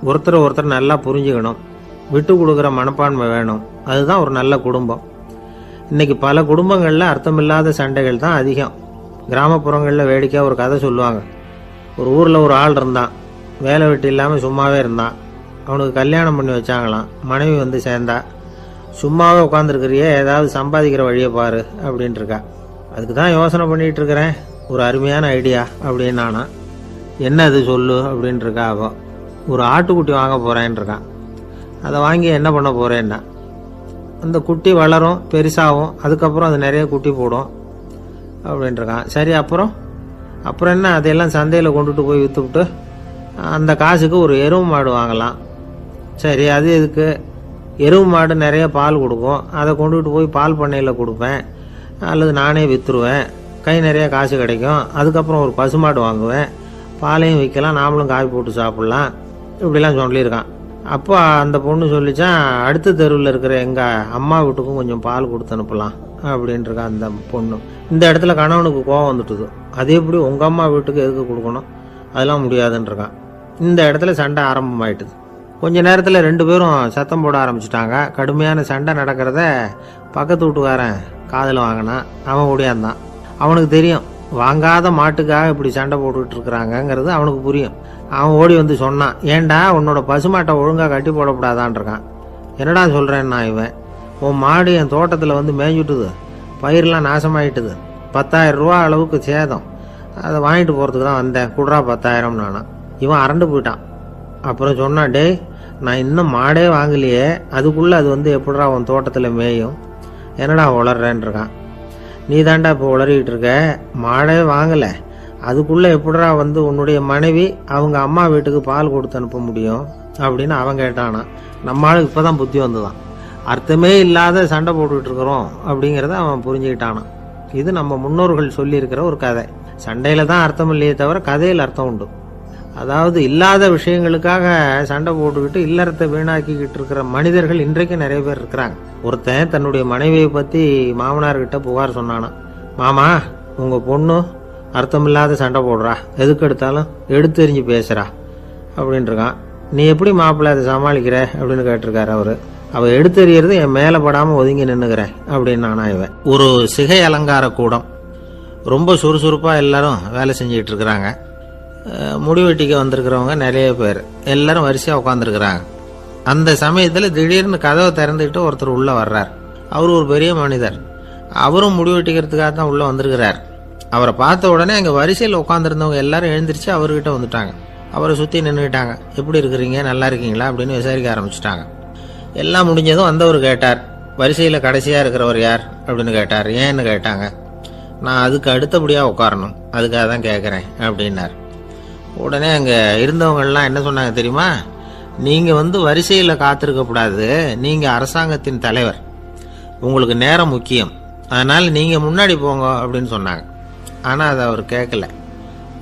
ஒருத்தர் ஒருத்தர் நல்லா புரிஞ்சுக்கணும். விட்டு கொடுக்குற மனப்பான்மை வேணும். அதுதான் ஒரு நல்ல குடும்பம். இன்னைக்கு பல குடும்பங்களில் அர்த்தமில்லாத சண்டைகள் தான் அதிகம். கிராமப்புறங்களில் வேடிக்கையாக ஒரு கதை சொல்லுவாங்க. ஒரு ஊரில் ஒரு ஆள் இருந்தான். வேலை வெட்டி இல்லாமல் சும்மாவே இருந்தான். அவனுக்கு கல்யாணம் பண்ணி வச்சாங்களாம். மனைவி வந்து சேர்ந்தா. சும்மாவே உட்காந்துருக்கிறியே, ஏதாவது சம்பாதிக்கிற வழியை பாரு அப்படின்ட்டு இருக்கா. அதுக்கு தான் யோசனை பண்ணிகிட்டு இருக்கிறேன் ஒரு அருமையான ஐடியா அப்படின்னு நானா. என்ன அது சொல்லு அப்படின்ட்டுருக்கா அவ. ஒரு ஆட்டுக்குட்டி வாங்க போகிறேன்னு இருக்கான். அதை வாங்கி என்ன பண்ண போகிறேன்னா, அந்த குட்டி வளரும், பெருசாகும், அதுக்கப்புறம் அது நிறைய குட்டி போடும் அப்படின்ட்டுருக்கான். சரி, அப்புறம் என்ன, அதையெல்லாம் சந்தையில் கொண்டுட்டு போய் விற்றுவிட்டு அந்த காசுக்கு ஒரு எருவு மாடு வாங்கலாம். சரி, அது எதுக்கு? எருவு மாடு நிறைய பால் கொடுக்கும், அதை கொண்டுகிட்டு போய் பால் பண்ணையில் கொடுப்பேன், அல்லது நானே விற்றுருவேன், கை நிறைய காசு கிடைக்கும். அதுக்கப்புறம் ஒரு பசுமாடு வாங்குவேன், பாலையும் விற்கலாம், நாமளும் காய் போட்டு சாப்பிட்லாம், இப்படிலாம் சொல்லியிருக்கான். அப்போ அந்த பொண்ணு சொல்லிச்சான், அடுத்த தெருவில் இருக்கிற எங்கள் அம்மா வீட்டுக்கும் கொஞ்சம் பால் கொடுத்து அனுப்பலாம் அப்படின்ட்டுருக்கா அந்த பொண்ணு. இந்த இடத்துல கணவனுக்கு கோவம் வந்துட்டுது. அது எப்படி உங்கள் அம்மா வீட்டுக்கு எதுக்கு கொடுக்கணும், அதெல்லாம் முடியாதுன்றிருக்கான். இந்த இடத்துல சண்டை ஆரம்பமாயிட்டுது. கொஞ்ச நேரத்தில் 2 பேரும் சத்தம் போட ஆரம்பிச்சிட்டாங்க. கடுமையான சண்டை நடக்கிறத பக்கத்து வீட்டுக்காரன் காதில் வாங்கினான். அவன் ஓடியாந்தான். அவனுக்கு தெரியும், வாங்காத மாட்டுக்காக இப்படி சண்டை போட்டுக்கிட்டு இருக்கிறாங்கங்கிறது அவனுக்கு புரியும். அவன் ஓடி வந்து சொன்னான், ஏண்டா உன்னோட பசுமாட்டை ஒழுங்காக கட்டி போடக்கூடாதான்னு இருக்கான். என்னடா சொல்கிறேன்னா இவன், உன் மாடு என் தோட்டத்தில் வந்து மேய்ஞ்சுட்டுது, பயிரெலாம் நாசமாயிட்டுது, 10,000 ரூபா அளவுக்கு சேதம், அதை வாங்கிட்டு போகிறதுக்கு தான் வந்தேன், குடுறா 10,000 நானா. இவன் அரண்டு போயிட்டான். அப்புறம் சொன்னான், டே நான் இன்னும் மாடே வாங்கலையே, அதுக்குள்ளே அது வந்து எப்படிடா உன் தோட்டத்தில் மேயும், என்னடா உளர்றேன்னு இருக்கான். நீ தாண்டா இப்போ உளறிக்கிட்டு இருக்க, மாடே வாங்கலை, அதுக்குள்ளே எப்படிடா வந்து உன்னுடைய மனைவி அவங்க அம்மா வீட்டுக்கு பால் கொடுத்து அனுப்ப முடியும் அப்படின்னு அவன் கேட்டானா. நம்ம ஆளுக்கு இப்போ தான் புத்தி வந்துதான். அர்த்தமே இல்லாத சண்டை போட்டுக்கிட்டு இருக்கிறோம் அப்படிங்கிறத அவன் புரிஞ்சுக்கிட்டானான். இது நம்ம முன்னோர்கள் சொல்லியிருக்கிற ஒரு கதை. சண்டையில் தான் அர்த்தம் இல்லையே தவிர கதையில் அர்த்தம் உண்டு. அதாவது இல்லாத விஷயங்களுக்காக சண்டை போட்டுக்கிட்டு இல்லறத்தை வீணாக்கிக்கிட்டு இருக்கிற மனிதர்கள் இன்றைக்கு நிறைய பேர் இருக்கிறாங்க. ஒருத்தன் தன்னுடைய மனைவியை பற்றி மாமனார்கிட்ட புகார் சொன்னானா, மாமா உங்கள் பொண்ணு அர்த்தமில்லாத சண்டை போடுறா, எதுக்கு எடுத்தாலும் எடுத்தெறிஞ்சு பேசுகிறா அப்படின்ட்டுருக்கான். நீ எப்படி மாப்பிள்ளை அதை சமாளிக்கிற அப்படின்னு கேட்டிருக்காரு அவர். அவள் எடுத்தெறியறது என் மேலே படாமல் ஒதுங்கி நின்றுக்கிறேன் அப்படின்னு நானா இவன். ஒரு சிகை அலங்கார கூடம், ரொம்ப சுறுசுறுப்பாக எல்லாரும் வேலை செஞ்சிகிட்டு இருக்கிறாங்க. முடிவெட்டிக்க வந்திருக்கிறவங்க நிறைய பேர், எல்லாரும் வரிசையாக உட்காந்துருக்குறாங்க. அந்த சமயத்தில் திடீர்னு கதவை திறந்துக்கிட்டு ஒருத்தர் உள்ளே வர்றார். அவர் ஒரு பெரிய மனிதர். அவரும் முடிவெட்டிக்கிறதுக்காக தான் உள்ளே வந்திருக்கிறார். அவரை பார்த்த உடனே அங்கே வரிசையில் உட்காந்துருந்தவங்க எல்லாரும் எழுந்திரிச்சு அவர்கிட்ட வந்துட்டாங்க. அவரை சுற்றி நின்றுக்கிட்டாங்க. எப்படி இருக்கிறீங்க, நல்லா இருக்கீங்களா அப்படின்னு விசாரிக்க ஆரம்பிச்சிட்டாங்க. எல்லாம் முடிஞ்சதும் வந்தவர் கேட்டார், வரிசையில் கடைசியாக இருக்கிறவர் யார் அப்படின்னு கேட்டார். ஏன்னு கேட்டாங்க. நான் அதுக்கு அடுத்தபடியாக உட்காரணும், அதுக்காக தான் கேட்குறேன் அப்படின்னார். உடனே அங்கே இருந்தவங்கள்லாம் என்ன சொன்னாங்க தெரியுமா, நீங்கள் வந்து வரிசையில் காத்திருக்கக்கூடாது, நீங்கள் அரசாங்கத்தின் தலைவர், உங்களுக்கு நேரம் முக்கியம், அதனால் நீங்கள் முன்னாடி போங்க அப்படின்னு சொன்னாங்க. ஆனால் அதை அவர் கேட்கல.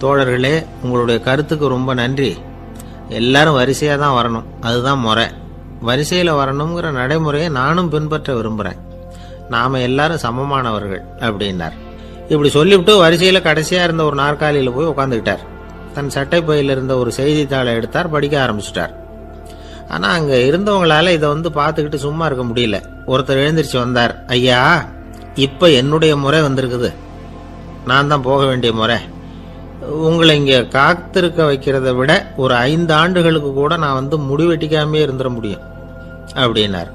தோழர்களே, உங்களுடைய கருத்துக்கு ரொம்ப நன்றி, எல்லாரும் வரிசையாக தான் வரணும், அதுதான் முறை, வரிசையில் வரணுங்கிற நடைமுறையை நானும் பின்பற்ற விரும்புகிறேன், நாம் எல்லாரும் சமமானவர்கள் அப்படின்னார். இப்படி சொல்லிவிட்டு வரிசையில் கடைசியாக இருந்த ஒரு நாற்காலியில் போய் உட்காந்துக்கிட்டார். தன் சட்டை பையில் இருந்த ஒரு செய்தித்தாளை எடுத்தார், படிக்க ஆரம்பிச்சிட்டார். ஆனால் அங்கே இருந்தவங்களால இதை வந்து பார்த்துக்கிட்டு சும்மா இருக்க முடியல. ஒருத்தர் எழுந்திரிச்சு வந்தார். ஐயா, இப்போ என்னுடைய முறை வந்திருக்குது, நான் தான் போக வேண்டிய முறை, உங்களை இங்கே காத்திருக்க வைக்கிறத விட ஒரு 5 ஆண்டுகளுக்கு கூட நான் வந்து முடிவெட்டிக்காமே இருந்துட முடியும் அப்படின்னார்.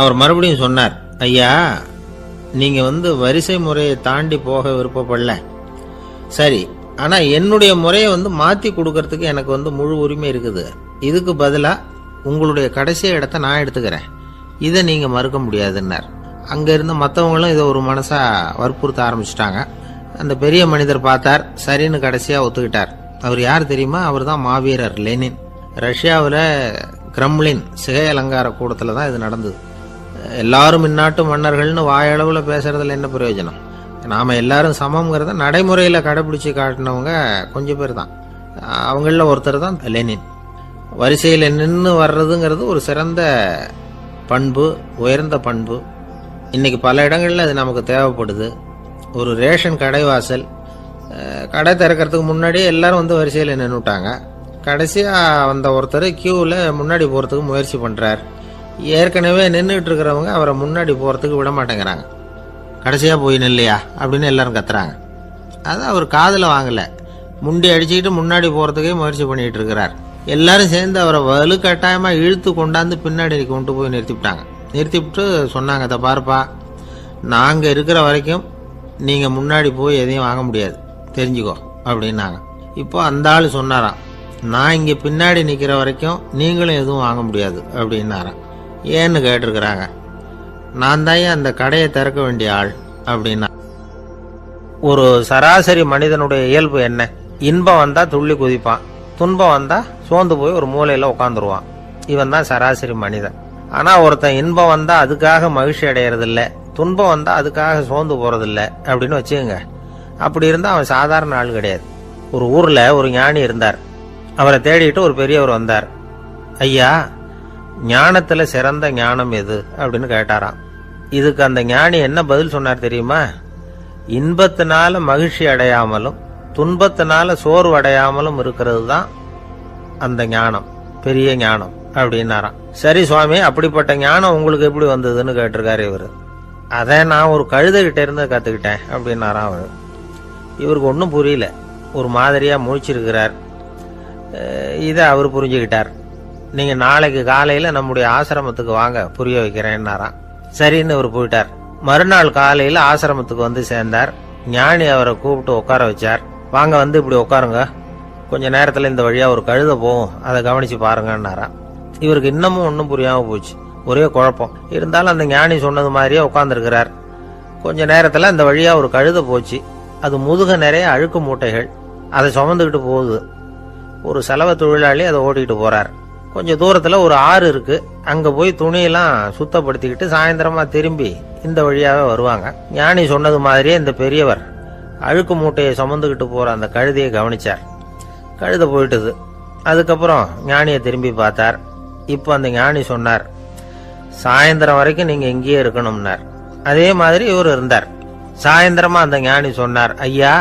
அவர் மறுபடியும் சொன்னார், ஐயா நீங்கள் வந்து வரிசை முறையை தாண்டி போக விருப்பப்படல, சரி, ஆனால் என்னுடைய முறையை வந்து மாற்றி கொடுக்கறதுக்கு எனக்கு வந்து முழு உரிமை இருக்குது, இதுக்கு பதிலாக உங்களுடைய கடைசி இடத்த நான் எடுத்துக்கிறேன், இதை நீங்கள் மறுக்க முடியாதுன்னார். அங்கே இருந்த மற்றவங்களும் இதை ஒரு மனசாக வற்புறுத்த ஆரம்பிச்சிட்டாங்க. அந்த பெரிய மனிதர் பார்த்தார், சரின்னு கடைசியாக ஒத்துக்கிட்டார். அவர் யார் தெரியுமா, அவர் தான் மாவீரர் லெனின். ரஷ்யாவில் கிரெம்ளின் சிகை அலங்கார கூடத்தில் தான் இது நடந்தது. எல்லாரும் இந்நாட்டு மன்னர்கள்னு வாயளவில் பேசுறதுல என்ன பிரயோஜனம், நாம் எல்லாரும் சமம்ங்கிறத நடைமுறையில் கடைபிடிச்சி காட்டினவங்க கொஞ்சம் பேர் தான். அவங்களில் ஒருத்தர் தான் லெனின். வரிசையில் நின்று வர்றதுங்கிறது ஒரு சிறந்த பண்பு, உயர்ந்த பண்பு. இன்றைக்கி பல இடங்களில் அது நமக்கு தேவைப்படுது. ஒரு ரேஷன் கடைவாசல், கடை திறக்கிறதுக்கு முன்னாடியே எல்லாரும் வந்து வரிசையில் நின்றுட்டாங்க. கடைசியாக வந்த ஒருத்தர் கியூவில் முன்னாடி போகிறதுக்கு முயற்சி பண்ணுறார். ஏற்கனவே நின்றுட்டு இருக்கிறவங்க அவரை முன்னாடி போகிறதுக்கு விட மாட்டேங்கிறாங்க. கடைசியாக போய் நில்லையா அப்படின்னு எல்லாரும் கத்துறாங்க. அது அவர் காதில் வாங்கலை. முண்டி அடிச்சுக்கிட்டு முன்னாடி போகிறதுக்கே முயற்சி பண்ணிகிட்டு இருக்கிறார். எல்லாரும் சேர்ந்து அவரை வலுக்கட்டாயமாக இழுத்து கொண்டாந்து பின்னாடி கொண்டு போய் நிறுத்திவிட்டாங்க. நிறுத்திவிட்டு சொன்னாங்க, அதை பாருப்பா, நாங்கள் இருக்கிற வரைக்கும் நீங்கள் முன்னாடி போய் எதையும் வாங்க முடியாது, தெரிஞ்சுக்கோ அப்படின்னாங்க. இப்போ அந்த ஆள் சொன்னாராம், நான் இங்கே பின்னாடி நிற்கிற வரைக்கும் நீங்களும் எதுவும் வாங்க முடியாது அப்படின்னாராம். ஏன்னு கேட்டிருக்கிறாங்க. நான் தான் அந்த கடையை திறக்க வேண்டிய ஆள் அப்படின்னா. ஒரு சராசரி மனிதனுடைய இயல்பு என்ன? இன்பம் வந்தா துள்ளி குதிப்பான், துன்பம் வந்தா சோர்ந்து போய் ஒரு மூலையில உட்காந்துருவான். இவன் தான் சராசரி மனிதன். ஆனா ஒருத்தன் இன்பம் வந்தா அதுக்காக மகிழ்ச்சி அடையறதில்ல, துன்பம் வந்தா அதுக்காக சோர்ந்து போறதில்ல அப்படின்னு வச்சுக்கோங்க. அப்படி இருந்தா அவன் சாதாரண ஆள் கிடையாது. ஒரு ஊர்ல ஒரு ஞானி இருந்தார். அவரை தேடிட்டு ஒரு பெரியவர் வந்தார். ஐயா, ஞானத்துல சிறந்த ஞானம் எது அப்படின்னு கேட்டாராம். இதுக்கு அந்த ஞானி என்ன பதில் சொன்னார் தெரியுமா? இன்பத்தினால மகிழ்ச்சி அடையாமலும் துன்பத்தினால சோர்வு அடையாமலும் இருக்கிறது தான் அந்த ஞானம், பெரிய ஞானம் அப்படின்னாராம். சரி சுவாமி, அப்படிப்பட்ட ஞானம் உங்களுக்கு எப்படி வந்ததுன்னு கேட்டிருக்காரு இவரு. அதை நான் ஒரு கழுதைகிட்ட இருந்து கத்துக்கிட்டேன் அப்படின்னாராம் அவரு. இவருக்கு ஒன்றும் புரியல, ஒரு மாதிரியா முழிச்சிருக்கிறார். இதை அவர் புரிஞ்சுக்கிட்டார். நீங்க நாளைக்கு காலையில நம்முடைய ஆசிரமத்துக்கு வாங்க, புரிய வைக்கிறேன்னாராம். சரின்னு அவர் போயிட்டார். மறுநாள் காலையில ஆசிரமத்துக்கு வந்து சேர்ந்தார். ஞானி அவரை கூப்பிட்டு உட்கார வச்சார். வாங்க, வந்து இப்படி உட்காருங்க, கொஞ்ச நேரத்துல இந்த வழியா ஒரு கழுதை போகும், அதை கவனிச்சு பாருங்கன்னாராம். இவருக்கு இன்னமும் ஒன்றும் புரியாம போச்சு, ஒரே குழப்பம். இருந்தாலும் அந்த ஞானி சொன்னது மாதிரியே உட்கார்ந்துருக்கிறார். கொஞ்ச நேரத்துல அந்த வழியா ஒரு கழுதை போச்சு. அது முதுக நிறைய அழுக்கு மூட்டைகள், அதை சுமந்துக்கிட்டு போகுது. ஒரு சலவை தொழிலாளி அதை ஓட்டிகிட்டு போறார். கொஞ்சம் தூரத்துல ஒரு ஆறு இருக்கு. அங்க போய் துணியெல்லாம் சுத்தப்படுத்திக்கிட்டு சாயந்தரமா திரும்பி இந்த வழியாவே வருவாங்க. ஞானி சொன்னது மாதிரியே இந்த பெரியவர் அழுக்கு மூட்டையை சுமந்துக்கிட்டு போற அந்த கழுதையை கவனிச்சார். கழுதை போயிட்டுது. அதுக்கப்புறம் ஞானியை திரும்பி பார்த்தார். இப்ப அந்த ஞானி சொன்னார், சாயந்தரம் வரைக்கும் நீங்க இங்கேயே இருக்கணும்னார். அதே மாதிரி இவர் இருந்தார். சாயந்தரமா அந்த ஞானி சொன்னார், ஐயா,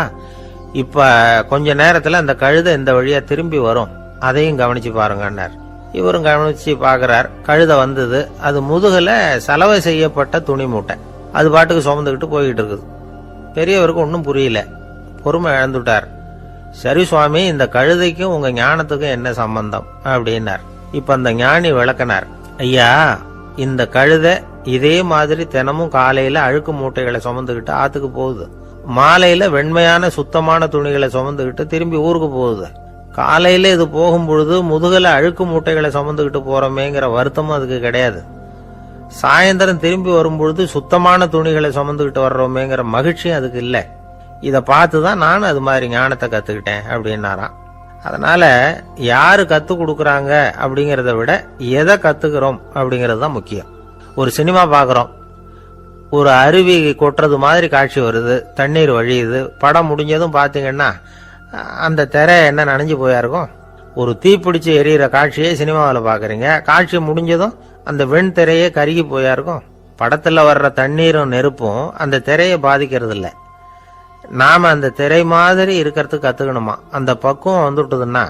இப்ப கொஞ்ச நேரத்துல அந்த கழுதை இந்த வழியா திரும்பி வரும், அதையும் கவனிச்சு பாருங்கன்னார். இவரும் கவனிச்சு பாக்குறார். கழுதை வந்தது. அது முதுகுல சலவை செய்யப்பட்ட துணி மூட்டை, அது பாட்டுக்கு சுமந்துக்கிட்டு போய்கிட்டு இருக்குது. பெரியவருக்கு ஒன்றும் புரியல, பொறுமை இழந்துட்டார். சரி சுவாமி, இந்த கழுதைக்கும் உங்க ஞானத்துக்கும் என்ன சம்பந்தம் அப்படின்னார். இப்ப அந்த ஞானி விளக்கினார். ஐயா, இந்த கழுதை இதே மாதிரி தினமும் காலையில அழுக்கு மூட்டைகளை சுமந்துக்கிட்டு ஆத்துக்கு போகுது, மாலையில வெண்மையான சுத்தமான துணிகளை சுமந்துக்கிட்டு திரும்பி ஊருக்கு போகுது. காலையில இது போகும் பொழுது முதுகல அழுக்கு மூட்டைகளை சுமந்துக்கிட்டு போறோமேங்கிற வருத்தமும் அதுக்கு கிடையாது. சாயந்தரம் திரும்பி வரும்பொழுது சுத்தமான துணிகளை சுமந்துக்கிட்டு வர்றோமேங்கிற மகிழ்ச்சியும் அதுக்கு இல்லை. இதை பார்த்துதான் நானும் அது மாதிரி ஞானத்தை கத்துக்கிட்டேன் அப்படின்னாராம். அதனால யாரு கத்து கொடுக்கறாங்க அப்படிங்கறத விட எதை கத்துக்கிறோம் அப்படிங்கிறது தான் முக்கியம். ஒரு சினிமா பாக்குறோம், ஒரு அருவி கொட்டுறது மாதிரி காட்சி வருது, தண்ணீர் வழியுது. படம் முடிஞ்சதும் பாத்தீங்கன்னா அந்த திரை என்ன நனைஞ்சு போயா இருக்கும். ஒரு தீப்பிடிச்சு எரியிற காட்சியை சினிமாவில் பாக்குறீங்க, காட்சி முடிஞ்சதும் அந்த வெண் திரையே கருகி போயா இருக்கும். படத்துல வர்ற தண்ணீரும் நெருப்பும் அந்த திரையை பாதிக்கிறது இல்லை. நாம அந்த திரை மாதிரி இருக்கிறதுக்கு கத்துக்கணுமா. அந்த பக்குவம் வந்துட்டுதுன்னா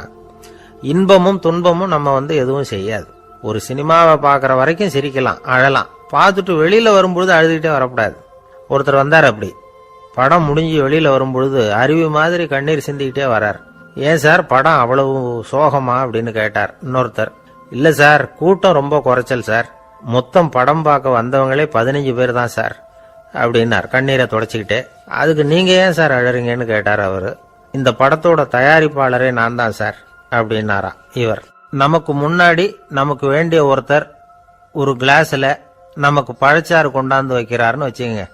இன்பமும் துன்பமும் நம்ம எதுவும் செய்யாது. ஒரு சினிமாவை பாக்குற வரைக்கும் சிரிக்கலாம், அழலாம். பார்த்துட்டு வெளியில வரும்பொழுது அழுதுகிட்டே வரக்கூடாது. ஒருத்தர் வந்தார். அப்படி படம் முடிஞ்சு வெளியில வரும்பொழுது அருவி மாதிரி கண்ணீர் சிந்திக்கிட்டே வரார். ஏன் சார், படம் அவ்வளவு சோகமா அப்படின்னு கேட்டார். இன்னொருத்தர், இல்ல சார், கூட்டம் ரொம்ப குறைச்சல் சார், மொத்தம் படம் பார்க்க வந்தவங்களே 15 பேர் தான் சார் அப்படின்னார் கண்ணீரை தொடச்சிக்கிட்டே. அதுக்கு நீங்க ஏன் சார் அழறீங்கன்னு கேட்டார் அவரு. இந்த படத்தோட தயாரிப்பாளரே நான் தான் சார் அப்படின்னாரா இவர். நமக்கு முன்னாடி நமக்கு வேண்டிய ஒருத்தர் ஒரு கிளாஸ்ல நமக்கு பழச்சாறு கொண்டாந்து வைக்கிறாருன்னு வச்சுக்கோங்க.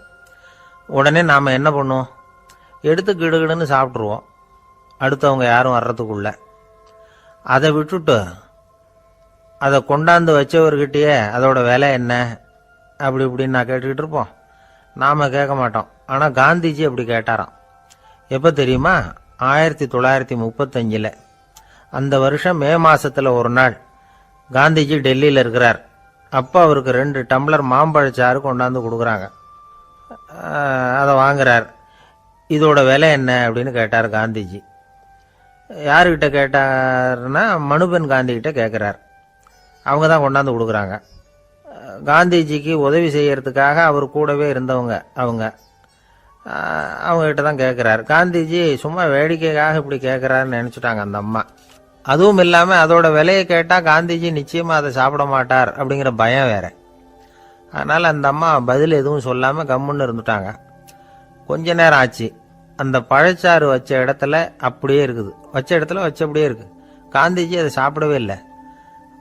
உடனே நாம என்ன பண்ணுவோம்? எடுத்து கிடுகிடுன்னு சாப்பிட்ருவோம், அடுத்தவங்க யாரும் வர்றதுக்குள்ள. அதை விட்டுட்டு அதை கொண்டாந்து வச்சவர்கிட்டயே அதோட விலை என்ன அப்படி இப்படின்னு நான் கேட்டுக்கிட்டு இருப்போம். நாம கேட்க மாட்டோம். ஆனா காந்திஜி அப்படி கேட்டாராம். எப்ப தெரியுமா? 1935. அந்த வருஷம் மே மாசத்துல ஒரு நாள் காந்திஜி டெல்லியில இருக்கிறார். அப்ப அவருக்கு 2 டம்ளர் மாம்பழச்சாறு கொண்டாந்து கொடுக்குறாங்க. அதை வாங்குறார். இதோட விலை என்ன அப்படின்னு கேட்டார் காந்திஜி. யாருக்கிட்ட கேட்டாருன்னா மனுபென் காந்தி கிட்ட கேட்கிறார். அவங்க தான் கொண்டாந்து கொடுக்குறாங்க. காந்திஜிக்கு உதவி செய்யறதுக்காக அவர் கூடவே இருந்தவங்க அவங்க கிட்ட தான் கேட்கிறார். காந்திஜி சும்மா வேடிக்கைக்காக இப்படி கேட்கிறாருன்னு நினைச்சுட்டாங்க அந்த அம்மா. அதுவும் இல்லாம அதோட விலையை கேட்டா காந்திஜி நிச்சயமா அதை சாப்பிட மாட்டார் அப்படிங்கிற பயம் வேற. அதனால அந்த அம்மா பதில் எதுவும் சொல்லாம கம்முன்னு இருந்துட்டாங்க. கொஞ்ச நேரம் ஆச்சு. அந்த பழச்சாறு வச்ச இடத்துல அப்படியே இருக்குது, வச்ச இடத்துல வச்சபடியே இருக்கு. காந்திஜி அதை சாப்பிடவே இல்லை.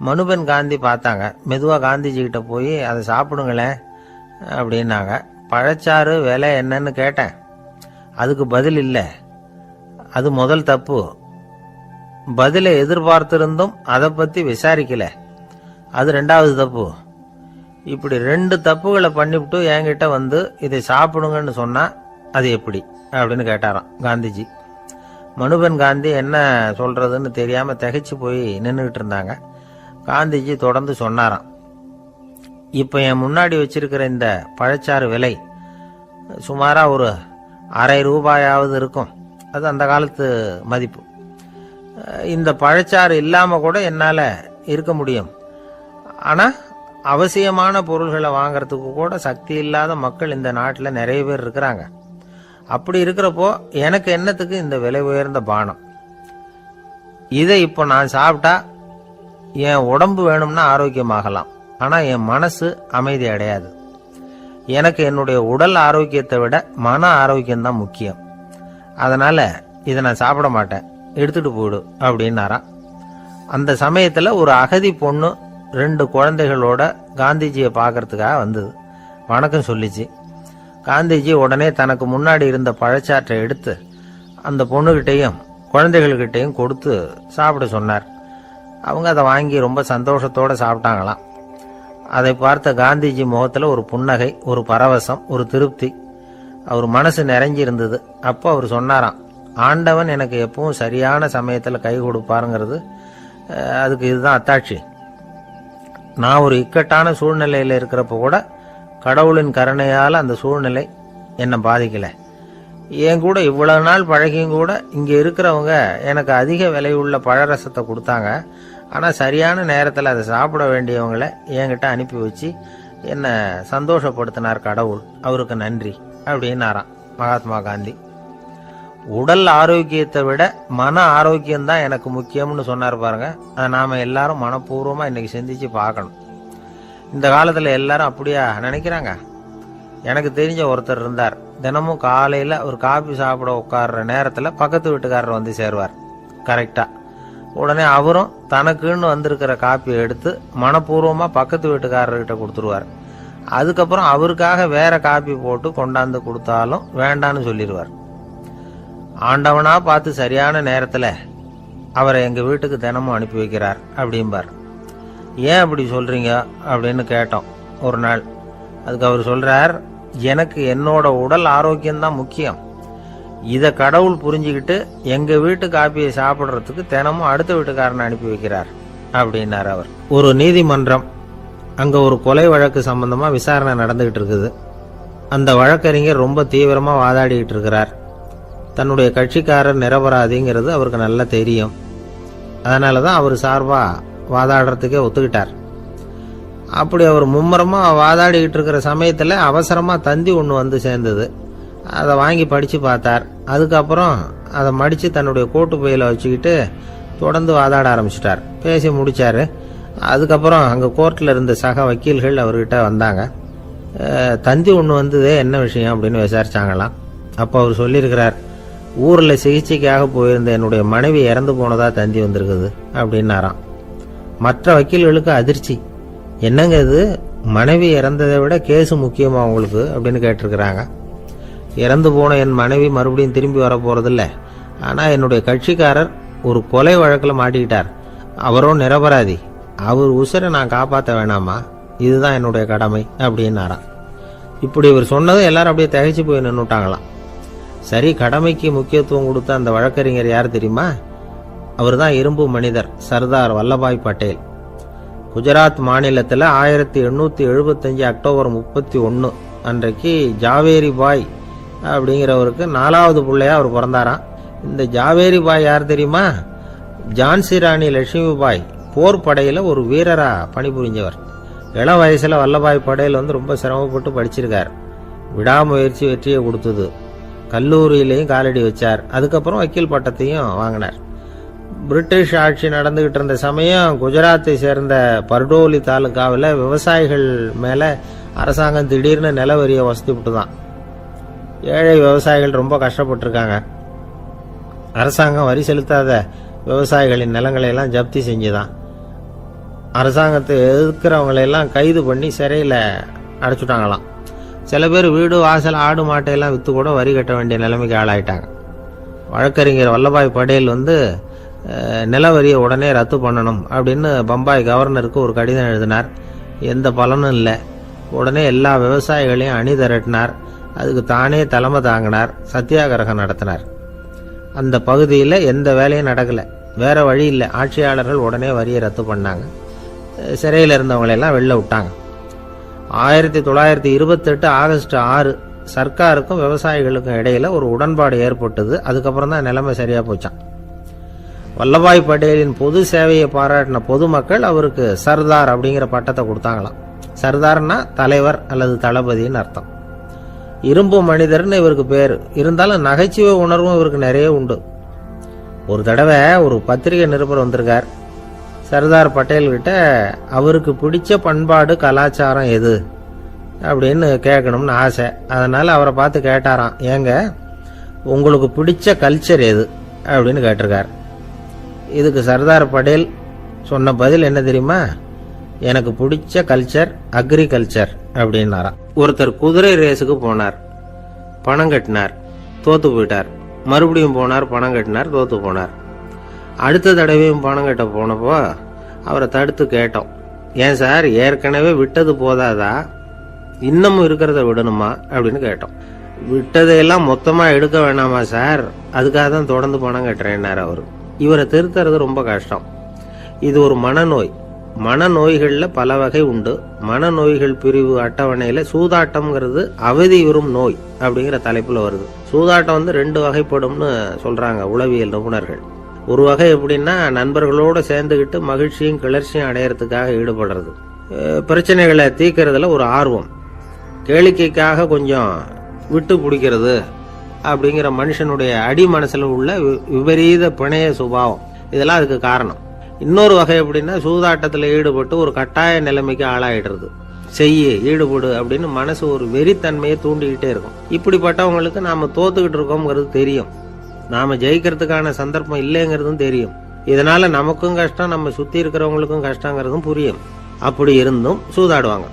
மனுபென் காந்தி பார்த்தாங்க. மெதுவாக காந்திஜி கிட்ட போய் அதை சாப்பிடுங்களேன் அப்படின்னாங்க. பழச்சாறு விலை என்னன்னு கேட்டேன். அதுக்கு பதில் இல்லை. அது முதல் தப்பு. பதிலை எதிர்பார்த்திருந்தும் அதை பற்றி விசாரிக்கல. அது ரெண்டாவது தப்பு. இப்படி 2 தப்புகளை பண்ணிவிட்டு என்கிட்ட வந்து இதை சாப்பிடுங்கன்னு சொன்னா அது எப்படி அப்படின்னு கேட்டாராம் காந்திஜி. மனுபென் காந்தி என்ன சொல்றதுன்னு தெரியாம திகைச்சு போய் நின்றுகிட்டு இருந்தாங்க. காந்திஜி தொடர்ந்து சொன்னாராம், இப்ப என் முன்னாடி வச்சிருக்கிற இந்த பழச்சாறு விலை சுமாரா ஒரு ₹1/2 இருக்கும். அது அந்த காலத்து மதிப்பு. இந்த பழச்சாறு இல்லாம கூட என்னால இருக்க முடியும். ஆனா அவசியமான பொருள்களை வாங்கறதுக்கு கூட சக்தி இல்லாத மக்கள் இந்த நாட்டில் நிறைய பேர் இருக்கிறாங்க. அப்படி இருக்கிறப்போ எனக்கு என்னத்துக்கு இந்த விலை உயர்ந்த பானம்? இதை இப்போ நான் சாப்பிட்டா என் உடம்பு வேணும்னா ஆரோக்கியமாகலாம், ஆனா என் மனசு அமைதி அடையாது. எனக்கு என்னுடைய உடல் ஆரோக்கியத்தை விட மன ஆரோக்கியம்தான் முக்கியம். அதனால இதை நான் சாப்பிட மாட்டேன், எடுத்துட்டு போயிடு அப்படின்னாராம். அந்த சமயத்துல ஒரு அகதி பொண்ணு 2 குழந்தைகளோட காந்திஜியை பார்க்கறதுக்காக வந்தது. வணக்கம் சொல்லிச்சு. காந்திஜி உடனே தனக்கு முன்னாடி இருந்த பழச்சாற்றை எடுத்து அந்த பொண்ணுகிட்டையும் குழந்தைகள்கிட்டையும் கொடுத்து சாப்பிட சொன்னார். அவங்க அதை வாங்கி ரொம்ப சந்தோஷத்தோட சாப்பிட்டாங்களாம். அதை பார்த்த காந்திஜி முகத்துல ஒரு புன்னகை, ஒரு பரவசம், ஒரு திருப்தி. அவர் மனசு நிறைஞ்சி இருந்தது. அப்போ அவர் சொன்னாராம், ஆண்டவன் எனக்கு எப்பவும் சரியான சமயத்துல கை கொடுப்பாருங்கிறது அதுக்கு இதுதான் அத்தாட்சி. நான் ஒரு இக்கட்டான சூழ்நிலையில் இருக்கிறப்ப கூட கடவுளின் கருணையால் அந்த சூழ்நிலை என்னை பாதிக்கல. என் கூட இவ்வளவு நாள் பழகியும் கூட இங்க இருக்கிறவங்க எனக்கு அதிக விலையுள்ள பழரசத்தை கொடுத்தாங்க. ஆனா சரியான நேரத்தில் அதை சாப்பிட வேண்டியவங்களை என்கிட்ட அனுப்பி வச்சு என்னை சந்தோஷப்படுத்தினார் கடவுள், அவருக்கு நன்றி அப்படின்னாராம் மகாத்மா காந்தி. உடல் ஆரோக்கியத்தை விட மன ஆரோக்கியம்தான் எனக்கு முக்கியம்னு சொன்னார் பாருங்க. அதை நாம எல்லாரும் மனப்பூர்வமா இன்னைக்கு சிந்திச்சு பார்க்கணும். இந்த காலத்துல எல்லாரும் அப்படியா நினைக்கிறாங்க? எனக்கு தெரிஞ்ச ஒருத்தர் இருந்தார். தினமும் காலையில ஒரு காபி சாப்பிட உட்கார்ற நேரத்துல பக்கத்து வீட்டுக்காரர் வந்து சேருவார் கரெக்டா. உடனே அவரும் தனக்குன்னு வந்திருக்கிற காப்பியை எடுத்து மனப்பூர்வமா பக்கத்து வீட்டுக்காரர்கிட்ட கொடுத்துருவார். அதுக்கப்புறம் அவருக்காக வேற காப்பி போட்டு கொண்டாந்து கொடுத்தாலும் வேண்டான்னு சொல்லிடுவார். ஆண்டவனா பார்த்து சரியான நேரத்துல அவரை எங்க வீட்டுக்கு தினமும் அனுப்பி வைக்கிறார் அப்படிம்பார். ஏன் அப்படி சொல்றீங்க அப்படின்னு கேட்டோம் ஒரு நாள். அதுக்கு அவர் சொல்றார், எனக்கு என்னோட உடல் ஆரோக்கியம்தான் முக்கியம். இத கடவுள் புரிஞ்சுக்கிட்டு எங்க வீட்டு காப்பியை சாப்பிடுறதுக்கு தினமும் அடுத்த வீட்டுக்காரனை அனுப்பி வைக்கிறார் அப்படின்னார் அவர். ஒரு நீதிமன்றம், அங்க ஒரு கொலை வழக்கு சம்பந்தமா விசாரணை நடந்துகிட்டு இருக்குது. அந்த வழக்கறிஞர் ரொம்ப தீவிரமா வாதாடிக்கிட்டு இருக்கிறார். தன்னுடைய கட்சிக்காரர் நிரபராதிங்கிறது அவருக்கு நல்லா தெரியும். அதனாலதான் அவர் சார்பா வாதாடுறதுக்கே ஒத்துக்கிட்டார். அப்படி அவர் மும்முரமா வாதாடிக்கிட்டு இருக்கிற சமயத்துல அவசரமா தந்தி ஒன்று வந்து சேர்ந்தது. அதை வாங்கி படிச்சு பார்த்தார். அதுக்கப்புறம் அதை மடிச்சு தன்னுடைய கோட்டு பையில வச்சுக்கிட்டு தொடர்ந்து வாதாட ஆரம்பிச்சிட்டார். பேசி முடிச்சாரு. அதுக்கப்புறம் அங்க கோர்ட்ல இருந்த சக வக்கீல்கள் அவர்கிட்ட வந்தாங்க. தந்தி ஒன்று வந்தது, என்ன விஷயம் அப்படின்னு விசாரிச்சாங்களாம். அப்போ அவர் சொல்லியிருக்கிறார், ஊர்ல சிகிச்சைக்காக போயிருந்த என்னுடைய மனைவி இறந்து போனதா தந்தி வந்திருக்குது அப்படின்னாராம். மற்ற வக்கீல்களுக்கு அதிர்ச்சி. என்னங்க இது, மனைவி இறந்ததை விட கேஸு முக்கியமா உங்களுக்கு அப்படின்னு கேட்டிருக்கிறாங்க. இறந்து போன என் மனைவி மறுபடியும் திரும்பி வர போறதில்ல. ஆனா என்னுடைய கட்சிக்காரர் ஒரு கொலை வழக்கில் மாட்டிக்கிட்டார். அவரும் நிரபராதி. அவர் உசுரை நான் காப்பாற்ற வேணாமா? இதுதான் என்னுடைய கடமை அப்படின்னாராம். இப்படி இவர் சொன்னது எல்லாரும் அப்படியே திகைச்சு போய் நின்னுட்டாங்களாம். சரி, கடமைக்கு முக்கியத்துவம் கொடுத்த அந்த வழக்கறிஞர் யார் தெரியுமா? அவர் தான் இரும்பு மனிதர் சர்தார் வல்லபாய் பட்டேல். குஜராத் மாநிலத்தில் 1875 அக்டோபர் 31 அன்றைக்கு ஜாவேரி பாய் அப்படிங்கிறவருக்கு 4வது பிள்ளையா அவர் பிறந்தாராம். இந்த ஜாவேரி பாய் யார் தெரியுமா? ஜான்சி ராணி லட்சுமி பாய் போர் படையில ஒரு வீரரா பணிபுரிஞ்சவர். இளம் வயசுல வல்லபாய் பட்டேல் ரொம்ப சிரமப்பட்டு படிச்சிருக்கார். விடாமுயற்சி வெற்றியை கொடுத்தது. கல்லூரியிலையும் காலடி வச்சார். அதுக்கப்புறம் வக்கீல் பட்டத்தையும் வாங்கினார். பிரிட்டிஷ் ஆட்சி நடந்துகிட்டு இருந்த சமயம் குஜராத்தை சேர்ந்த பர்டோலி தாலுகாவில் விவசாயிகள் மேல அரசாங்கம் திடீர்னு நிலவரிய வசதி விட்டுதான். ஏழை விவசாயிகள் ரொம்ப கஷ்டப்பட்டிருக்காங்க. அரசாங்கம் வரி செலுத்தாத விவசாயிகளின் நிலங்களை எல்லாம் ஜப்தி செஞ்சுதான். அரசாங்கத்தை எதிர்க்கிறவங்களையெல்லாம் கைது பண்ணி சிறையில் அடைச்சுட்டாங்களாம். சில பேர் வீடு வாசல் ஆடு மாட்டையெல்லாம் விற்று கூட வரி கட்ட வேண்டிய நிலைமைக்கு ஆளாயிட்டாங்க. வழக்கறிஞர் வல்லபாய் படேல் நில வரியை உடனே ரத்து பண்ணணும் அப்படின்னு பம்பாய் கவர்னருக்கு ஒரு கடிதம் எழுதினார். எந்த பலனும் இல்லை. உடனே எல்லா விவசாயிகளையும் அணி திரட்டினார். அதுக்கு தானே தலைமை தாங்கினார். சத்தியாகிரகம் நடத்தினார். அந்த பகுதியில் எந்த வேலையும் நடக்கலை. வேற வழி இல்லை. ஆட்சியாளர்கள் உடனே வரியை ரத்து பண்ணாங்க. சிறையில் இருந்தவங்களெல்லாம் வெளில விட்டாங்க. 1928 ஆகஸ்ட் 6 சர்க்காருக்கும் விவசாயிகளுக்கும் இடையில ஒரு உடன்பாடு ஏற்பட்டது. அதுக்கப்புறம் தான் நிலைமை சரியா போச்சான். வல்லபாய் படேலின் பொது சேவையை பாராட்டின பொதுமக்கள் அவருக்கு சர்தார் அப்படிங்கிற பட்டத்தை கொடுத்தாங்களாம். சர்தார்னா தலைவர் அல்லது தளபதின்னு அர்த்தம். இரும்பு மனிதர்னு இவருக்கு பேர். இருந்தாலும் நகைச்சுவை உணர்வும் இவருக்கு நிறைய உண்டு. ஒரு தடவை ஒரு பத்திரிகை நிருபர் வந்திருக்கார். சர்தார் பட்டேல்கிட்ட அவருக்கு பிடிச்ச பண்பாடு கலாச்சாரம் எது அப்படின்னு கேட்கணும்னு ஆசை. அதனால அவரை பார்த்து கேட்டாராம், ஏங்க உங்களுக்கு பிடிச்ச கல்ச்சர் எது அப்படின்னு கேட்டிருக்கார். இதுக்கு சர்தார் பட்டேல் சொன்ன பதில் என்ன தெரியுமா? எனக்கு பிடிச்ச கல்ச்சர் அக்ரிகல்ச்சர் அப்படின்னாராம். ஒருத்தர் குதிரை ரேஸுக்கு போனார், பணம் கட்டினார், தோத்து போயிட்டார். மறுபடியும் போனார், பணம் கட்டினார், தோத்து போனார். அடுத்த தடவையும் பணம் கட்ட போனப்போ அவரை தடுத்து கேட்டோம், ஏன் சார் ஏற்கனவே விட்டது போதாதா, இன்னமும் இருக்கிறத விடணுமா அப்படின்னு கேட்டோம். விட்டதையெல்லாம் மொத்தமா எடுக்க வேணாமா சார், அதுக்காக தான் தொடர்ந்து பணம் கட்டுறேன்னாரு அவரு. இவரை திருத்துறது ரொம்ப கஷ்டம். இது ஒரு மனநோய். மனநோய்கள்ல பல வகை உண்டு. மனநோய்கள் பிரிவு அட்டவணையில சூதாட்டம்ங்கிறது அவதி வரும் நோய் அப்படிங்கிற தலைப்புல வருது. சூதாட்டம் 2 வகைப்படும்னு சொல்றாங்க உளவியல் நிபுணர்கள். ஒரு வகை எப்படின்னா, நண்பர்களோட சேர்ந்துகிட்டு மகிழ்ச்சியும் கிளர்ச்சியும் அடையறதுக்காக ஈடுபடுறது. பிரச்சனைகளை தீர்க்கறதுல ஒரு ஆர்வம். கேளிக்கைக்காக கொஞ்சம் விட்டு பிடிக்கிறது அப்படிங்கிற மனுஷனுடைய அடி மனசுல உள்ள விபரீத பிணைய சுபாவம், இதெல்லாம் அதுக்கு காரணம். இன்னொரு வகை எப்படின்னா, சூதாட்டத்தில் ஈடுபட்டு ஒரு கட்டாய நிலைமைக்கு ஆளாயிடுறது. ஈடுபடு அப்படின்னு மனசு ஒரு வெறித்தன்மையை தூண்டிக்கிட்டே இருக்கும். இப்படிப்பட்டவங்களுக்கு நாம தோத்துக்கிட்டு இருக்கோம்ங்கிறது தெரியும். நாம ஜெயிக்கிறதுக்கான சந்தர்ப்பம் இல்லைங்கிறதும் தெரியும். இதனால நமக்கும் கஷ்டம், நம்ம சுத்தி இருக்கிறவங்களுக்கும் கஷ்டங்கிறதும் புரியும். அப்படி இருந்தும் சூதாடுவாங்க.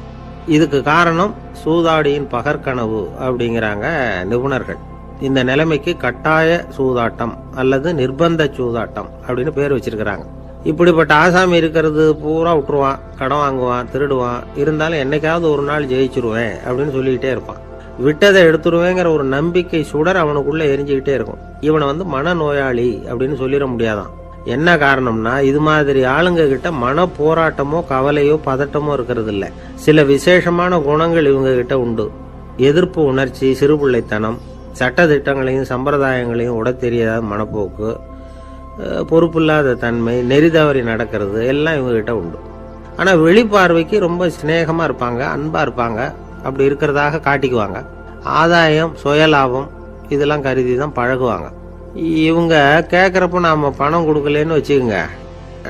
இதுக்கு காரணம் சூதாடியின் பகற்கனவு அப்படிங்கிறாங்க நிபுணர்கள். இந்த நிலைமைக்கு கட்டாய சூதாட்டம் அல்லது நிர்பந்த சூதாட்டம் அப்படின்னு பேர் வச்சிருக்கிறாங்க. இப்படிப்பட்ட ஆசாமி இருக்கிறது பூரா விட்டுருவான், கடன் வாங்குவான், திருடுவான். இருந்தாலும் என்னைக்காவது ஒரு நாள் ஜெயிச்சிருவேன் அப்படின்னு சொல்லிக்கிட்டே இருப்பான். விட்டதை எடுத்துருவேங்கிற ஒரு நம்பிக்கை சுடர் அவனுக்குள்ள எரிஞ்சுக்கிட்டே இருக்கும். இவனை மனநோயாளி அப்படின்னு சொல்லிட முடியாதான். என்ன காரணம்னா, இது மாதிரி ஆளுங்க கிட்ட மன போராட்டமோ கவலையோ பதட்டமோ இருக்கிறது இல்ல. சில விசேஷமான குணங்கள் இவங்க கிட்ட உண்டு. எதிர்ப்பு உணர்ச்சி, சிறுபிள்ளைத்தனம், சட்ட திட்டங்களையும் சம்பிரதாயங்களையும் உட தெரியாத மனப்போக்கு, பொறுப்பில்லாத தன்மை, நெறிதவறி நடக்கிறது எல்லாம் இவங்க கிட்ட உண்டு. ஆனா வெளிப்பார்வைக்கு ரொம்ப சிநேகமா இருப்பாங்க, அன்பா இருப்பாங்க. அப்படி இருக்கிறதாக காட்டிக்குவாங்க. ஆதாயம், சுயலாபம் இதெல்லாம் கருதி தான் பழகுவாங்க. இவங்க கேட்கறப்ப நாம பணம் கொடுக்கலன்னு வச்சுக்கோங்க,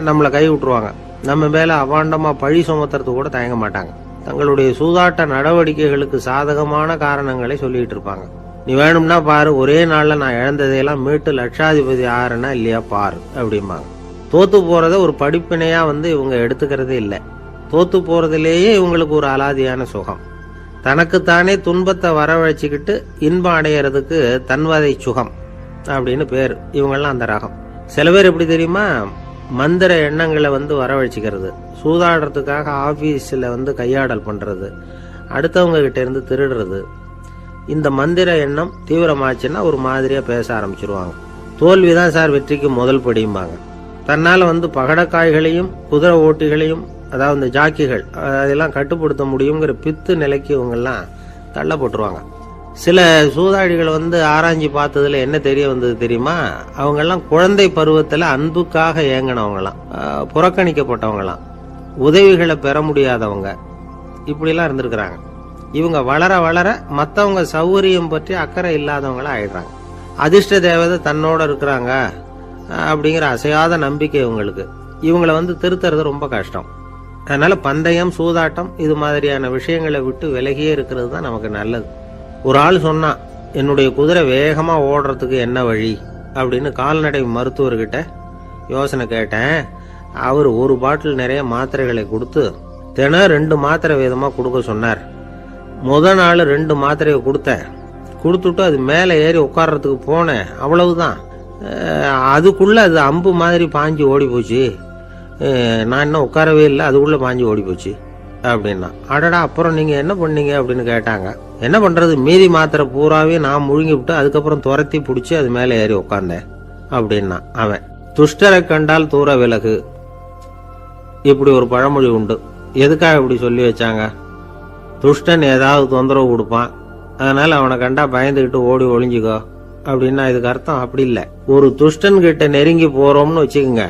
நம்மளை கை விட்டுருவாங்க. நம்ம மேல அவாண்டமா பழி சுமத்துறது கூட தயங்க மாட்டாங்க. தங்களுடைய சூதாட்ட நடவடிக்கைகளுக்கு சாதகமான காரணங்களை சொல்லிட்டு இருப்பாங்க. நீ வேணும்னா பாரு, ஒரே நாள்ல நான் இழந்ததையெல்லாம் மீட்டு லட்சாதிபதி ஆறனா இல்லையா பாரு அப்படிம்பாங்க. தோத்து போறத ஒரு படிப்பினையா இவங்க எடுத்துக்கிறதே இல்லை. தோத்து போறதுலேயே இவங்களுக்கு ஒரு அலாதியான சுகம். தனக்குத்தானே துன்பத்தை வரவழைச்சிக்கிட்டு இன்பம் அடையிறதுக்கு தன்வதை சுகம் அப்படின்னு பேர். இவங்கெல்லாம் அந்த ரகம். சில பேர் எப்படி தெரியுமா, மந்திர எண்ணங்களை வரவழைச்சிக்கிறது, சூதாடுறதுக்காக ஆபீஸ்ல கையாடல் பண்றது, அடுத்தவங்க கிட்ட இருந்து திருடுறது. இந்த மந்திர எண்ணம் தீவிரமாச்சுன்னா ஒரு மாதிரியா பேச ஆரம்பிச்சிருவாங்க. தோல்விதான் சார் வெற்றிக்கு முதல் படியும்பாங்க. தன்னால பகடக்காய்களையும் குதிரை ஓட்டிகளையும், அதாவது இந்த ஜாக்கிகள், அதெல்லாம் கட்டுப்படுத்த முடியுங்கிற பித்து நிலைக்கு இவங்கெல்லாம் தள்ளப்பட்டுருவாங்க. சில சூதாடிகள் ஆராய்ச்சி பார்த்ததுல என்ன தெரிய வந்தது தெரியுமா, அவங்கெல்லாம் குழந்தை பருவத்துல அன்புக்காக ஏங்கினவங்களாம், புறக்கணிக்கப்பட்டவங்களாம், உதவிகளை பெற முடியாதவங்க, இப்படிலாம் இருந்திருக்கிறாங்க. இவங்க வளர வளர மற்றவங்க சௌகரியம் பற்றி அக்கறை இல்லாதவங்களா ஆயிடுறாங்க. அதிர்ஷ்ட தேவதை தன்னோட இருக்கிறாங்க அப்படிங்கிற அசையாத நம்பிக்கை இவங்களுக்கு. இவங்களை திருத்துறது ரொம்ப கஷ்டம். அதனால பந்தயம், சூதாட்டம் இது மாதிரியான விஷயங்களை விட்டு விலகியே இருக்கிறது தான் நமக்கு நல்லது. ஒரு ஆள் சொன்னான், என்னுடைய குதிரை வேகமாக ஓடுறதுக்கு என்ன வழி அப்படின்னு கால்நடை மருத்துவர்கிட்ட யோசனை கேட்டேன். அவர் ஒரு பாட்டில் நிறைய மாத்திரைகளை கொடுத்து தினம் 2 மாத்திரை விதமாக கொடுக்க சொன்னார். நாள் 2 மாத்திரையை கொடுத்துட்டு அது மேலே ஏறி உட்கார்றதுக்கு போனேன். அவ்வளவுதான். அதுக்குள்ளே அது அம்பு மாதிரி பாஞ்சு ஓடி போச்சு. நான் இன்னும் உட்காரவே இல்லை, அதுக்குள்ளே பாஞ்சு ஓடி போச்சு அப்படின்னா. அடடா, அப்புறம் நீங்கள் என்ன பண்ணீங்க அப்படின்னு கேட்டாங்க. என்ன பண்ணுறது, மீதி மாத்திரை பூராவே நான் முழுங்கி விட்டு அதுக்கப்புறம் துரத்தி பிடிச்சி அது மேலே ஏறி உட்காந்தேன் அப்படின்னா அவன். துஷ்டரை கண்டால் தூர விலகு, இப்படி ஒரு பழமொழி உண்டு. எதுக்காக இப்படி சொல்லி வச்சாங்க? துஷ்டன் ஏதாவது தொந்தரவு கொடுப்பான், அதனால அவனை கண்டா பயந்துகிட்டு ஓடி ஒளிஞ்சுக்கோ அப்படின்னா இதுக்கு அர்த்தம் அப்படி இல்லை. ஒரு துஷ்டன் கிட்ட நெருங்கி போறோம்னு வச்சுக்கோங்க,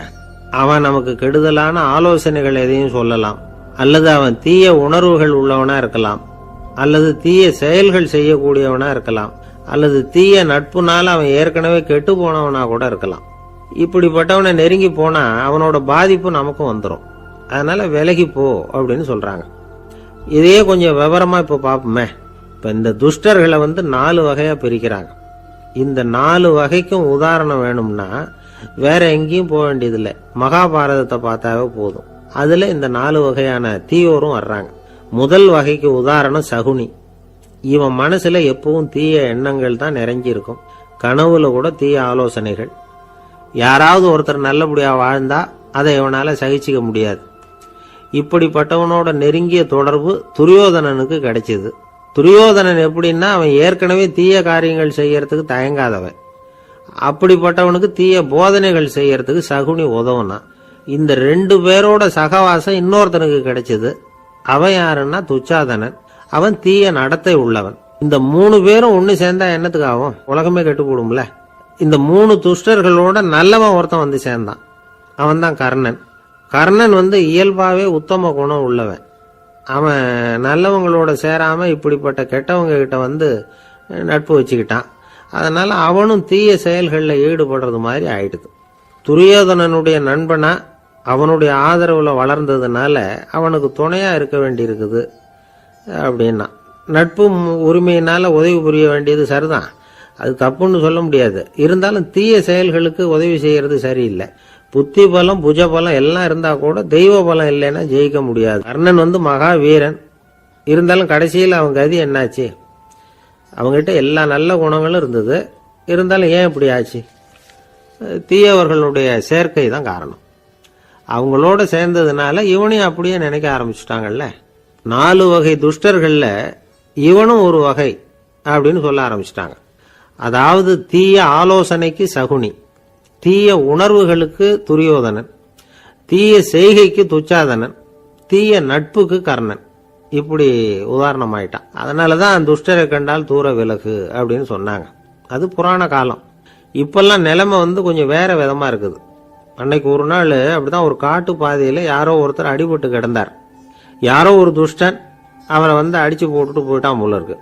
அவன் நமக்கு கெடுதலான ஆலோசனைகள் எதையும் சொல்லலாம், அல்லது அவன் தீய உணர்வுகள் உள்ளவனா இருக்கலாம், அல்லது தீய செயல்கள் செய்யக்கூடியவனா இருக்கலாம், அல்லது தீய நட்புனால அவன் ஏற்கனவே கெட்டு போனவனா கூட இருக்கலாம். இப்படிப்பட்டவனை நெருங்கி போனா அவனோட பாதிப்பு நமக்கும் வந்துடும். அதனால விலகி போ அப்படின்னு சொல்றாங்க. இதையே கொஞ்சம் விவரமா இப்ப பாப்போமே. இப்ப இந்த துஷ்டர்களை 4 வகையா பிரிக்கிறாங்க. இந்த 4 வகைக்கும் உதாரணம் வேணும்னா வேற எங்கேயும் போக வேண்டியதில்லை, மகாபாரதத்தை பார்த்தாவே போதும். அதுல இந்த 4 வகையான தீயோரும் வர்றாங்க. முதல் வகைக்கு உதாரணம் சகுனி. இவன் மனசுல எப்பவும் தீய எண்ணங்கள் தான் நிறைஞ்சி இருக்கும். கனவுல கூட தீய ஆலோசனைகள். யாராவது ஒருத்தர் நல்லபடியா வாழ்ந்தா அதை இவனால சகிச்சிக்க முடியாது. இப்படிப்பட்டவனோட நெருங்கிய தொடர்பு துரியோதனனுக்கு கிடைச்சது. துரியோதனன் எப்படின்னா, அவன் ஏற்கனவே தீய காரியங்கள் செய்யறதுக்கு தயங்காதவன். அப்படிப்பட்டவனுக்கு தீய போதனைகள் செய்யறதுக்கு சகுனி உதவுனா. இந்த 2 பேரோட சகவாசம் இன்னொருத்தனுக்கு கிடைச்சது. அவன் யாருன்னா துச்சாதனன். அவன் தீய நடத்தை உள்ளவன். இந்த 3 பேரும் ஒண்ணு சேர்ந்தா என்னத்துக்கு ஆகும்? உலகமே கெட்டு போடும்ல. இந்த 3 துஷ்டர்களோட நல்லவன் ஒருத்தன் சேர்ந்தான். அவன் தான் கர்ணன். கர்ணன் இயல்பாவே உத்தம குணம் உள்ளவன். அவன் நல்லவங்களோட சேராம இப்படிப்பட்ட கெட்டவங்க கிட்ட நட்பு வச்சுக்கிட்டான். அதனால அவனும் தீய செயல்களில் ஈடுபடுறது மாதிரி ஆயிடுது. துரியோதனனுடைய நண்பனா அவனுடைய ஆதரவுல வளர்ந்ததுனால அவனுக்கு துணையா இருக்க வேண்டி இருக்குது அப்படின்னா. நட்பு உரிமையினால உதவி புரிய வேண்டியது சரிதான், அது தப்புன்னு சொல்ல முடியாது. இருந்தாலும் தீய செயல்களுக்கு உதவி செய்யறது சரியில்லை. புத்தி பலம் புஜ பலம் எல்லாம் இருந்தா கூட தெய்வ பலம் இல்லைன்னா ஜெயிக்க முடியாது. கர்ணன் மகா வீரன். இருந்தாலும் கடைசியில் அவன் கதி என்னாச்சு? அவங்ககிட்ட எல்லா நல்ல குணங்களும் இருந்தது. இருந்தாலும் ஏன் இப்படி ஆச்சு? தீயவர்களுடைய சேர்க்கை தான் காரணம். அவங்களோட சேர்ந்ததுனால இவனையும் அப்படியே நினைக்க ஆரம்பிச்சுட்டாங்கல்ல. 4 வகை துஷ்டர்கள்ல இவனும் ஒரு வகை அப்படின்னு சொல்ல ஆரம்பிச்சிட்டாங்க. அதாவது தீய ஆலோசனைக்கு சகுனி, தீய உணர்வுகளுக்கு துரியோதனன், தீய செய்கைக்கு துச்சாதனன், தீய நட்புக்கு கர்ணன். இப்படி உதாரணமாயிட்டான். அதனாலதான் துஷ்டரை கண்டால் தூர விலகு அப்படின்னு சொன்னாங்க. அது புராண காலம். இப்பெல்லாம் நிலைமை கொஞ்சம் வேற விதமா இருக்குது. அன்னைக்கு ஒரு நாள் அப்படிதான் ஒரு காட்டு பாதையில யாரோ ஒருத்தர் அடிபட்டு கிடந்தார். யாரோ ஒரு துஷ்டன் அவரை அடிச்சு போட்டுட்டு போயிட்டான் போல இருக்கு.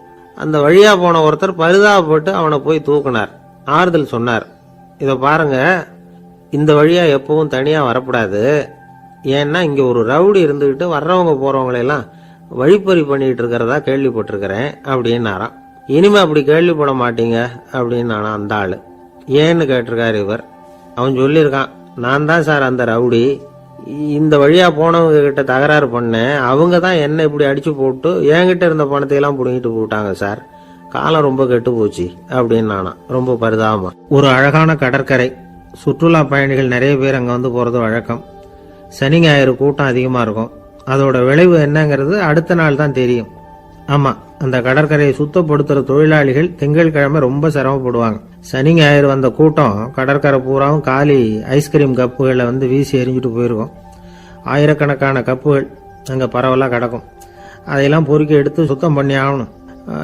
அந்த வழியா போன ஒருத்தர் பரிதாபப்பட்டு அவனை போய் தூக்குனார், ஆறுதல் சொன்னார். இதை பாருங்க, இந்த வழியா எப்பவும் தனியா வரக்கூடாது. ஏன்னா இங்க ஒரு ரவுடி இருந்துகிட்டு வர்றவங்க போறவங்களெல்லாம் வழிப்பறி பண்ணிட்டு இருக்கிறதா கேள்விப்பட்டிருக்கிறேன் அப்படின்னாராம். இனிமே அப்படி கேள்விப்பட மாட்டீங்க அப்படின்னு நானா அந்த ஆளு. ஏன்னு கேட்டிருக்காரு இவர். அவன் சொல்லியிருக்கான், நான் தான் சார் அந்த ரவுடி. இந்த வழியா போனவங்க கிட்ட தகராறு பண்ணேன். அவங்க தான் என்ன இப்படி அடிச்சு போட்டு என்கிட்ட இருந்த பணத்தையெல்லாம் புடுங்கிட்டு போட்டாங்க சார். காலம் ரொம்ப கெட்டு போச்சு அப்படின்னு நானா ரொம்ப பரிதாபமா. ஒரு அழகான கடற்கரை. சுற்றுலா பயணிகள் நிறைய பேர் அங்க போறது வழக்கம். சனி ஞாயிறு கூட்டம் அதிகமா இருக்கும். அதோட விளைவு என்னங்கிறது அடுத்த நாள் தான் தெரியும். ஆமா, அந்த கடற்கரையை சுத்தப்படுத்துற தொழிலாளிகள் திங்கட்கிழமை ரொம்ப சிரமப்படுவாங்க. சனி ஞாயிறு வந்த கூட்டம் கடற்கரை பூராவும் காலி ஐஸ்கிரீம் கப்புகளை வீசி எறிஞ்சிட்டு போயிருக்கும். ஆயிரக்கணக்கான கப்புகள் அங்க பரவலா கிடக்கும். அதையெல்லாம் பொறுக்கி எடுத்து சுத்தம் பண்ணி ஆகணும்.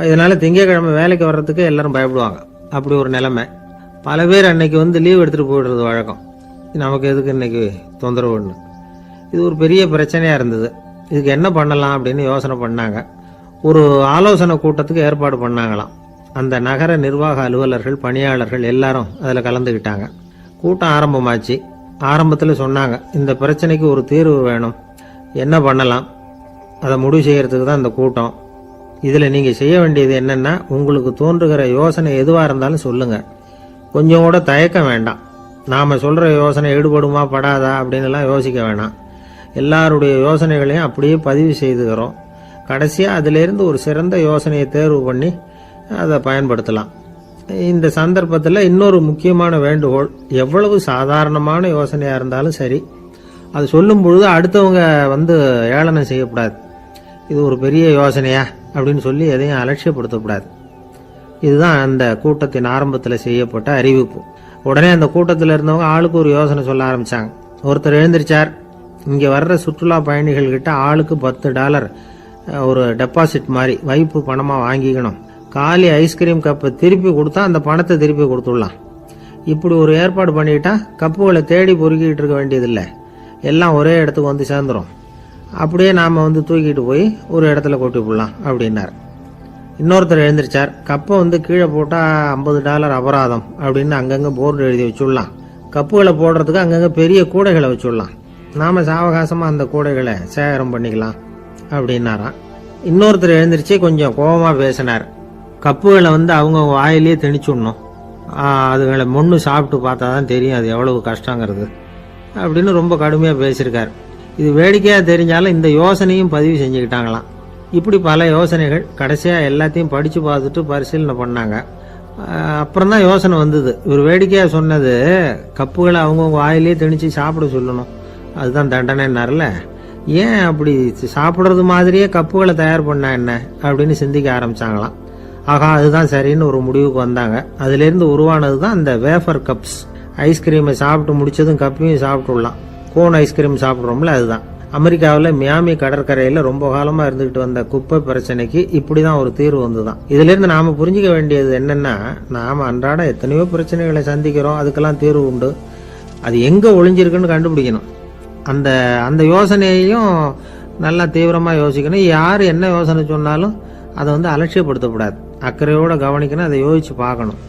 இதனால திங்கட்கிழமை வேலைக்கு வர்றதுக்கு எல்லாரும் பயப்படுவாங்க. அப்படி ஒரு நிலைமை. பல பேர் அன்னைக்கு லீவ் எடுத்துட்டு போயிடுறது வழக்கம். நமக்கு எதுக்கு இன்னைக்கு தொந்தரவுன்னு. இது ஒரு பெரிய பிரச்சனையா இருந்தது. இதுக்கு என்ன பண்ணலாம் அப்படின்னு யோசனை பண்ணாங்க. ஒரு ஆலோசனை கூட்டத்துக்கு ஏற்பாடு பண்ணாங்களாம். அந்த நகர நிர்வாக அலுவலர்கள், பணியாளர்கள் எல்லாரும் அதுல கலந்துக்கிட்டாங்க. கூட்டம் ஆரம்பமாச்சு. ஆரம்பத்தில் சொன்னாங்க, இந்த பிரச்சனைக்கு ஒரு தீர்வு வேணும், என்ன பண்ணலாம், அதை முடிவு செய்யறதுக்கு தான் இந்த கூட்டம். இதில் நீங்கள் செய்ய வேண்டியது என்னென்னா, உங்களுக்கு தோன்றுகிற யோசனை எதுவாக இருந்தாலும் சொல்லுங்கள். கொஞ்சம் கூட தயக்கம் வேண்டாம். நாம் சொல்கிற யோசனை ஈடுபடுமா படாதா அப்படின்னுலாம் யோசிக்க வேணாம். எல்லாருடைய யோசனைகளையும் அப்படியே பதிவு செய்துக்கிறோம். கடைசியாக அதிலிருந்து ஒரு சிறந்த யோசனையை தேர்வு பண்ணி அதை பயன்படுத்தலாம். இந்த சந்தர்ப்பத்தில் இன்னொரு முக்கியமான வேண்டுகோள், எவ்வளவு சாதாரணமான யோசனையாக இருந்தாலும் சரி, அது சொல்லும் பொழுது அடுத்தவங்க ஏளனம் செய்யக்கூடாது. இது ஒரு பெரிய யோசனையா அப்படின்னு சொல்லி எதையும் அலட்சியப்படுத்தக்கூடாது. இதுதான் அந்த கூட்டத்தின் ஆரம்பத்தில் செய்யப்பட்ட அறிவிப்பு. உடனே அந்த கூட்டத்தில் இருந்தவங்க ஆளுக்கு ஒரு யோசனை சொல்ல ஆரம்பித்தாங்க. ஒருத்தர் எழுந்திருச்சார், இங்கே வர்ற சுற்றுலா பயணிகள்கிட்ட ஆளுக்கு $10 ஒரு டெபாசிட் மாதிரி வைப்பு பணமாக வாங்கிக்கணும். காலி ஐஸ்கிரீம் கப்பை திருப்பி கொடுத்தா அந்த பணத்தை திருப்பி கொடுத்துடலாம். இப்படி ஒரு ஏற்பாடு பண்ணிக்கிட்டா கப்புகளை தேடி பொறுக்கிட்டு இருக்க வேண்டியதில்லை. எல்லாம் ஒரே இடத்துக்கு வந்து சேர்ந்துடும். அப்படியே நாம் தூக்கிட்டு போய் ஒரு இடத்துல கொட்டி போடலாம் அப்படின்னார். இன்னொருத்தர் எழுந்திருச்சார், கப்பை கீழே போட்டால் $50 அபராதம் அப்படின்னு அங்கங்கே போர்டு எழுதி வச்சுடலாம். கப்புகளை போடுறதுக்கு அங்கங்கே பெரிய கூடைகளை வச்சுடலாம். நாம் சாவகாசமாக அந்த கூடைகளை சேகரம் பண்ணிக்கலாம் அப்படின்னாராம். இன்னொருத்தர் எழுந்திரிச்சு கொஞ்சம் கோபமாக பேசினார். கப்புகளை அவங்க வாயிலேயே திணிச்சுடணும், அதுகளை மொன்று சாப்பிட்டு பார்த்தா தான் தெரியும் அது எவ்வளவு கஷ்டங்கிறது அப்படின்னு ரொம்ப கடுமையாக பேசியிருக்கார். இது வேடிக்கையாக தெரிஞ்சாலும் இந்த யோசனையும் பதிவு செஞ்சுக்கிட்டாங்களாம். இப்படி பல யோசனைகள். கடைசியாக எல்லாத்தையும் படித்து பார்த்துட்டு பரிசீலனை பண்ணாங்க. அப்புறம் தான் யோசனை வந்தது. இவர் வேடிக்கையாக சொன்னது கப்புகளை அவங்கவுங்க வாயிலேயே திணிச்சு சாப்பிட சொல்லணும், அதுதான் தண்டனைன்னார்ல. ஏன் அப்படி சாப்பிட்றது மாதிரியே கப்புகளை தயார் பண்ணா என்ன அப்படின்னு சிந்திக்க ஆரம்பிச்சாங்களாம். ஆகா, அதுதான் சரின்னு ஒரு முடிவுக்கு வந்தாங்க. அதுலேருந்து உருவானது தான் இந்த வேஃபர் கப்ஸ். ஐஸ்கிரீமை சாப்பிட்டு முடிச்சதும் கப்பையும் சாப்பிட்டுடலாம். கோன் ஐஸ்கிரீம் சாப்பிட்றோம்ல, அதுதான். அமெரிக்காவில் மியாமி கடற்கரையில் ரொம்ப காலமாக இருந்துகிட்டு வந்த குப்பை பிரச்சனைக்கு இப்படி தான் ஒரு தீர்வு வந்துதான். இதிலிருந்து நாம் புரிஞ்சிக்க வேண்டியது என்னென்னா, நாம் அன்றாட எத்தனையோ பிரச்சனைகளை சந்திக்கிறோம், அதுக்கெல்லாம் தீர்வு உண்டு. அது எங்கே ஒளிஞ்சிருக்குன்னு கண்டுபிடிக்கணும். அந்த யோசனையையும் நல்லா தீவிரமாக யோசிக்கணும். யார் என்ன யோசனை சொன்னாலும் அதை அலட்சியப்படுத்தக்கூடாது. அக்கறையோடு கவனிக்கணும், அதை யோசித்து பார்க்கணும்.